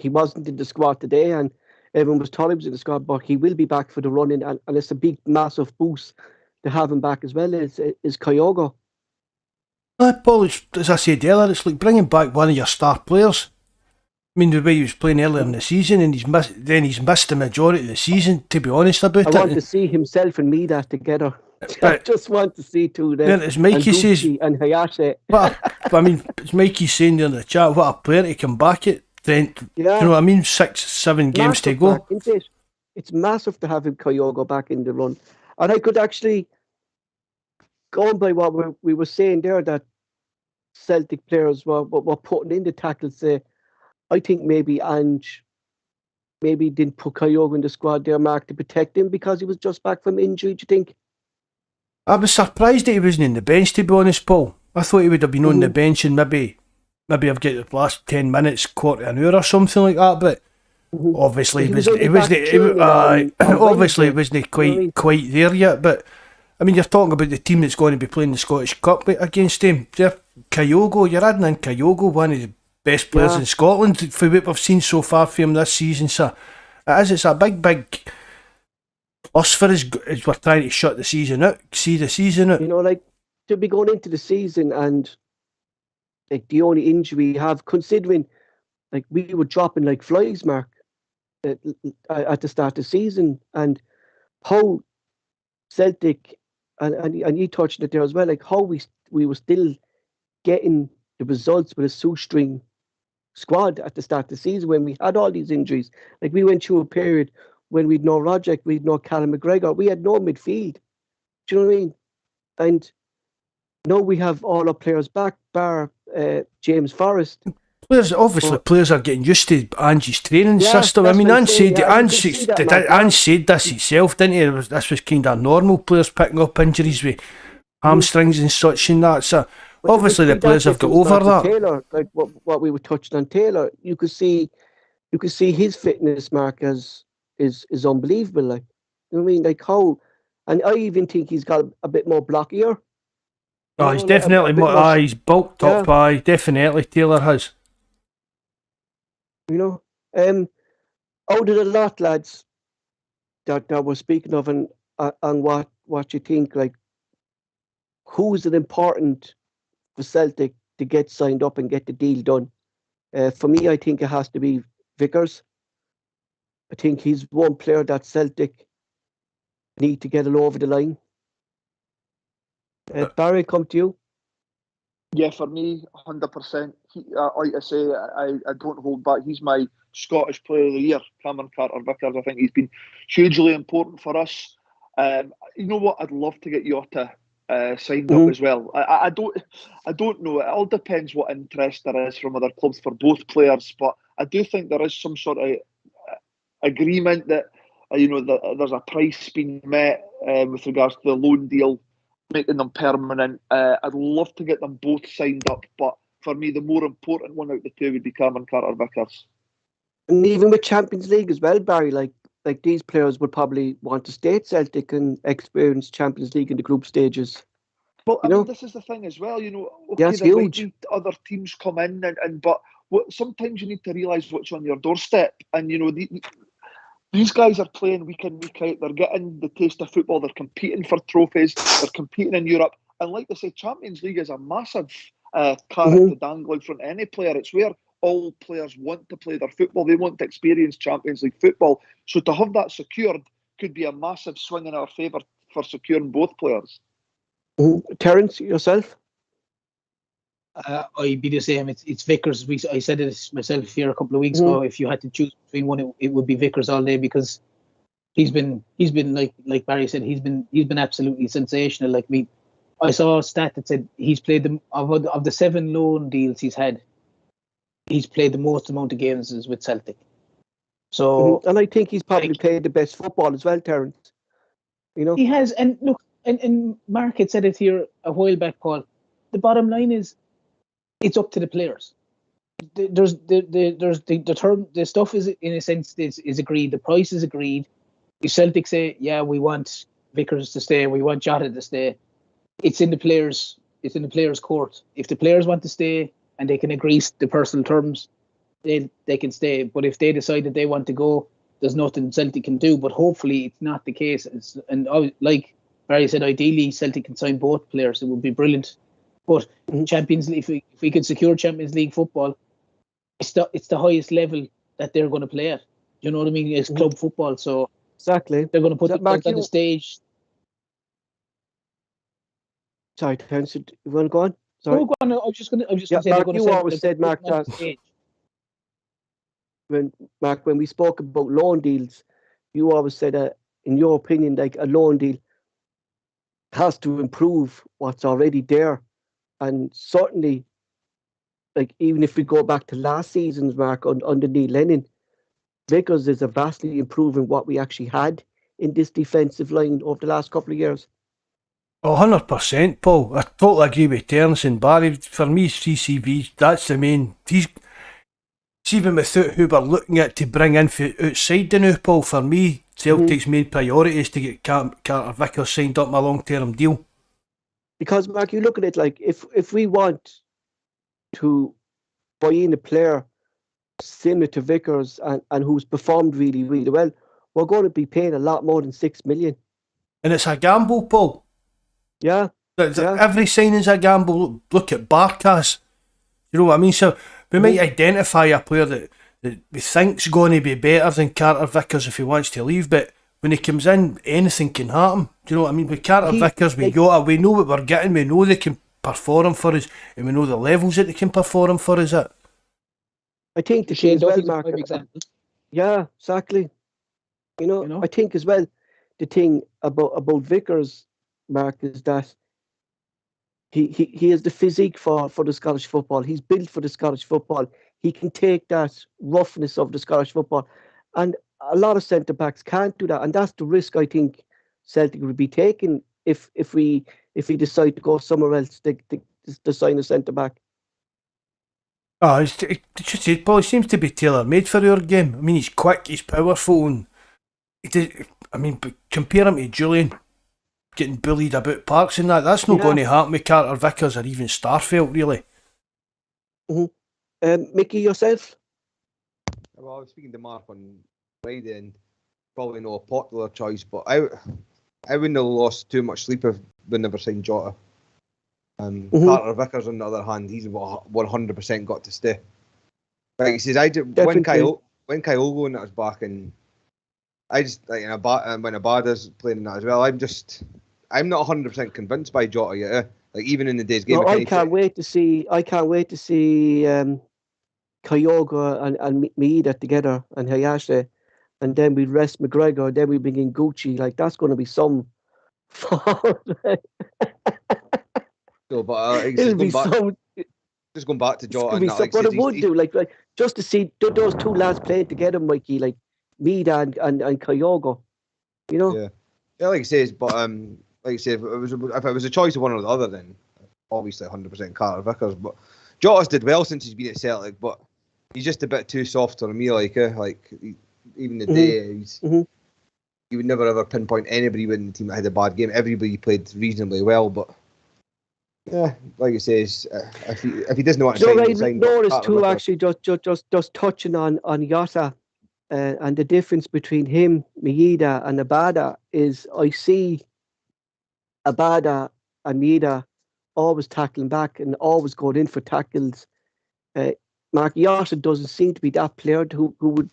wasn't in the squad today, and everyone was told he was in the squad, but he will be back for the running, and it's a big, massive boost to have him back as well. Is Kyogo. Paul, as I said earlier, it's like bringing back one of your star players. I mean, the way he was playing earlier in the season, and he's missed the majority of the season, to be honest about it. I want to see himself and Mida together. I just want to see two of them. Then as Mikey says, and Hayashi. I mean, as Mikey's saying there in the chat, what a player to come back at. Then, you know what I mean? 6-7 games to go. It's massive to have him, Kyogo, back in the run. And I could actually, going by what we were saying there, that Celtic players were putting in the tackles. I think maybe Ange didn't put Kyogo in the squad there, Mark, to protect him because he was just back from injury. Do you think? I was surprised that he wasn't in the bench, to be honest, Paul. I thought he would have been on the bench and maybe I've got the last 10 minutes, quarter an hour or something like that. But obviously he wasn't quite there yet. But I mean, you're talking about the team that's going to be playing the Scottish Cup against him. Kyogo, you're adding in Kyogo, one of the best players in Scotland for what we've seen so far from him this season. So it's a big plus for us as we're trying to shut the season out, see the season out. You know, like, to be going into the season and like the only injury we have, considering like we were dropping like flies, Mark, at the start of the season, and how Celtic and you touched it there as well, like how we were still getting the results with a shoestring squad at the start of the season when we had all these injuries. Like we went through a period when we'd no Roderick, we'd no Callum McGregor, we had no midfield. Do you know what I mean? And now we have all our players back, bar James Forrest. Players are getting used to Angie's training system. I mean, Ange said this himself, didn't he? This was kind of normal. Players picking up injuries with hamstrings and such and that. So obviously the players have got over that. Taylor, like what we were touching on Taylor, you could see his fitness mark is unbelievable. Like, you know what I mean? Like how, and I even think he's got a bit more blockier. Oh, he's definitely more. He's bulked up. Definitely Taylor has. You know, out of the lot, lads, that we're speaking of, and what you think, like, who is it important for Celtic to get signed up and get the deal done? For me, I think it has to be Vickers. I think he's one player that Celtic need to get it over the line. Barry, come to you. Yeah, for me, 100%. Like I say, I don't hold back. He's my Scottish Player of the Year, Cameron Carter-Vickers. I think he's been hugely important for us. You know what? I'd love to get Jota signed up as well. I don't know. It all depends what interest there is from other clubs for both players. But I do think there is some sort of agreement that there's a price being met with regards to the loan deal, making them permanent. I'd love to get them both signed up, but for me, the more important one out of the two would be Cameron Carter-Vickers. And even with Champions League as well, Barry, like these players would probably want to stay at Celtic and experience Champions League in the group stages. Well, I mean, this is the thing as well. Okay, there might be other teams come in, but sometimes you need to realise what's on your doorstep. And these guys are playing week in, week out. They're getting the taste of football. They're competing for trophies. They're competing in Europe. And like they say, Champions League is a massive carrot to dangle in front of any player. It's where all players want to play their football. They want to experience Champions League football. So to have that secured could be a massive swing in our favour for securing both players. Terence, yourself? I'd be the same. It's Vickers. I said it myself here a couple of weeks ago. If you had to choose between one, it would be Vickers all day, because he's been like Barry said, he's been absolutely sensational. Like I saw a stat that said he's played of the 7 loan deals he's had, he's played the most amount of games with Celtic. So and I think he's probably played the best football as well, Terence. He has. And look, and Mark had said it here a while back, Paul. The bottom line is, it's up to the players. There's the term, the stuff is in a sense is agreed. The price is agreed. If Celtic say, yeah, we want Vickers to stay, we want Jota to stay, it's in the players' court. If the players want to stay and they can agree the personal terms, they can stay. But if they decide that they want to go, there's nothing Celtic can do. But hopefully it's not the case. Like Barry said, ideally Celtic can sign both players. It would be brilliant. But Champions League, if we can secure Champions League football, it's the highest level that they're going to play at. You know what I mean? It's club football, so exactly they're going to put them on the stage. Sorry, Terence, you want to go on? Sorry. No, go on. I was just going to say. Mark, you always said, Mark, that when we spoke about loan deals, you always said that, in your opinion, like a loan deal has to improve what's already there. And certainly, like, even if we go back to last season's Mark under Neil Lennon, Vickers is a vastly improving what we actually had in this defensive line over the last couple of years. 100%, Paul. I totally agree with Terence and Barry. For me, CCV, that's the main. It's even without who we're looking at to bring in for outside the now, Paul. For me, Celtic's main priority is to get Carter Vickers signed up in a long-term deal. Because, Mark, you look at it like, if we want to buy in a player similar to Vickers and who's performed really, really well, we're going to be paying a lot more than 6 million. And it's a gamble, Paul. Yeah. Every signing's a gamble. Look at Barkas. You know what I mean? So we might identify a player that we think's going to be better than Carter Vickers if he wants to leave, but when he comes in, anything can happen. Do you know what I mean? With Carter Vickers, we know what we're getting. We know they can perform for us, and we know the levels that they can perform for us at. I think the thing Shane as well, Duffy's a Mark. prime example. Yeah, exactly. I think as well the thing about Vickers, Mark, is that he has the physique for the Scottish football. He's built for the Scottish football. He can take that roughness of the Scottish football, and a lot of centre backs can't do that. And that's the risk I think Celtic would be taking if we decide to go somewhere else to sign a centre back. Oh, it probably seems to be tailor made for your game. I mean, he's quick, he's powerful, and but compare him to Julian getting bullied about parks and that. That's not going to happen with Carter Vickers or even Starfelt, really. Mickey, yourself? Well, I was speaking to Mark on Friday, and probably not a popular choice, but I wouldn't have lost too much sleep if we never signed Jota. Carter Vickers, on the other hand, he's 100% got to stay. Like he says, when Kyogo and that was back, and I just like when Abada's playing that as well. I'm not 100% convinced by Jota yet. Like even in the day's game. No, I can't wait to see Kyogo and Maeda together and Hayashi, and then we rest McGregor, then we bring in Gucci. Like that's going to be some fun. So, but It'll be some. Just going back to Jota, and that, but it would do like just to see those two lads playing together, Mikey, like Maeda and Kyogo. Yeah, like he says, but like you say, if it was a choice of one or the other, then obviously 100% Carter Vickers. But Jota's did well since he's been at Celtic, but he's just a bit too soft on me. Even the day, you would never ever pinpoint anybody within the team that had a bad game. Everybody played reasonably well, but yeah, like he says, if he doesn't want to sign, notice too. Actually, just touching on Jota. And the difference between him, Maeda, and Abada is I see Abada and Maeda always tackling back and always going in for tackles. Mark Jota doesn't seem to be that player who would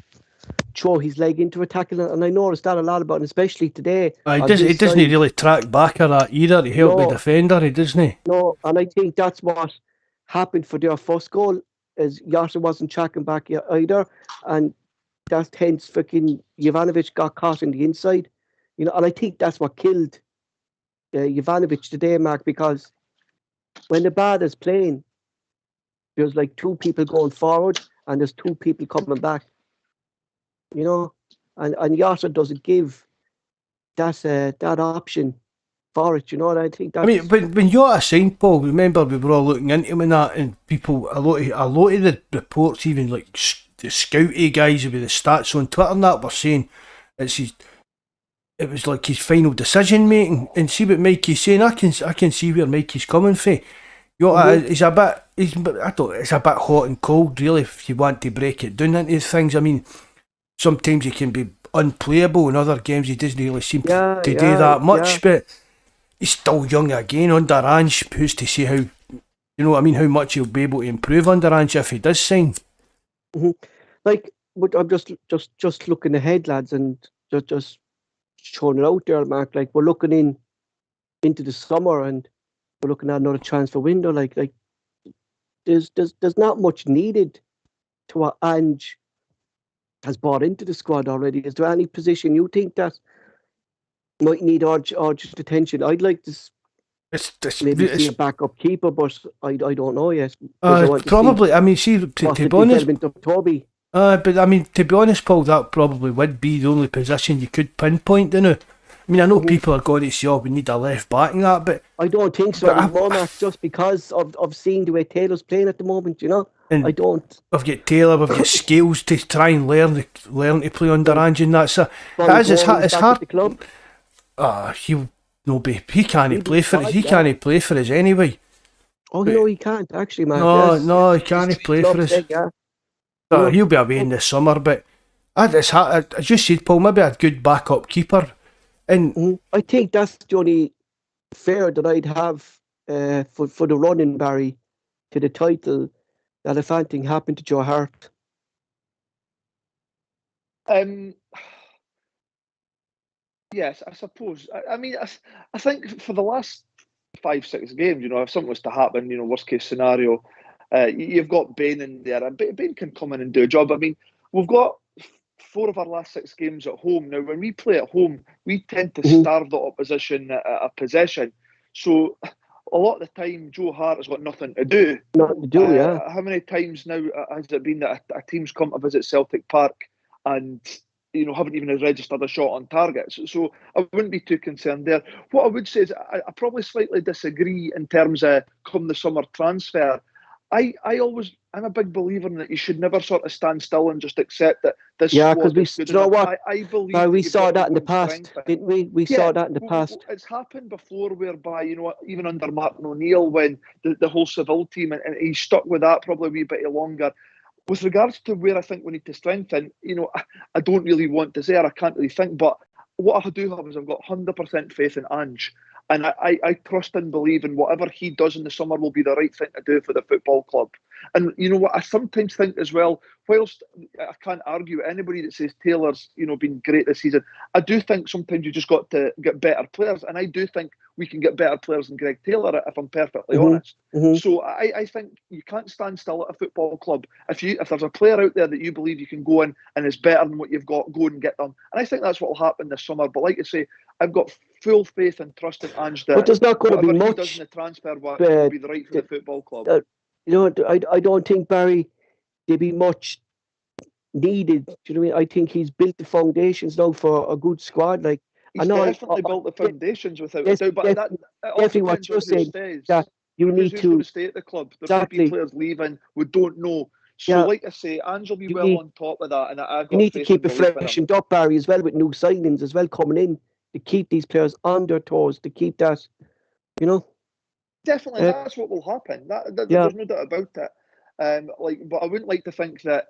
throw his leg into a tackle, and I noticed that a lot about him, especially today. He doesn't really track back or that either to help the defender, doesn't he? No, and I think that's what happened for their first goal, is Jota wasn't tracking back either, and that's hence fucking Jovanovic got caught in the inside, and I think that's what killed Jovanovic today, Mark, because when the bad is playing, there's like two people going forward and there's two people coming back, and Jota doesn't give that option for it, and I think that's... I mean, when Jota signed, Paul, remember we were all looking into him and that, and people, a lot of the reports, even like the Skpe guys with the stats on Twitter and that, were saying it was like his final decision making. And see what Mikey's saying, I can see where Mikey's coming from. It's a bit hot and cold, really, if you want to break it down into things. I mean, sometimes he can be unplayable, in other games he doesn't really seem to do that much, but he's still young again under Ange. Who's to say how how much he'll be able to improve under Ange if he does sign? Like, but I'm just looking ahead, lads, and just showing it out there, Mark. Like, we're looking into the summer, and we're looking at another transfer window. Like there's not much needed to what Ange has brought into the squad already. Is there any position you think that might need urgent attention? I'd like to maybe see a backup keeper, but I don't know yet. Probably. I mean, see, to be honest, Toby. But I mean, to be honest, Paul, that probably would be the only position you could pinpoint, I mean, I know people are going to say, we need a left back and that, but I don't think so anymore, Max, just because of seeing the way Taylor's playing at the moment, I don't. We've got Taylor, we've got Scales to try and learn to play under Ange, and that's it's hard. He can't play for us. He can't play for us anyway. Oh, no, he can't actually, man. No, he can't play for us. He'll be away in the summer, but it's hard. I just said, Paul, maybe a good backup keeper. And I think that's the only fair that I'd have for the running, Barry, to the title, that if anything happened to Joe Hart. Yes, I suppose. I mean, I think for the last 5-6 games, if something was to happen, worst case scenario, You've got Bain in there, and Bain can come in and do a job. I mean, we've got 4 of our last 6 games at home. Now, when we play at home, we tend to starve the opposition a possession. So a lot of the time, Joe Hart has got nothing to do. Nothing to do, yeah. How many times now has it been that a team's come to visit Celtic Park and haven't even registered a shot on target? So I wouldn't be too concerned there. What I would say is I probably slightly disagree in terms of come the summer transfer. I'm a big believer in that you should never sort of stand still and just accept that this squad is good enough. I believe we saw that in the past, didn't we? We saw that in the past. It's happened before whereby, even under Martin O'Neill, when the whole Seville team, and he stuck with that probably a wee bit longer. With regards to where I think we need to strengthen, I don't really want to say, or I can't really think, but what I do have is I've got 100% faith in Ange. And I trust and believe in whatever he does in the summer will be the right thing to do for the football club. And you know what, I sometimes think as well, whilst I can't argue with anybody that says Taylor's been great this season, I do think sometimes you just got to get better players. And I do think we can get better players than Greg Taylor, if I'm perfectly honest. So I think you can't stand still at a football club. If there's a player out there that you believe you can go in and is better than what you've got, go and get them. And I think that's what will happen this summer. But like I say, I've got full faith and trust in Ange that but there's not going to be whatever much he does in the transfer will be the right for the football club. I don't think, Barry, there'd be much needed. Do you know what I mean? I think he's built the foundations now for a good squad. Like, He's definitely built the foundations without a doubt. But that definitely what you're saying, that you need to stay at the club. There could be players leaving. We don't know. So, like I say, Ange will be on top of that. And I've got you need to keep it freshened up, Barry, as well, with new signings as well coming in to keep these players on their toes, to keep that, Definitely, that's what will happen. There's no doubt about it. But I wouldn't like to think that,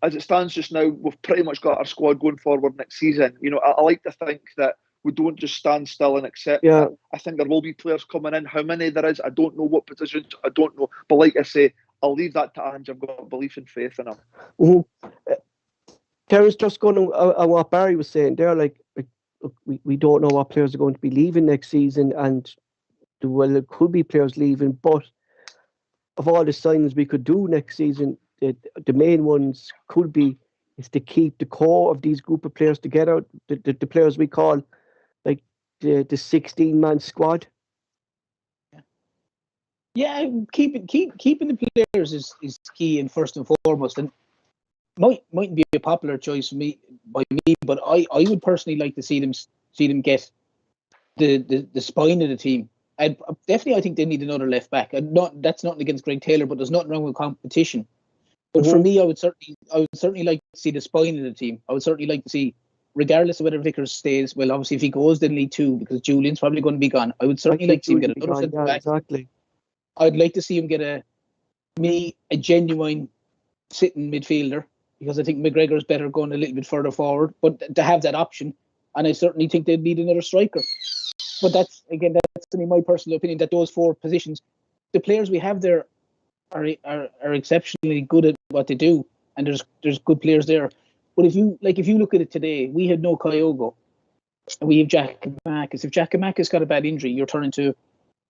as it stands just now, we've pretty much got our squad going forward next season. I like to think that we don't just stand still and accept that. I think there will be players coming in. How many there is, I don't know. What positions, I don't know. But like I say, I'll leave that to Ange. I've got belief and faith in him. Terence, just going on what Barry was saying there, we don't know what players are going to be leaving next season, and it could be players leaving, but of all the signings we could do next season, the main ones is to keep the core of these group of players together, the players we call like the 16-man squad. Yeah, keeping the players is key and first and foremost, and mightn't be a popular choice by me, but I would personally like to see them get the spine of the team. And definitely, I think they need another left back. And that's nothing against Greg Taylor, but there's nothing wrong with competition. But for me, I would certainly like to see the spine of the team. I would certainly like to see, regardless of whether Vickers stays. Well, obviously, if he goes, then League Two, because Julian's probably going to be gone. I would certainly like to see him get another centre back. Exactly. I'd like to see him get a genuine sitting midfielder, because I think McGregor's better going a little bit further forward. But to have that option, and I certainly think they'd need another striker. But that's only my personal opinion, that those 4 positions, the players we have there are exceptionally good at what they do, and there's good players there. But if you look at it today, we had no Kyogo, and we have Giakoumakis. If Giakoumakis got a bad injury, you're turning to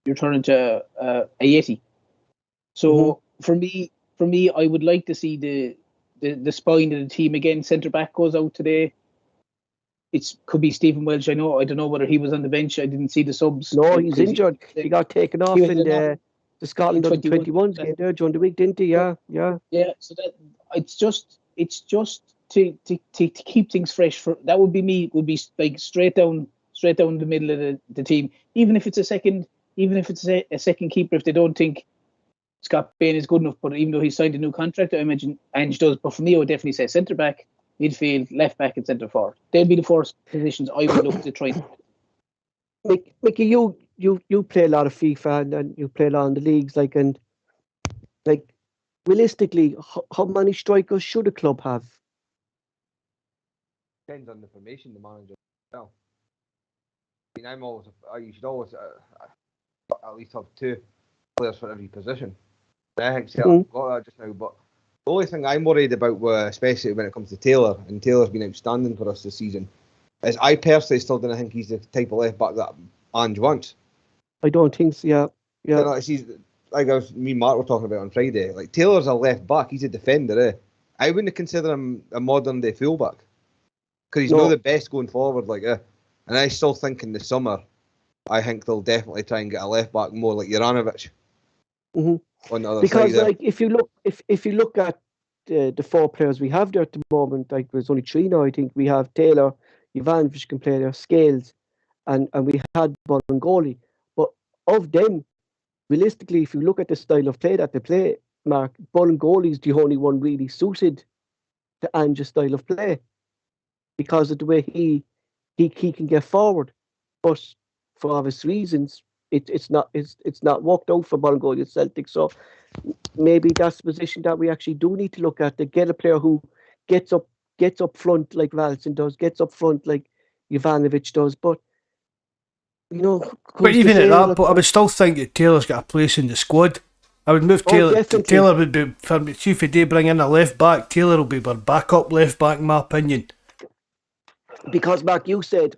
a Yeti. So for me, I would like to see the spine of the team again. Centre back goes out today. It could be Stephen Welsh. I don't know whether he was on the bench. I didn't see the subs. No, he's injured. He got taken off in the Scotland under 21s game there during the week, didn't he? Yeah. So that it's just to keep things fresh. That would be me. Would be like straight down the middle of the team. Even if it's a second keeper, if they don't think Skpe is good enough, but even though he signed a new contract, I imagine Ange does. But for me, I would definitely say centre back, midfield, left back, and centre forward. They'll be the 4 positions I would look to try. Mickey, you play a lot of FIFA and you play a lot in the leagues, and realistically, how many strikers should a club have? Depends on the formation the manager. Well, I mean, you should always at least have 2 players for every position. I think Celtic got that just now, but the only thing I'm worried about, especially when it comes to Taylor, and Taylor's been outstanding for us this season, is I personally still don't think he's the type of left back that Ange wants. I don't think so. Yeah. You know, like me and Mark were talking about on Friday, like Taylor's a left back, he's a defender, eh? I wouldn't consider him a modern day fullback because he's not the best going forward, like, and I still think in the summer, I think they'll definitely try and get a left back more like Juranovic on the other because side. Like if you look at the four players we have there at the moment, like there's only three now. I think we have Taylor, Ivanovic can play there, Scales, and we had Bolingoli. But of them, realistically, if you look at the style of play that they play, Mark, Bolingoli is the only one really suited to Ange's style of play because of the way he can get forward. But for obvious reasons, it's not worked out for Bolingoli at Celtic. So maybe that's the position that we actually do need to look at, to get a player who gets up front like Valson does, gets up front like Ivanovic does. But but even at that, but I would still think that Taylor's got a place in the squad. I would move Taylor. Definitely. Taylor would be, see if they bring in a left back, Taylor will be our backup left back, in my opinion. Because Mark, you said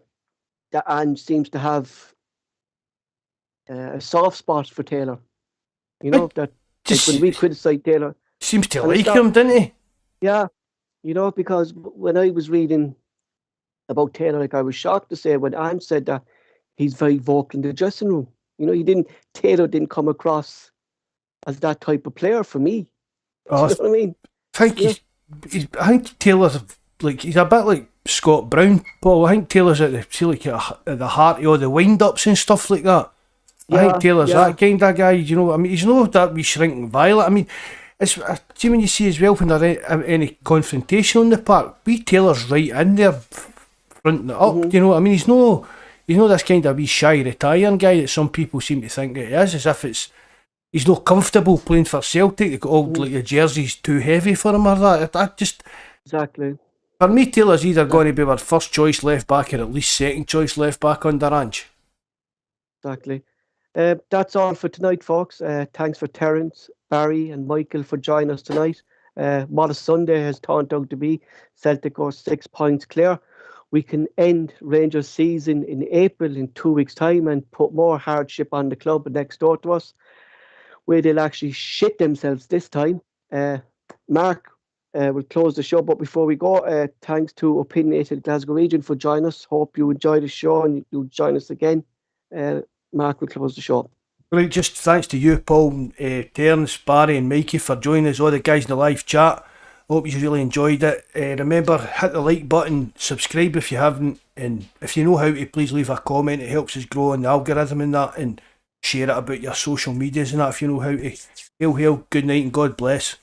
that Ange seems to have a soft spot for Taylor. That just, like when we criticise Taylor, seems to like him, didn't he? Yeah, because when I was reading about Taylor, like I was shocked to say when Ange said that he's very vocal in the dressing room. Taylor didn't come across as that type of player for me. You know what I mean? I think Taylor's like, he's a bit like Scott Brown, Paul. I think Taylor's at the heart of all the wind-ups and stuff like that. I think Taylor's that kind of guy, he's not that wee shrinking violet. I mean, it's, see when you see as well when there's any confrontation on the park, wee Taylor's right in there, fronting it up, I mean, he's no this kind of wee shy retiring guy that some people seem to think that he is, as if he's not comfortable playing for Celtic. They got all like the jersey's too heavy for him or that. Exactly. For me, Taylor's either going to be our first choice left back or at least second choice left back under Ange. Exactly. That's all for tonight, folks. Thanks for Terence, Barry, and Michael for joining us tonight. What a Sunday has turned out to be. Celtic are 6 points clear. We can end Rangers' season in April in 2 weeks' time and put more hardship on the club next door to us, where they'll actually shit themselves this time. Mark will close the show, but before we go, thanks to Opinionated Glasgow Region for joining us. Hope you enjoyed the show and you'll join us again. Mark will close the show. Right, just thanks to you, Paul, Terence, Barry and Mikey for joining us, all the guys in the live chat. Hope you really enjoyed it. Remember, hit the like button, subscribe if you haven't, and if you know how to, please leave a comment. It helps us grow on the algorithm and that, and share it about your social medias and that if you know how to. Hail, hail, good night and God bless.